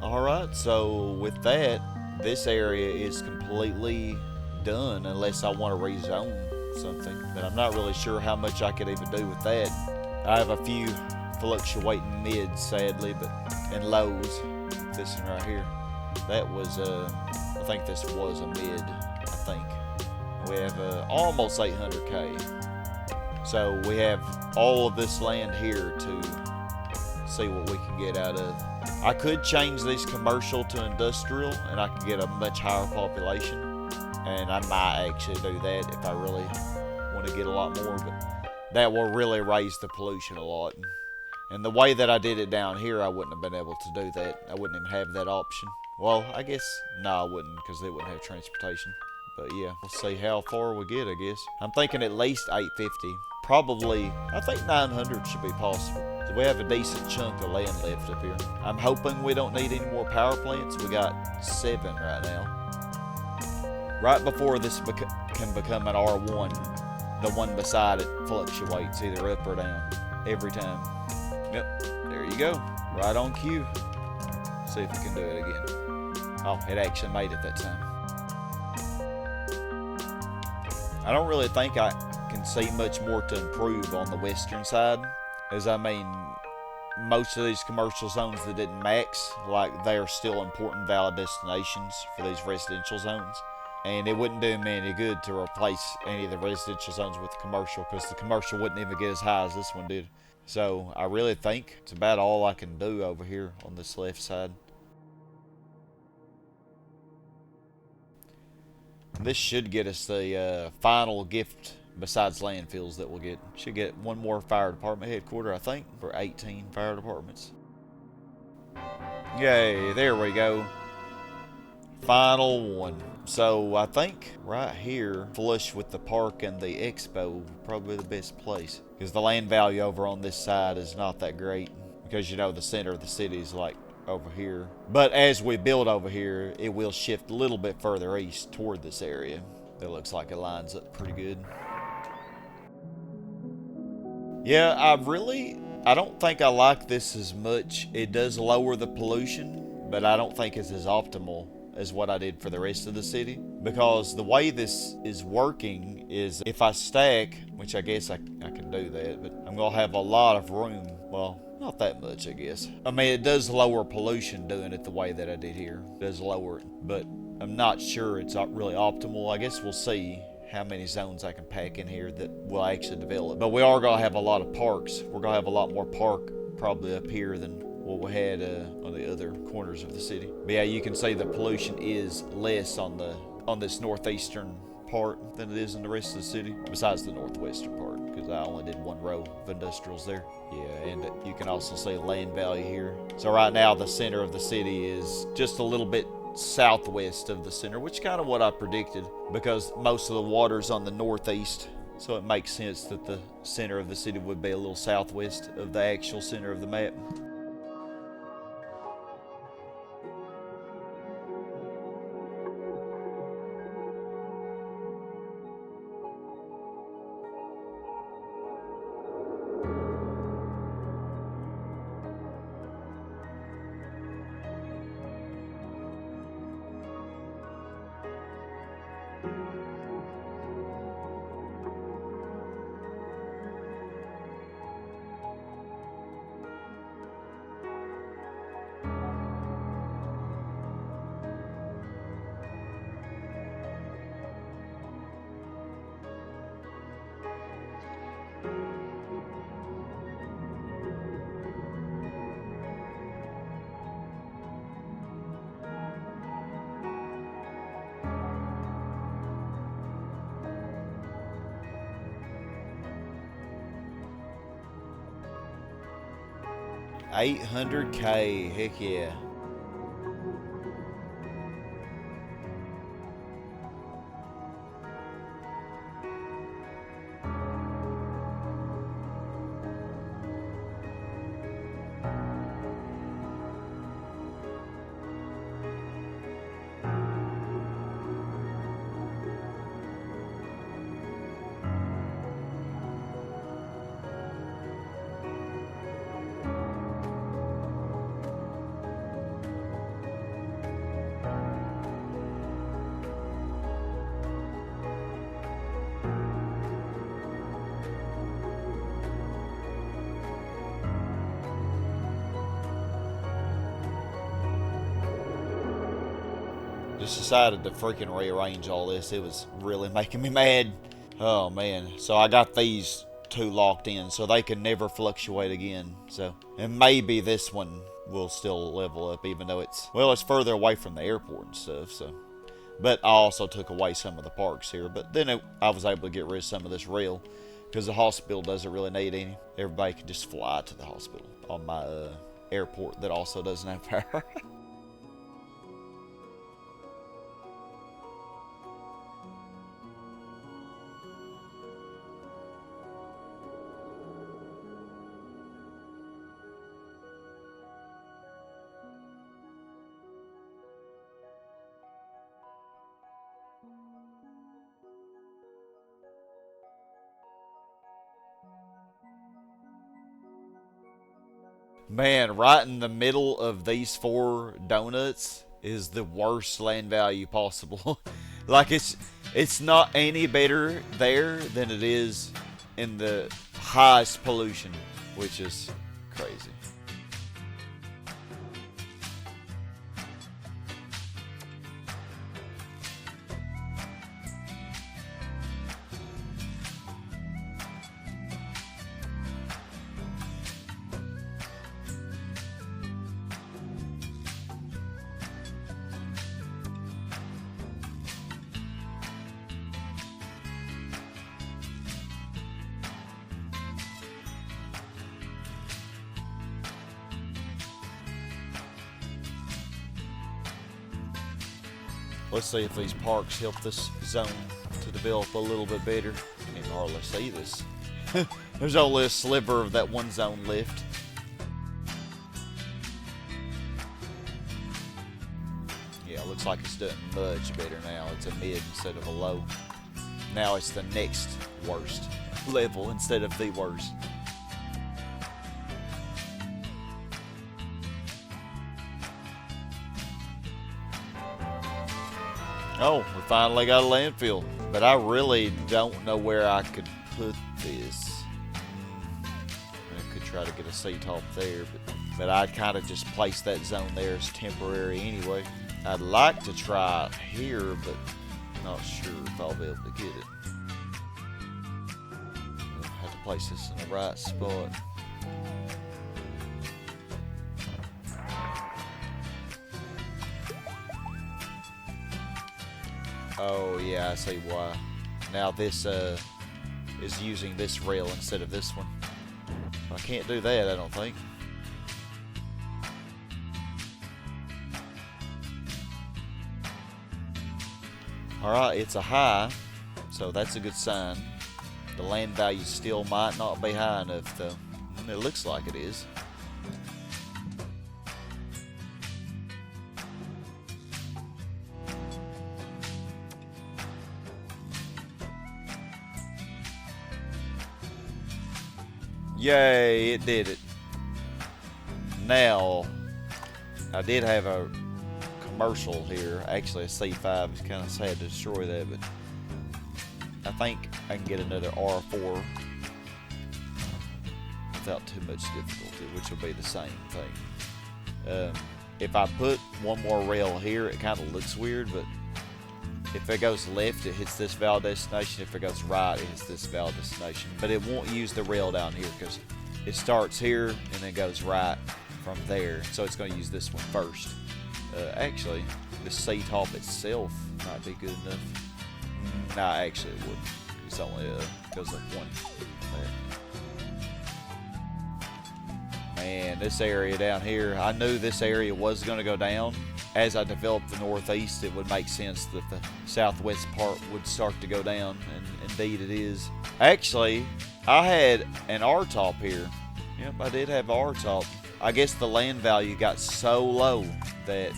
Alright, so with that, this area is completely done unless I want to rezone something. But I'm not really sure how much I could even do with that. I have a few fluctuating mids, sadly, and lows. This one right here. That was, I think this was a mid, I think. we have almost 800K. So we have all of this land here to see what we can get out of. I could change these commercial to industrial and I could get a much higher population. And I might actually do that if I really want to get a lot more, but that will really raise the pollution a lot. And the way that I did it down here, I wouldn't have been able to do that. I wouldn't even have that option. Well, I guess, no, I wouldn't, because they wouldn't have transportation. But yeah, we'll see how far we get, I guess. I'm thinking at least 850. Probably, I think 900 should be possible. So we have a decent chunk of land left up here. I'm hoping we don't need any more power plants. We got 7 right now. Right before this can become an R1, the one beside it fluctuates either up or down every time. Yep, there you go. Right on cue. See if we can do it again. Oh, it actually made it that time. I don't really think I can see much more to improve on the western side. As I mean, most of these commercial zones that didn't max, like they are still important valid destinations for these residential zones. And it wouldn't do me any good to replace any of the residential zones with commercial, because the commercial wouldn't even get as high as this one did. So I really think it's about all I can do over here on this left side. This should get us the final gift besides landfills that we'll get. Should get one more fire department headquarters, I think, for 18 fire departments. Yay, there we go. Final one. So I think right here, flush with the park and the expo, probably the best place. Because the land value over on this side is not that great. Because you know the center of the city is like over here. But as we build over here, it will shift a little bit further east toward this area. It looks like it lines up pretty good. Yeah, I don't think I like this as much. It does lower the pollution, but I don't think it's as optimal as what I did for the rest of the city. Because the way this is working is if I stack, which I guess I can do that, but I'm going to have a lot of room. Well, not that much, I guess. I mean, it does lower pollution doing it the way that I did here. It does lower it, but I'm not sure it's really optimal. I guess we'll see how many zones I can pack in here that will actually develop. But we are going to have a lot of parks. We're going to have a lot more park probably up here than what we had on the other corners of the city. But yeah, you can see the pollution is less on this northeastern part than it is in the rest of the city, besides the northwestern part, because I only did one row of industrials there. Yeah, and you can also see land value here. So right now the center of the city is just a little bit southwest of the center, which is kind of what I predicted, because most of the water's on the northeast. So it makes sense that the center of the city would be a little southwest of the actual center of the map. $800K, heck yeah. Just decided to freaking rearrange all this. It was really making me mad. Oh man. So I got these two locked in so they can never fluctuate again. So, and maybe this one will still level up even though it's further away from the airport and stuff. So, but I also took away some of the parks here. But then I was able to get rid of some of this rail because the hospital doesn't really need any. Everybody can just fly to the hospital on my airport that also doesn't have power. Man, right in the middle of these 4 donuts is the worst land value possible. Like it's not any better there than it is in the highest pollution, which is crazy. Let's see if these parks help this zone to develop a little bit better. You can hardly see this. There's only a sliver of that one zone left. Yeah, looks like it's doing much better now. It's a mid instead of a low. Now it's the next worst level instead of the worst. Oh, we finally got a landfill. But I really don't know where I could put this. I could try to get a C-top there, but I'd kind of just place that zone there as temporary anyway. I'd like to try it here, but not sure if I'll be able to get it. I'll have to place this in the right spot. Oh yeah, I see why. Now this is using this rail instead of this one. I can't do that, I don't think. Alright, it's a high, so that's a good sign. The land value still might not be high enough though. It looks like it is. Yay, it did it. Now, I did have a commercial here. Actually, a C5. It's kind of sad to destroy that, but I think I can get another R4 without too much difficulty, which will be the same thing. If I put one more rail here, it kind of looks weird, but if it goes left, it hits this valid destination. If it goes right, it hits this valid destination. But it won't use the rail down here because it starts here and then goes right from there. So it's going to use this one first. Actually, the C-top itself might be good enough. Nah, actually it wouldn't. It's only goes up one. Man, this area down here, I knew this area was going to go down. As I developed the northeast, it would make sense that the southwest part would start to go down, and indeed it is. Actually, I had an R-top here. Yep, I did have R-top. I guess the land value got so low that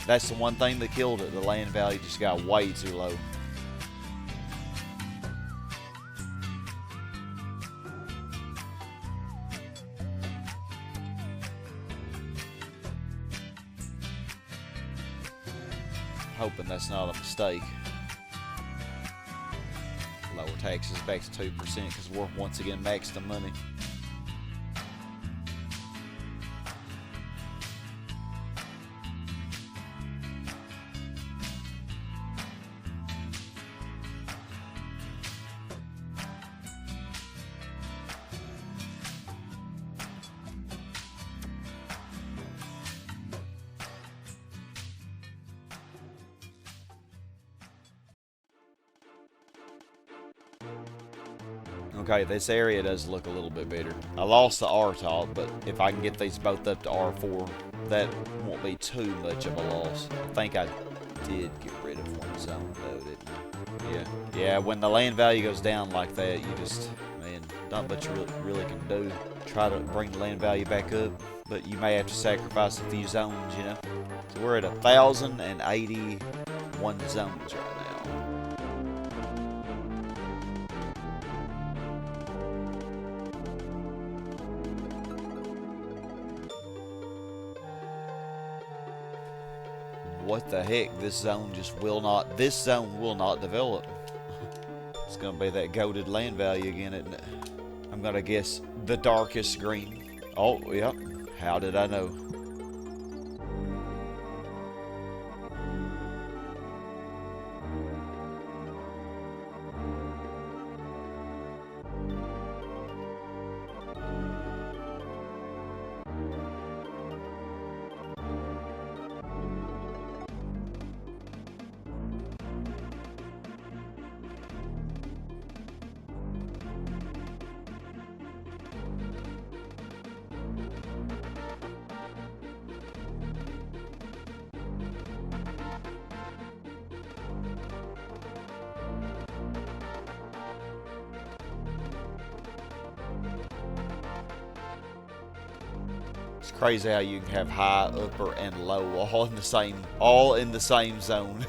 that's the one thing that killed it. The land value just got way too low. Hoping that's not a mistake. Lower taxes back to 2% because we're once again maxed the money. Okay, this area does look a little bit better. I lost the R-top, but if I can get these both up to R4, that won't be too much of a loss. I think I did get rid of one zone, though, didn't I? Yeah. Yeah, when the land value goes down like that, you just, man, not much you really can do. Try to bring the land value back up, but you may have to sacrifice a few zones, you know? So we're at 1,081 zones right now. What the heck? This zone will not develop. It's gonna be that goated land value again, isn't it? I'm gonna guess the darkest green. Oh, yep. How did I know? It's crazy how you can have high, upper, and low all in the same zone.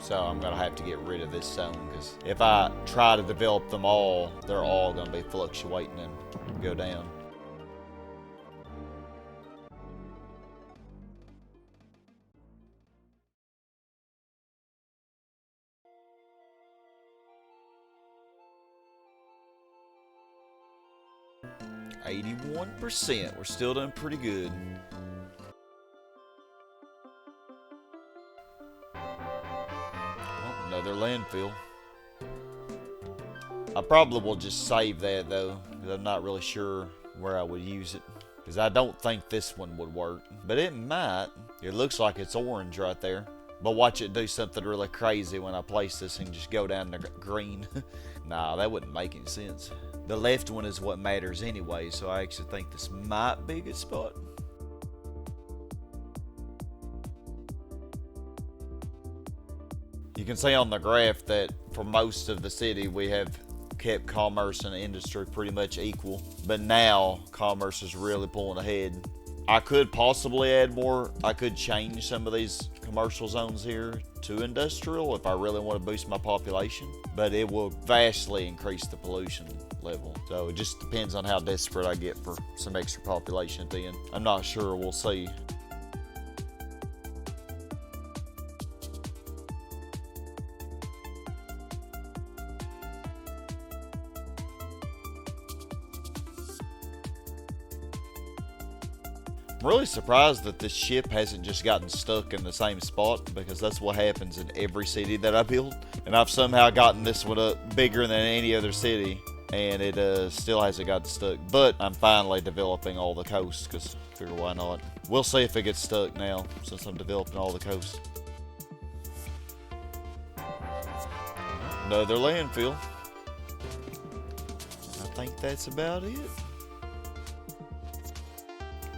So I'm gonna have to get rid of this zone, because if I try to develop them all, they're all gonna be fluctuating and go down. %. We're still doing pretty good. Oh, another landfill. I probably will just save that though, because I'm not really sure where I would use it. Because I don't think this one would work. But it might. It looks like it's orange right there. But watch it do something really crazy when I place this and just go down to green. Nah, that wouldn't make any sense. The left one is what matters anyway, so I actually think this might be a good spot. You can see on the graph that for most of the city we have kept commerce and industry pretty much equal, but now commerce is really pulling ahead. I could possibly add more. I could change some of these commercial zones here to industrial if I really want to boost my population, but it will vastly increase the pollution level. So it just depends on how desperate I get for some extra population at the end. I'm not sure, we'll see. I'm really surprised that this ship hasn't just gotten stuck in the same spot, because that's what happens in every city that I build. And I've somehow gotten this one up bigger than any other city, and it still hasn't gotten stuck. But I'm finally developing all the coast, because I figure why not. We'll see if it gets stuck now, since I'm developing all the coast. Another landfill. I think that's about it.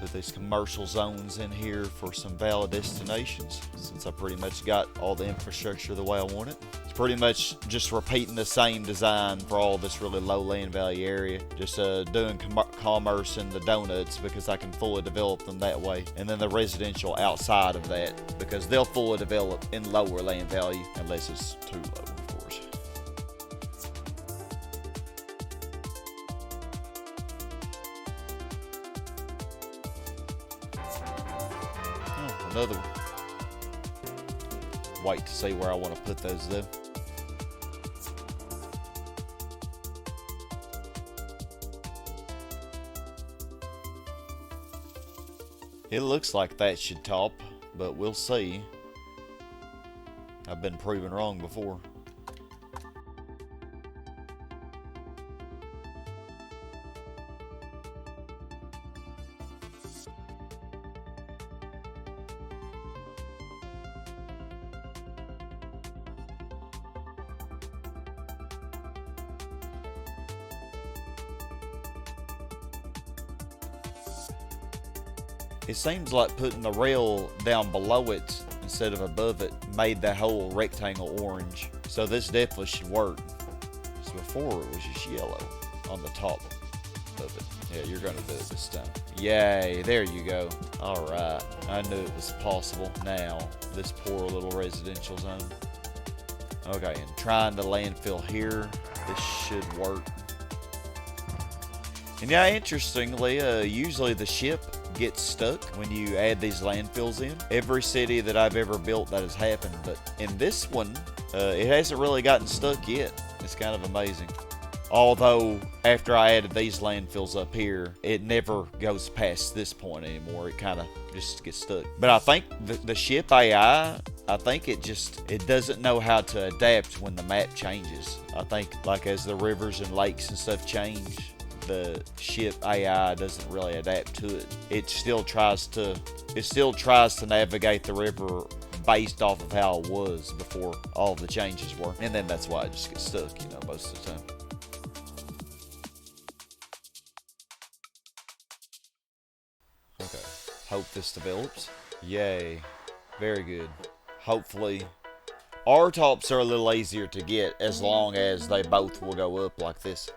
Put these commercial zones in here for some valid destinations, since I pretty much got all the infrastructure the way I want it. It's pretty much just repeating the same design for all this really low land value area. Just doing commerce and the donuts because I can fully develop them that way. And then the residential outside of that because they'll fully develop in lower land value unless it's too low, of course. Oh, another one. Wait to see where I want to put those though. It looks like that should top, but we'll see. I've been proven wrong before. It seems like putting the rail down below it instead of above it made that whole rectangle orange. So this definitely should work. So before it was just yellow on the top of it. Yeah, you're gonna do it this time. Yay, there you go. Alright, I knew it was possible. Now, this poor little residential zone. Okay, and trying the landfill here, this should work. And yeah, interestingly, usually the ship gets stuck when you add these landfills in. Every city that I've ever built that has happened, but in this one, it hasn't really gotten stuck yet. It's kind of amazing. Although, after I added these landfills up here, it never goes past this point anymore. It kind of just gets stuck. But I think the ship AI, I think it doesn't know how to adapt when the map changes. I think like as the rivers and lakes and stuff change, the ship AI doesn't really adapt to it. It still tries to navigate the river based off of how it was before all the changes were. And then that's why it just gets stuck, you know, most of the time. Okay, hope this develops. Yay, very good. Hopefully, our tops are a little easier to get as long as they both will go up like this.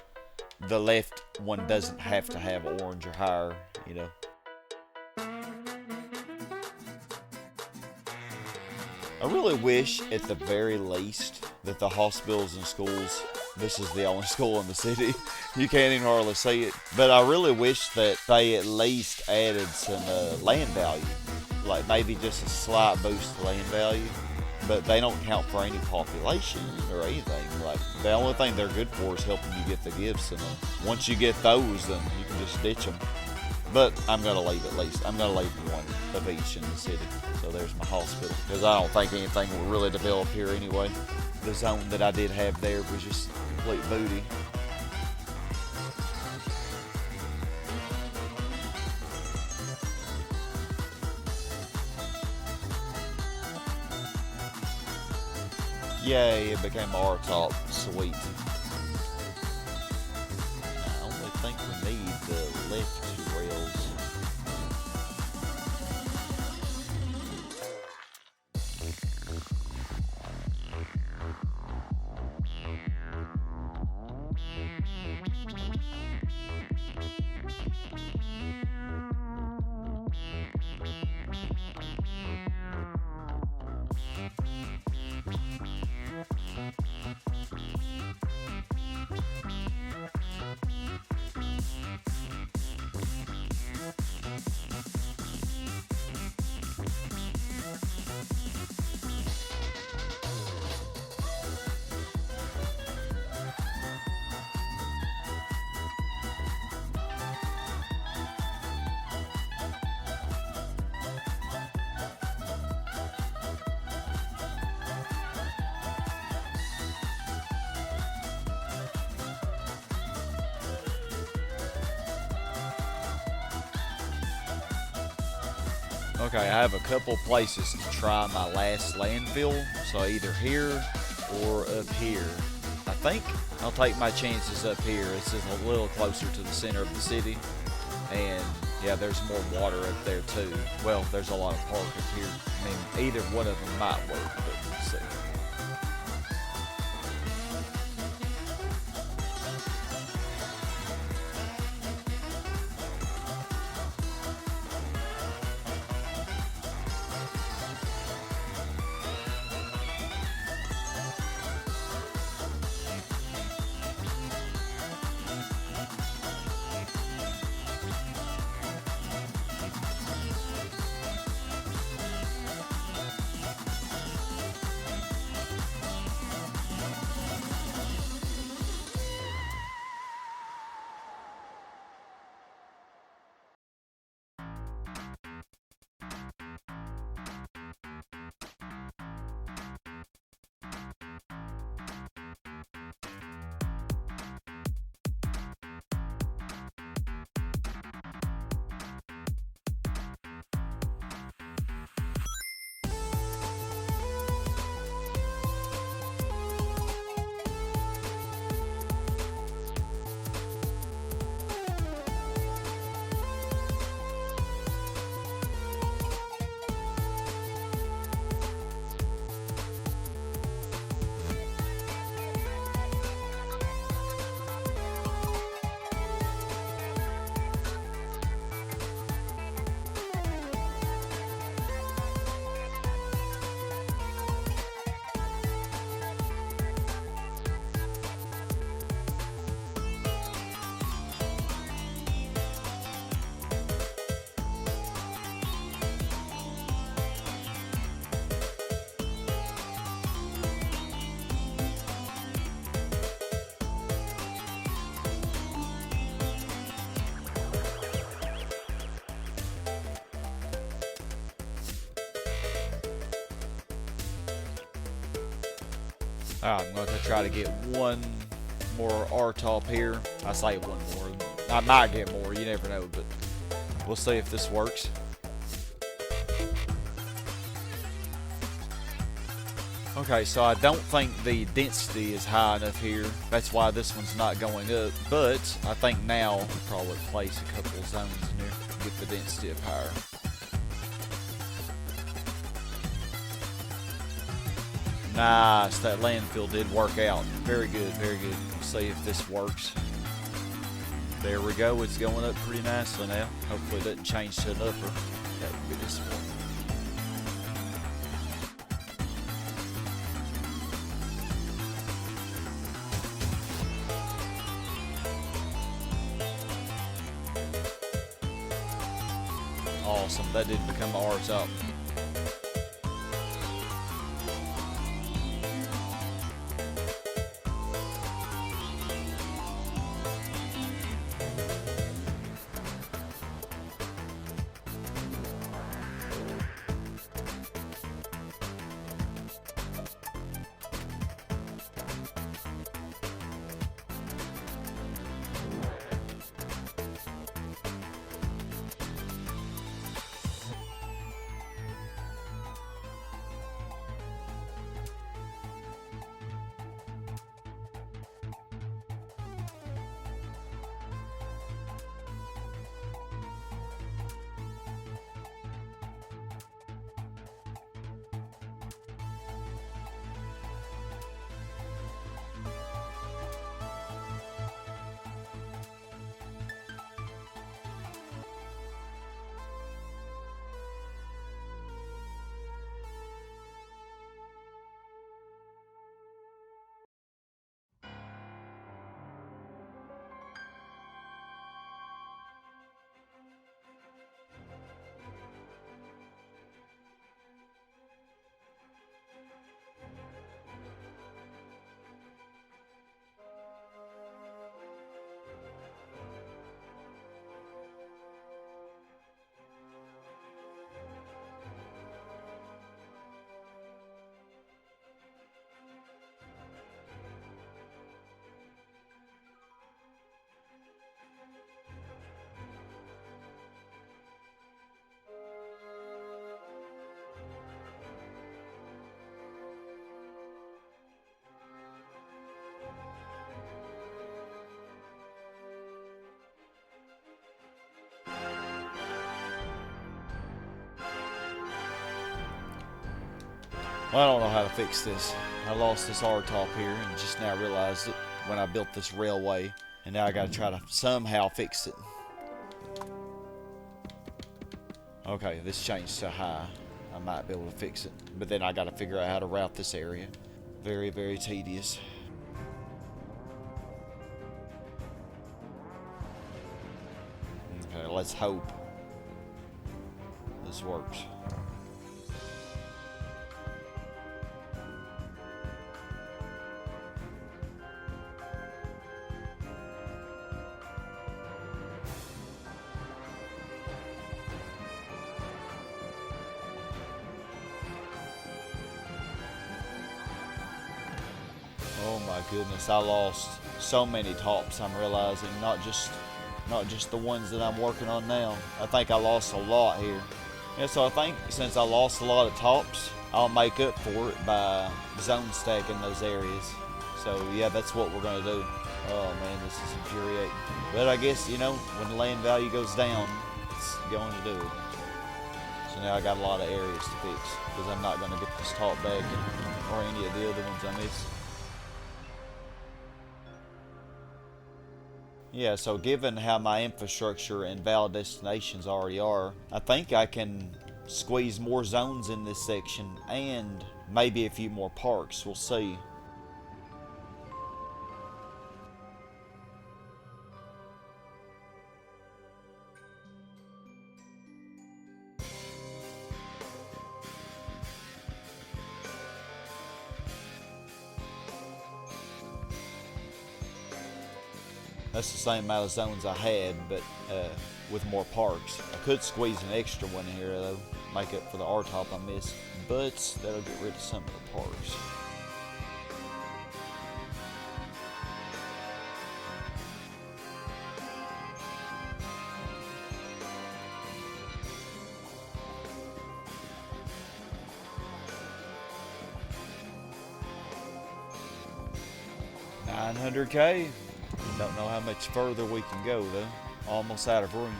The left one doesn't have to have orange or higher, you know. I really wish at the very least that the hospitals and schools, this is the only school in the city, you can't even hardly see it, but I really wish that they at least added some land value, like maybe just a slight boost to land value. But they don't count for any population or anything. Like, the only thing they're good for is helping you get the gifts, and once you get those, then you can just ditch them. But I'm gonna leave at least. I'm gonna leave one of each in the city. So there's my hospital, because I don't think anything will really develop here anyway. The zone that I did have there was just complete booty. Yay, it became our top. Sweet. I only think we need the left two rails. Okay, I have a couple places to try my last landfill, so either here or up here. I think I'll take my chances up here. It's just a little closer to the center of the city, and yeah, there's more water up there too. Well, there's a lot of park up here. I mean, either one of them might work, but we'll see. Alright, I'm going to try to get one more R-top here. I say one more. I might get more, you never know, but we'll see if this works. Okay, so I don't think the density is high enough here. That's why this one's not going up. But I think now I'll probably place a couple of zones in here to get the density up higher. Nice, that landfill did work out. Very good, very good. We'll see if this works. There we go, it's going up pretty nicely now. Hopefully it doesn't change to an upper. That would be disappointing. Awesome, that did become ours up. Well, I don't know how to fix this. I lost this R-top here and just now realized it when I built this railway. And now I gotta try to somehow fix it. Okay, this changed to high. I might be able to fix it. But then I gotta figure out how to route this area. Very, very tedious. Okay, let's hope this works. Oh my goodness, I lost so many tops, I'm realizing, not just the ones that I'm working on now. I think I lost a lot here. Yeah, so I think since I lost a lot of tops, I'll make up for it by zone stacking those areas. So yeah, that's what we're gonna do. Oh man, this is infuriating. But I guess, you know, when the land value goes down, it's going to do it. So now I got a lot of areas to fix, because I'm not gonna get this top back or any of the other ones I missed. Yeah, so given how my infrastructure and valid destinations already are, I think I can squeeze more zones in this section and maybe a few more parks. We'll see. That's the same amount of zones I had, but with more parks. I could squeeze an extra one here though, make up for the R-top I missed, but that'll get rid of some of the parks. 900K. Don't know how much further we can go though. Almost out of room.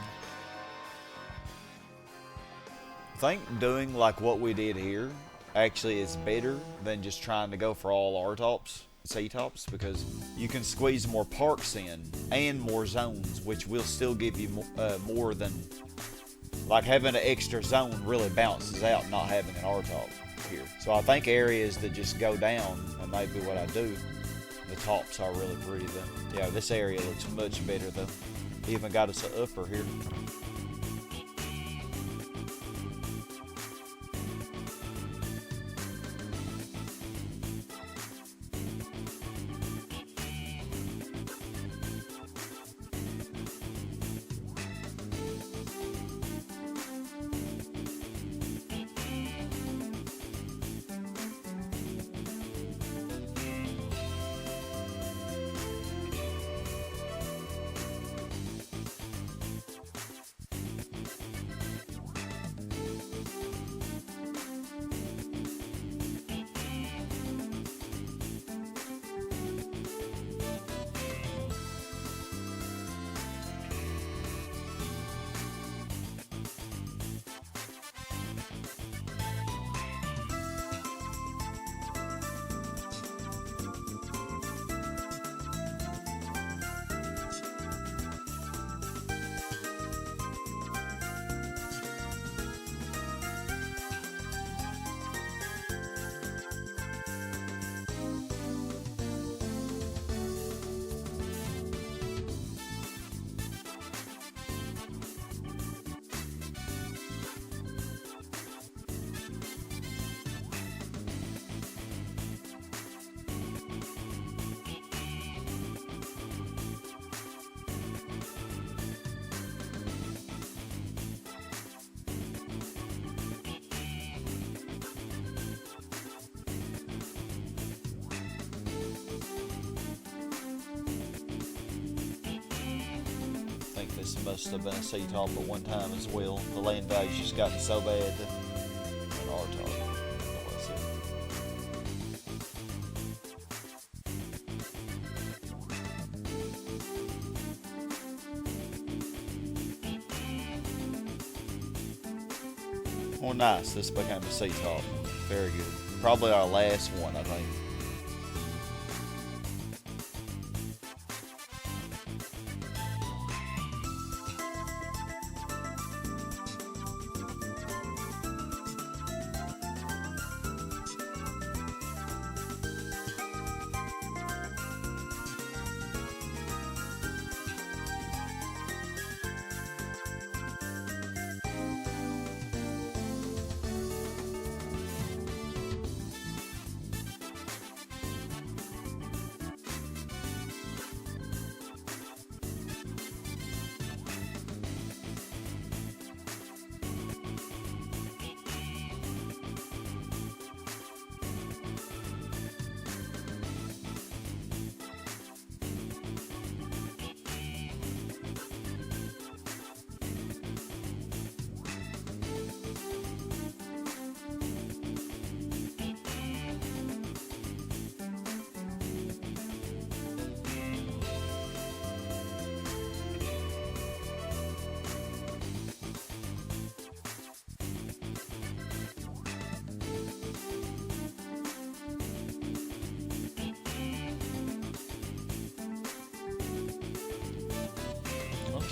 I think doing like what we did here actually is better than just trying to go for all R-tops, C-tops, because you can squeeze more parks in and more zones, which will still give you more than, like having an extra zone really balances out not having an R-top here. So I think areas that just go down, and maybe what I do, the tops are really pretty though. Yeah, this area looks much better though. Even got us an upper here. This must have been a C-top at one time as well. The land value's just gotten so bad. An R-top. Well, nice. This became a C-top. Very good. Probably our last one, I think.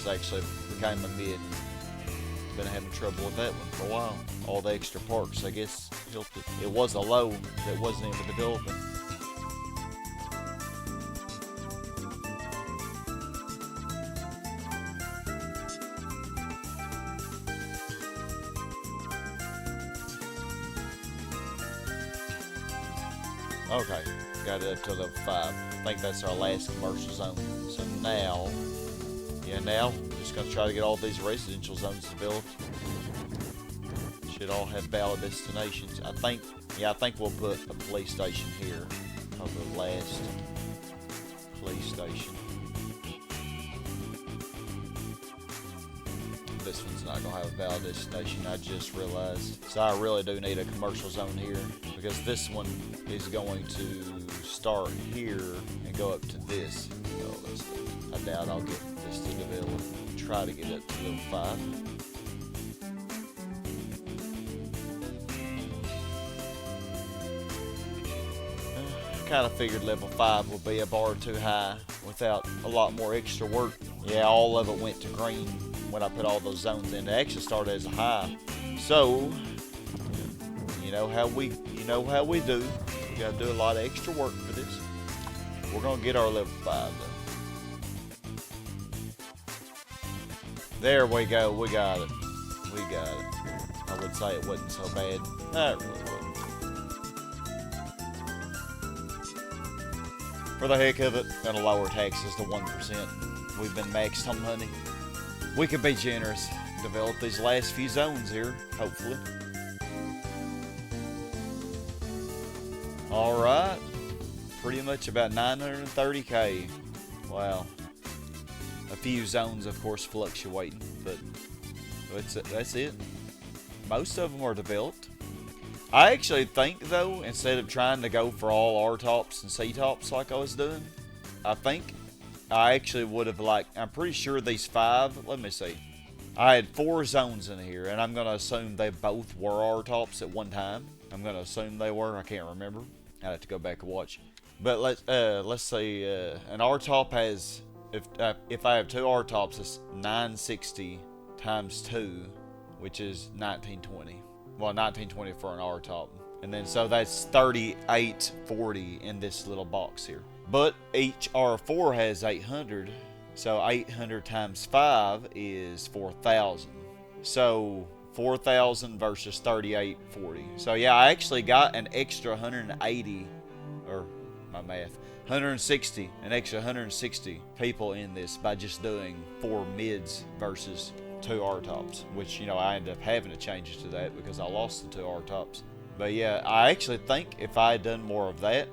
Actually became a mid. Been having trouble with that one for a while. All the extra parks, I guess, helped it. It was a low that wasn't even developing. Okay, got it up to level 5. I think that's our last commercial zone. So now, now just gonna try to get all these residential zones developed. Should all have valid destinations. I think we'll put a police station here. Probably the last police station. This one's not gonna have a valid destination, I just realized. So I really do need a commercial zone here, because this one is going to start here and go up to this. I doubt I'll get this to develop. Try to get up to level 5. Kind of figured level 5 would be a bar too high without a lot more extra work. Yeah, all of it went to green when I put all those zones in. It actually started as a high. So, you know how we do. We gotta do a lot of extra work for this. We're gonna get our level 5 though. There we go, we got it. We got it. I would say it wasn't so bad. No, it really wasn't. For the heck of it, gonna lower taxes to 1%. We've been maxed on money. We could be generous. Develop these last few zones here, hopefully. Alright. Pretty much about 930k. Wow. A few zones, of course, fluctuating, but that's it. Most of them are developed. I actually think, though, instead of trying to go for all R-tops and C-tops like I was doing, I think I actually would have, I'm pretty sure these 5, let me see. I had 4 zones in here, and I'm going to assume they both were R-tops at one time. I'm going to assume they were. I can't remember. I'd have to go back and watch. But let's say an R-top has, if I have 2 R-tops, it's 960 times 2, which is 1920. Well, 1920 for an R-top. And then, so that's 3840 in this little box here. But each R4 has 800. So 800 times 5 is 4,000. So 4,000 versus 3840. So yeah, I actually got an extra 180, or my math, 160, an extra 160 people in this by just doing 4 mids versus 2 R-tops, which, you know, I ended up having to change it to that because I lost the 2 R-tops. But yeah, I actually think if I had done more of that,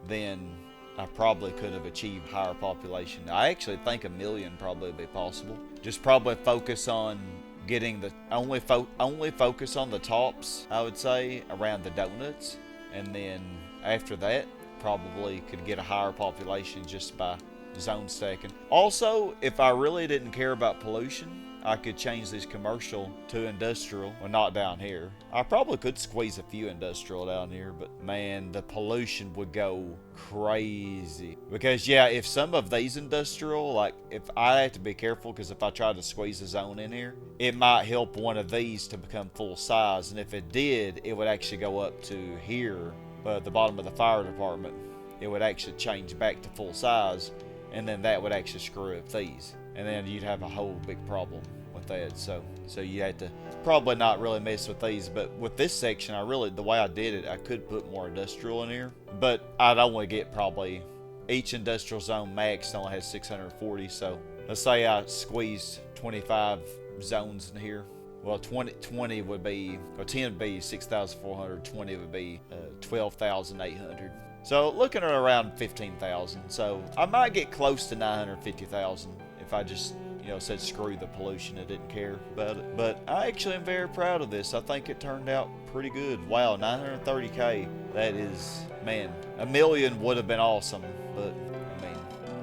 then I probably could have achieved higher population. I actually think 1 million probably would be possible. Just probably focus on getting the only focus on the tops, I would say, around the donuts, and then after that probably could get a higher population just by zone stacking. Also, if I really didn't care about pollution, I could change these commercial to industrial. Well, not down here. I probably could squeeze a few industrial down here, but man, the pollution would go crazy. Because yeah, if some of these industrial, like if I have to be careful, because if I try to squeeze a zone in here, it might help one of these to become full size. And if it did, it would actually go up to here, the bottom of the fire department. It would actually change back to full size, and then that would actually screw up these. And then you'd have a whole big problem with that. So you had to probably not really mess with these. But with this section, the way I did it, I could put more industrial in here. But I'd only get probably, each industrial zone max only has 640. So let's say I squeezed 25 zones in here. Well, 20 would be, or 10 would be 6,400, 20 would be 12,800. So looking at around 15,000. So I might get close to 950,000 if I just, said screw the pollution and didn't care about it. But I actually am very proud of this. I think it turned out pretty good. Wow, 930k. That is, man, 1 million would have been awesome. But,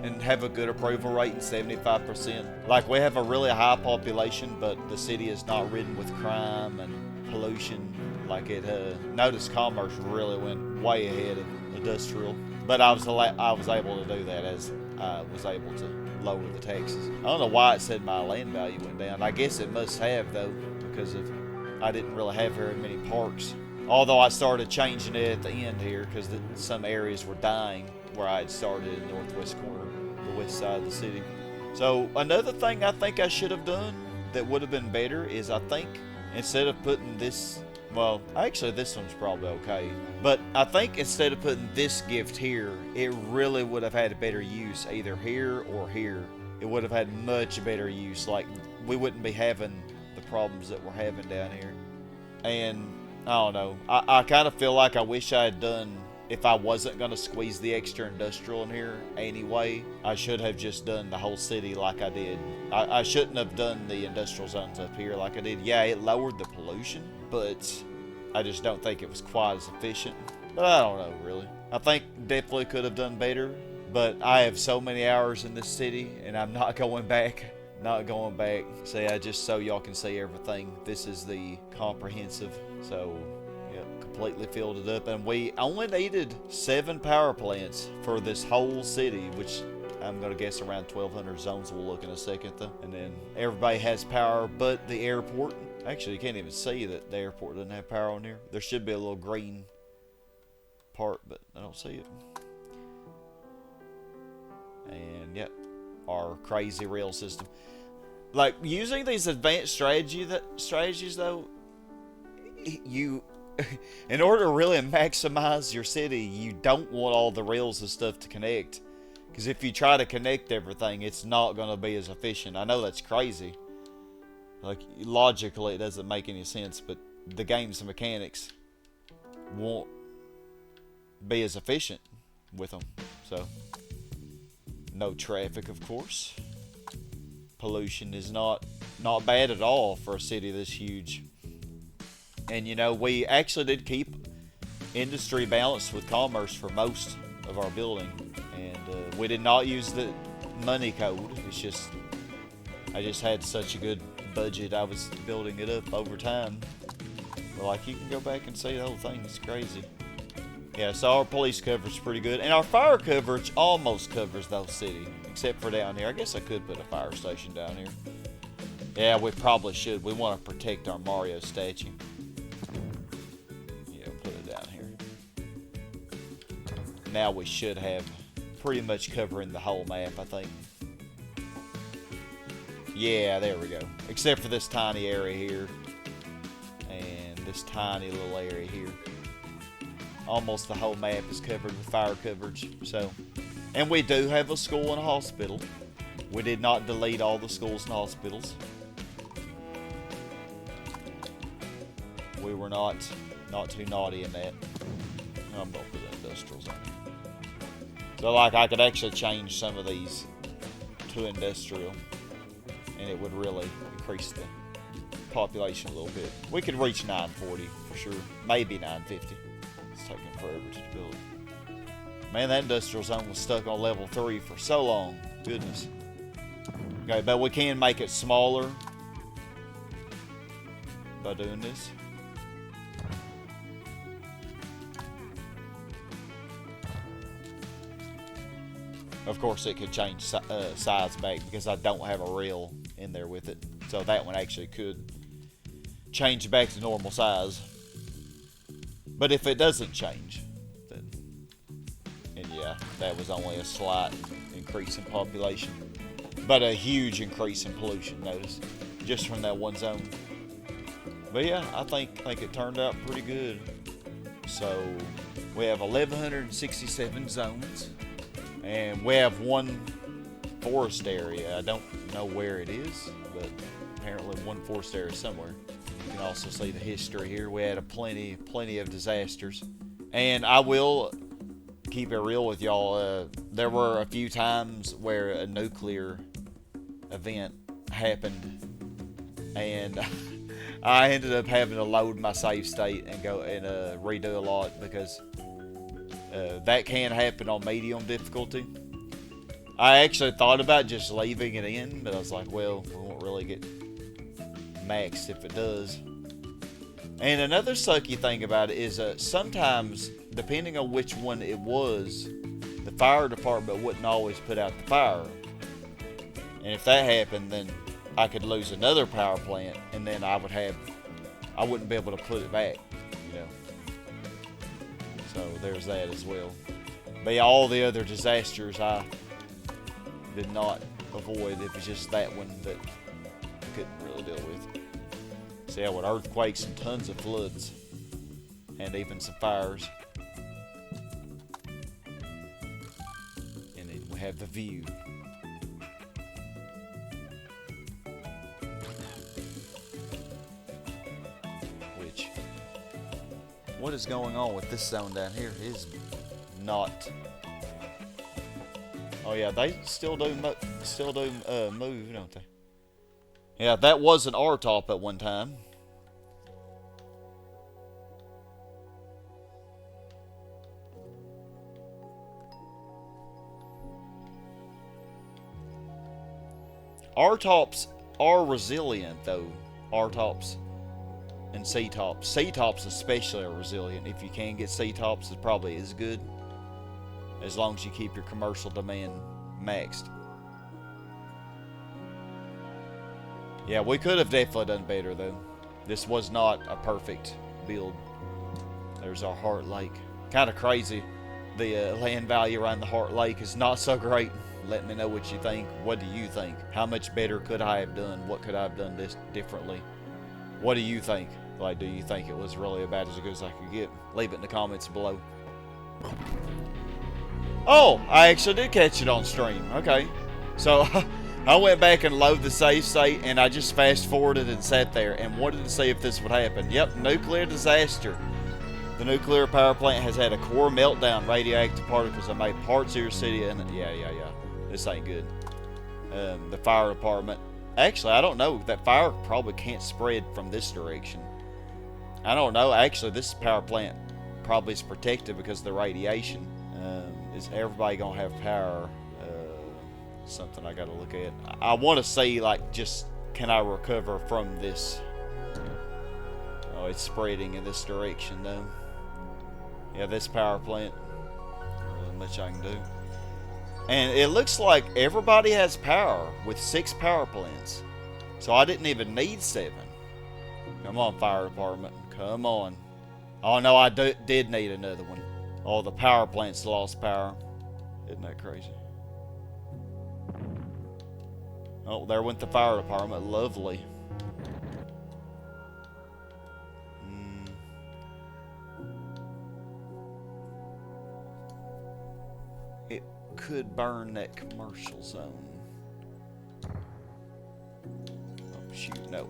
and have a good approval rate in 75%. Like, we have a really high population, but the city is not ridden with crime and pollution. Like notice commerce really went way ahead of industrial. But I was able to do that as I was able to lower the taxes. I don't know why it said my land value went down. I guess it must have, though, because I didn't really have very many parks. Although I started changing it at the end here because some areas were dying where I had started in the northwest corner, the west side of the city. So another thing I think I should have done that would have been better is, I think, instead of putting this, well, actually this one's probably okay, but I think instead of putting this gift here, it really would have had a better use either here or here. It would have had much better use. Like, we wouldn't be having the problems that we're having down here. And I don't know, I kind of feel like I wish I had done, if I wasn't going to squeeze the extra industrial in here anyway, I should have just done the whole city like I did. I shouldn't have done the industrial zones up here like I did. Yeah, it lowered the pollution, but I just don't think it was quite as efficient. But I don't know, really. I think definitely could have done better, But I have so many hours in this city, and I'm not going back. Not going back. See, I just so y'all can see everything. This is the comprehensive. So, yeah, completely filled it up. And we only needed 7 power plants for this whole city, which I'm going to guess around 1,200 zones we'll look in a second, though. And then everybody has power but the airport. Actually, you can't even see that the airport doesn't have power on here. There should be a little green part, but I don't see it. And, yep, our crazy rail system. Like, using these advanced strategies, though, you, in order to really maximize your city, you don't want all the rails and stuff to connect. Because if you try to connect everything, it's not going to be as efficient. I know that's crazy. Like, logically, it doesn't make any sense, but the game's mechanics won't be as efficient with them. So, no traffic, of course. Pollution is not bad at all for a city this huge. And you know, we actually did keep industry balanced with commerce for most of our building, and we did not use the money code. It's just I just had such a good budget. I was building it up over time. But like, you can go back and see the whole thing. It's crazy. Yeah, so our police coverage is pretty good, and our fire coverage almost covers the whole city. Except for down here. I guess I could put a fire station down here. Yeah, we probably should. We want to protect our Mario statue. Yeah, put it down here. Now we should have pretty much covering the whole map, I think. Yeah, there we go. Except for this tiny area here. And this tiny little area here. Almost the whole map is covered with fire coverage. So... And we do have a school and a hospital. We did not delete all the schools and hospitals. We were not too naughty in that. I'm going to put industrials on here. So like, I could actually change some of these to industrial, and it would really increase the population a little bit. We could reach 940 for sure. Maybe 950. It's taking forever to build. Man, that industrial zone was stuck on level 3 for so long. Goodness. Okay, but we can make it smaller by doing this. Of course, it could change size back because I don't have a rail in there with it. So that one actually could change back to normal size. But if it doesn't change, yeah, that was only a slight increase in population, but a huge increase in pollution, notice, just from that one zone. But yeah, I think it turned out pretty good. So we have 1,167 zones, and we have one forest area. I don't know where it is, but apparently one forest area somewhere. You can also see the history here. We had plenty of disasters, and I will keep it real with y'all. There were a few times where a nuclear event happened, and I ended up having to load my save state and go and redo a lot because that can happen on medium difficulty. I actually thought about just leaving it in, but I was like, well, we won't really get maxed if it does. And another sucky thing about it is sometimes, depending on which one it was, the fire department wouldn't always put out the fire. And if that happened, then I could lose another power plant, and then I wouldn't be able to put it back, you know. So there's that as well. But yeah, all the other disasters I did not avoid. It was just that one that I couldn't really deal with. See, with earthquakes and tons of floods, and even some fires. And then we have the view. Which, what is going on with this zone down here is not. Oh yeah, they still do move, don't they? Yeah, that was an R-top at one time. R-tops are resilient, though. R-tops and C-tops. C-tops especially are resilient. If you can get C-tops, it probably is good. As long as you keep your commercial demand maxed. Yeah, we could have definitely done better, though. This was not a perfect build. There's our Heart Lake. Kind of crazy. The land value around the Heart Lake is not so great. Let me know what you think. What do you think? How much better could I have done? What could I have done this differently? What do you think? Like, do you think it was really about as good as I could get? Leave it in the comments below. Oh, I actually did catch it on stream. Okay. So, I went back and loaded the save state, and I just fast forwarded and sat there and wanted to see if this would happen. Yep, nuclear disaster. The nuclear power plant has had a core meltdown. Radioactive particles have made parts of your city, and yeah. This ain't good. The fire department. Actually, I don't know. That fire probably can't spread from this direction. I don't know. Actually, this power plant probably is protected because of the radiation. Is everybody gonna have power? Something I gotta look at. I want to see, like, just can I recover from this? Oh, it's spreading in this direction, though. Yeah, this power plant. Not really much I can do. And it looks like everybody has power with 6 power plants. So I didn't even need 7. Come on, fire department. Come on. Oh, no, I did need another one. Oh, the power plants lost power. Isn't that crazy? Oh, there went the fire department. Lovely. It could burn that commercial zone. Oh, shoot. No.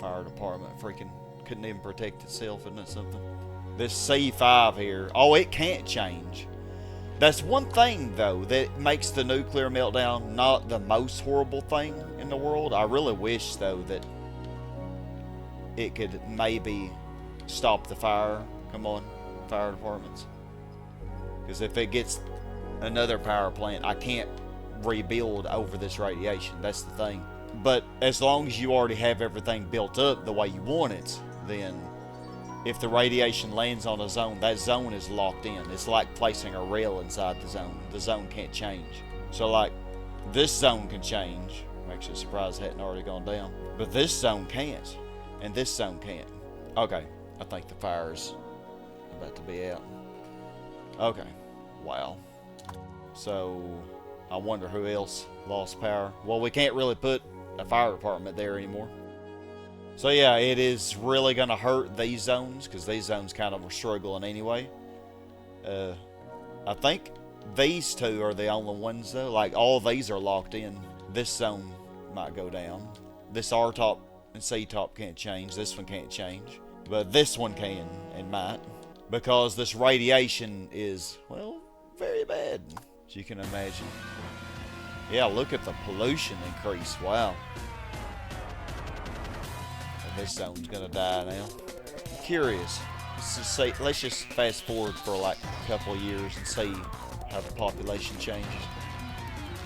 Fire department freaking couldn't even protect itself. Isn't that something? This C5 here. Oh, it can't change. That's one thing, though, that makes the nuclear meltdown not the most horrible thing in the world. I really wish, though, that it could maybe stop the fire. Come on, fire departments. Because if it gets another power plant, I can't rebuild over this radiation. That's the thing. But as long as you already have everything built up the way you want it, then if the radiation lands on a zone, that zone is locked in. It's like placing a rail inside the zone. The zone can't change. So, like, this zone can change. I'm actually surprised it hadn't already gone down. But this zone can't. And this zone can't. Okay. I think the fire's about to be out. Okay. Wow. So, I wonder who else lost power. Well, we can't really put a fire department there anymore. So yeah, it is really going to hurt these zones, because these zones kind of are struggling anyway. I think these two are the only ones, though. Like, all these are locked in. This zone might go down. This R-top and C-top can't change. This one can't change. But this one can and might. Because this radiation is, well, very bad, as you can imagine. Yeah, look at the pollution increase. Wow. This zone's gonna die now. Curious. Let's just fast forward for like a couple of years and see how the population changes.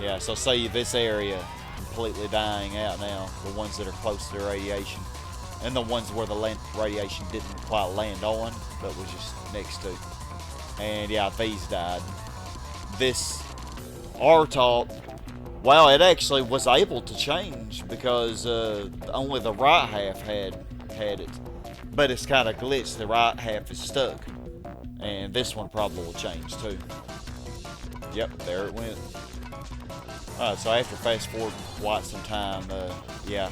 Yeah, so see this area completely dying out now. The ones that are close to the radiation. And the ones where the radiation didn't quite land on, but was just next to. And yeah, these died. This R-top, well, it actually was able to change because only the right half had it. But it's kind of glitched. The right half is stuck. And this one probably will change too. Yep, there it went. Alright, so after fast forward quite some time, yeah.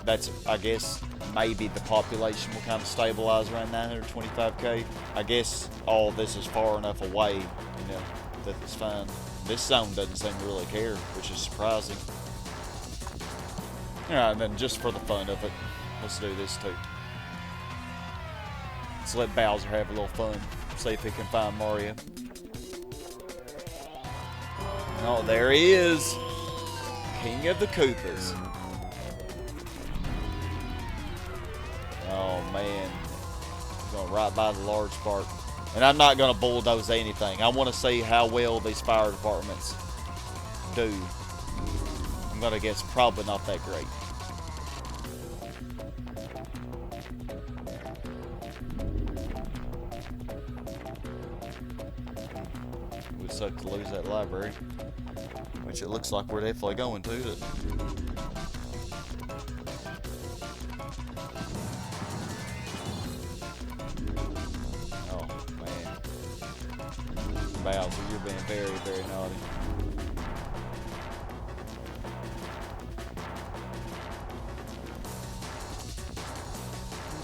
That's, I guess, maybe the population will kind of stabilize around 925k. I guess all this is far enough away, you know, that it's fine. This zone doesn't seem to really care, which is surprising. Alright, and then just for the fun of it, let's do this too. Let's let Bowser have a little fun. See if he can find Mario. Oh, there he is! King of the Koopas. Oh man. Going right by the large part. And I'm not going to bulldoze anything. I want to see how well these fire departments do. I'm going to guess probably not that great. It would suck to lose that library. Which it looks like we're definitely going to. Oh, man. Bowser, you're being very, very naughty.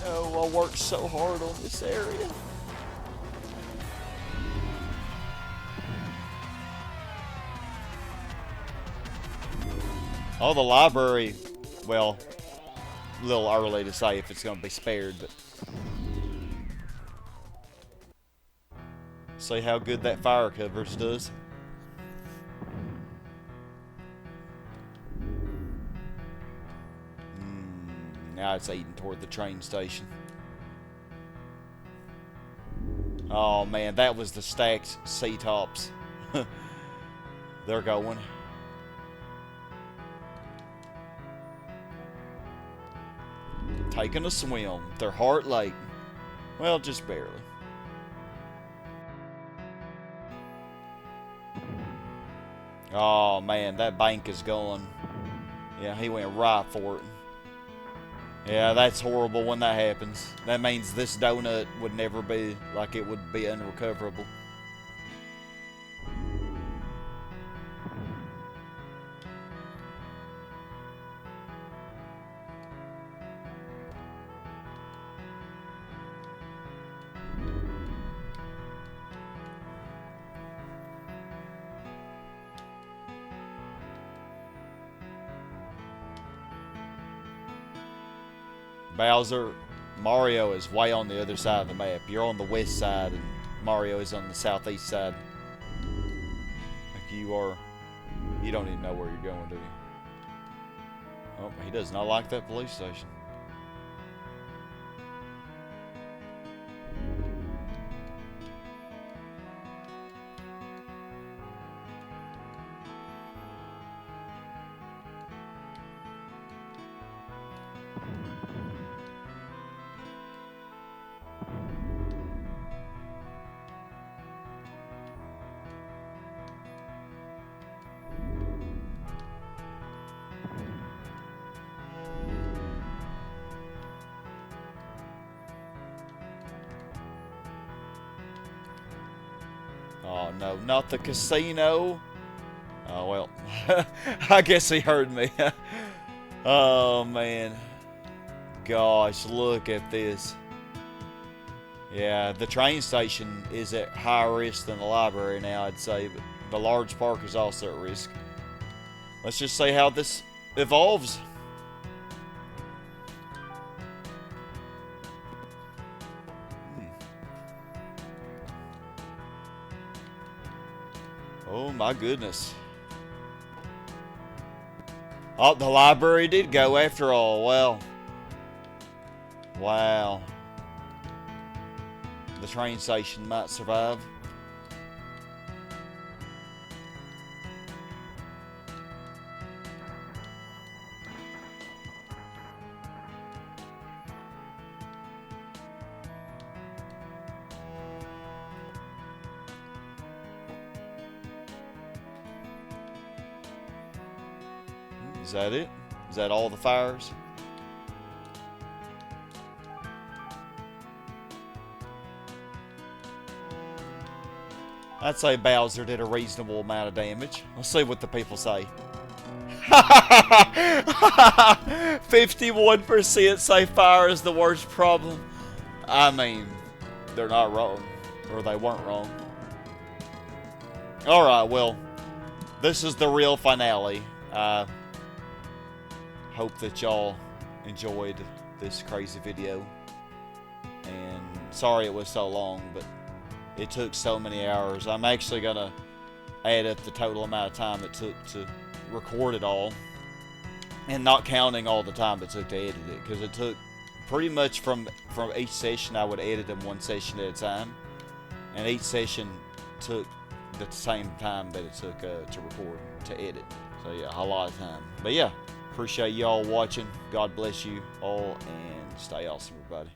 No, I worked so hard on this area. Oh, the library, well, a little early to say if it's going to be spared, but see how good that fire covers does. Now it's eating toward the train station. Oh man, that was the stacked C-tops. They're going. Taking a swim. They're Heart Lake. Well, just barely. Oh man, that bank is gone. Yeah, he went right for it. Yeah, that's horrible when that happens. That means this donut would never be, like it would be unrecoverable. Bowser, Mario is way on the other side of the map. You're on the west side and Mario is on the southeast side. Like you don't even know where you're going, do you? Oh, he does not like that police station. Oh no, not the casino. Oh well, I guess he heard me. Oh man. Gosh, look at this. Yeah, the train station is at higher risk than the library now, I'd say, but the large park is also at risk. Let's just see how this evolves. Oh my goodness. Oh, the library did go after all. Well. Wow. The train station might survive. Is that it? Is that all the fires? I'd say Bowser did a reasonable amount of damage. Let's see what the people say. 51% say fire is the worst problem. I mean, they're not wrong. Or they weren't wrong. Alright, well, this is the real finale. I hope that y'all enjoyed this crazy video. And sorry it was so long, but it took so many hours. I'm actually going to add up the total amount of time it took to record it all. And not counting all the time it took to edit it. Because it took pretty much from each session, I would edit them one session at a time. And each session took the same time that it took to record, to edit. So yeah, a lot of time. But yeah, appreciate y'all watching. God bless you all, and stay awesome, everybody.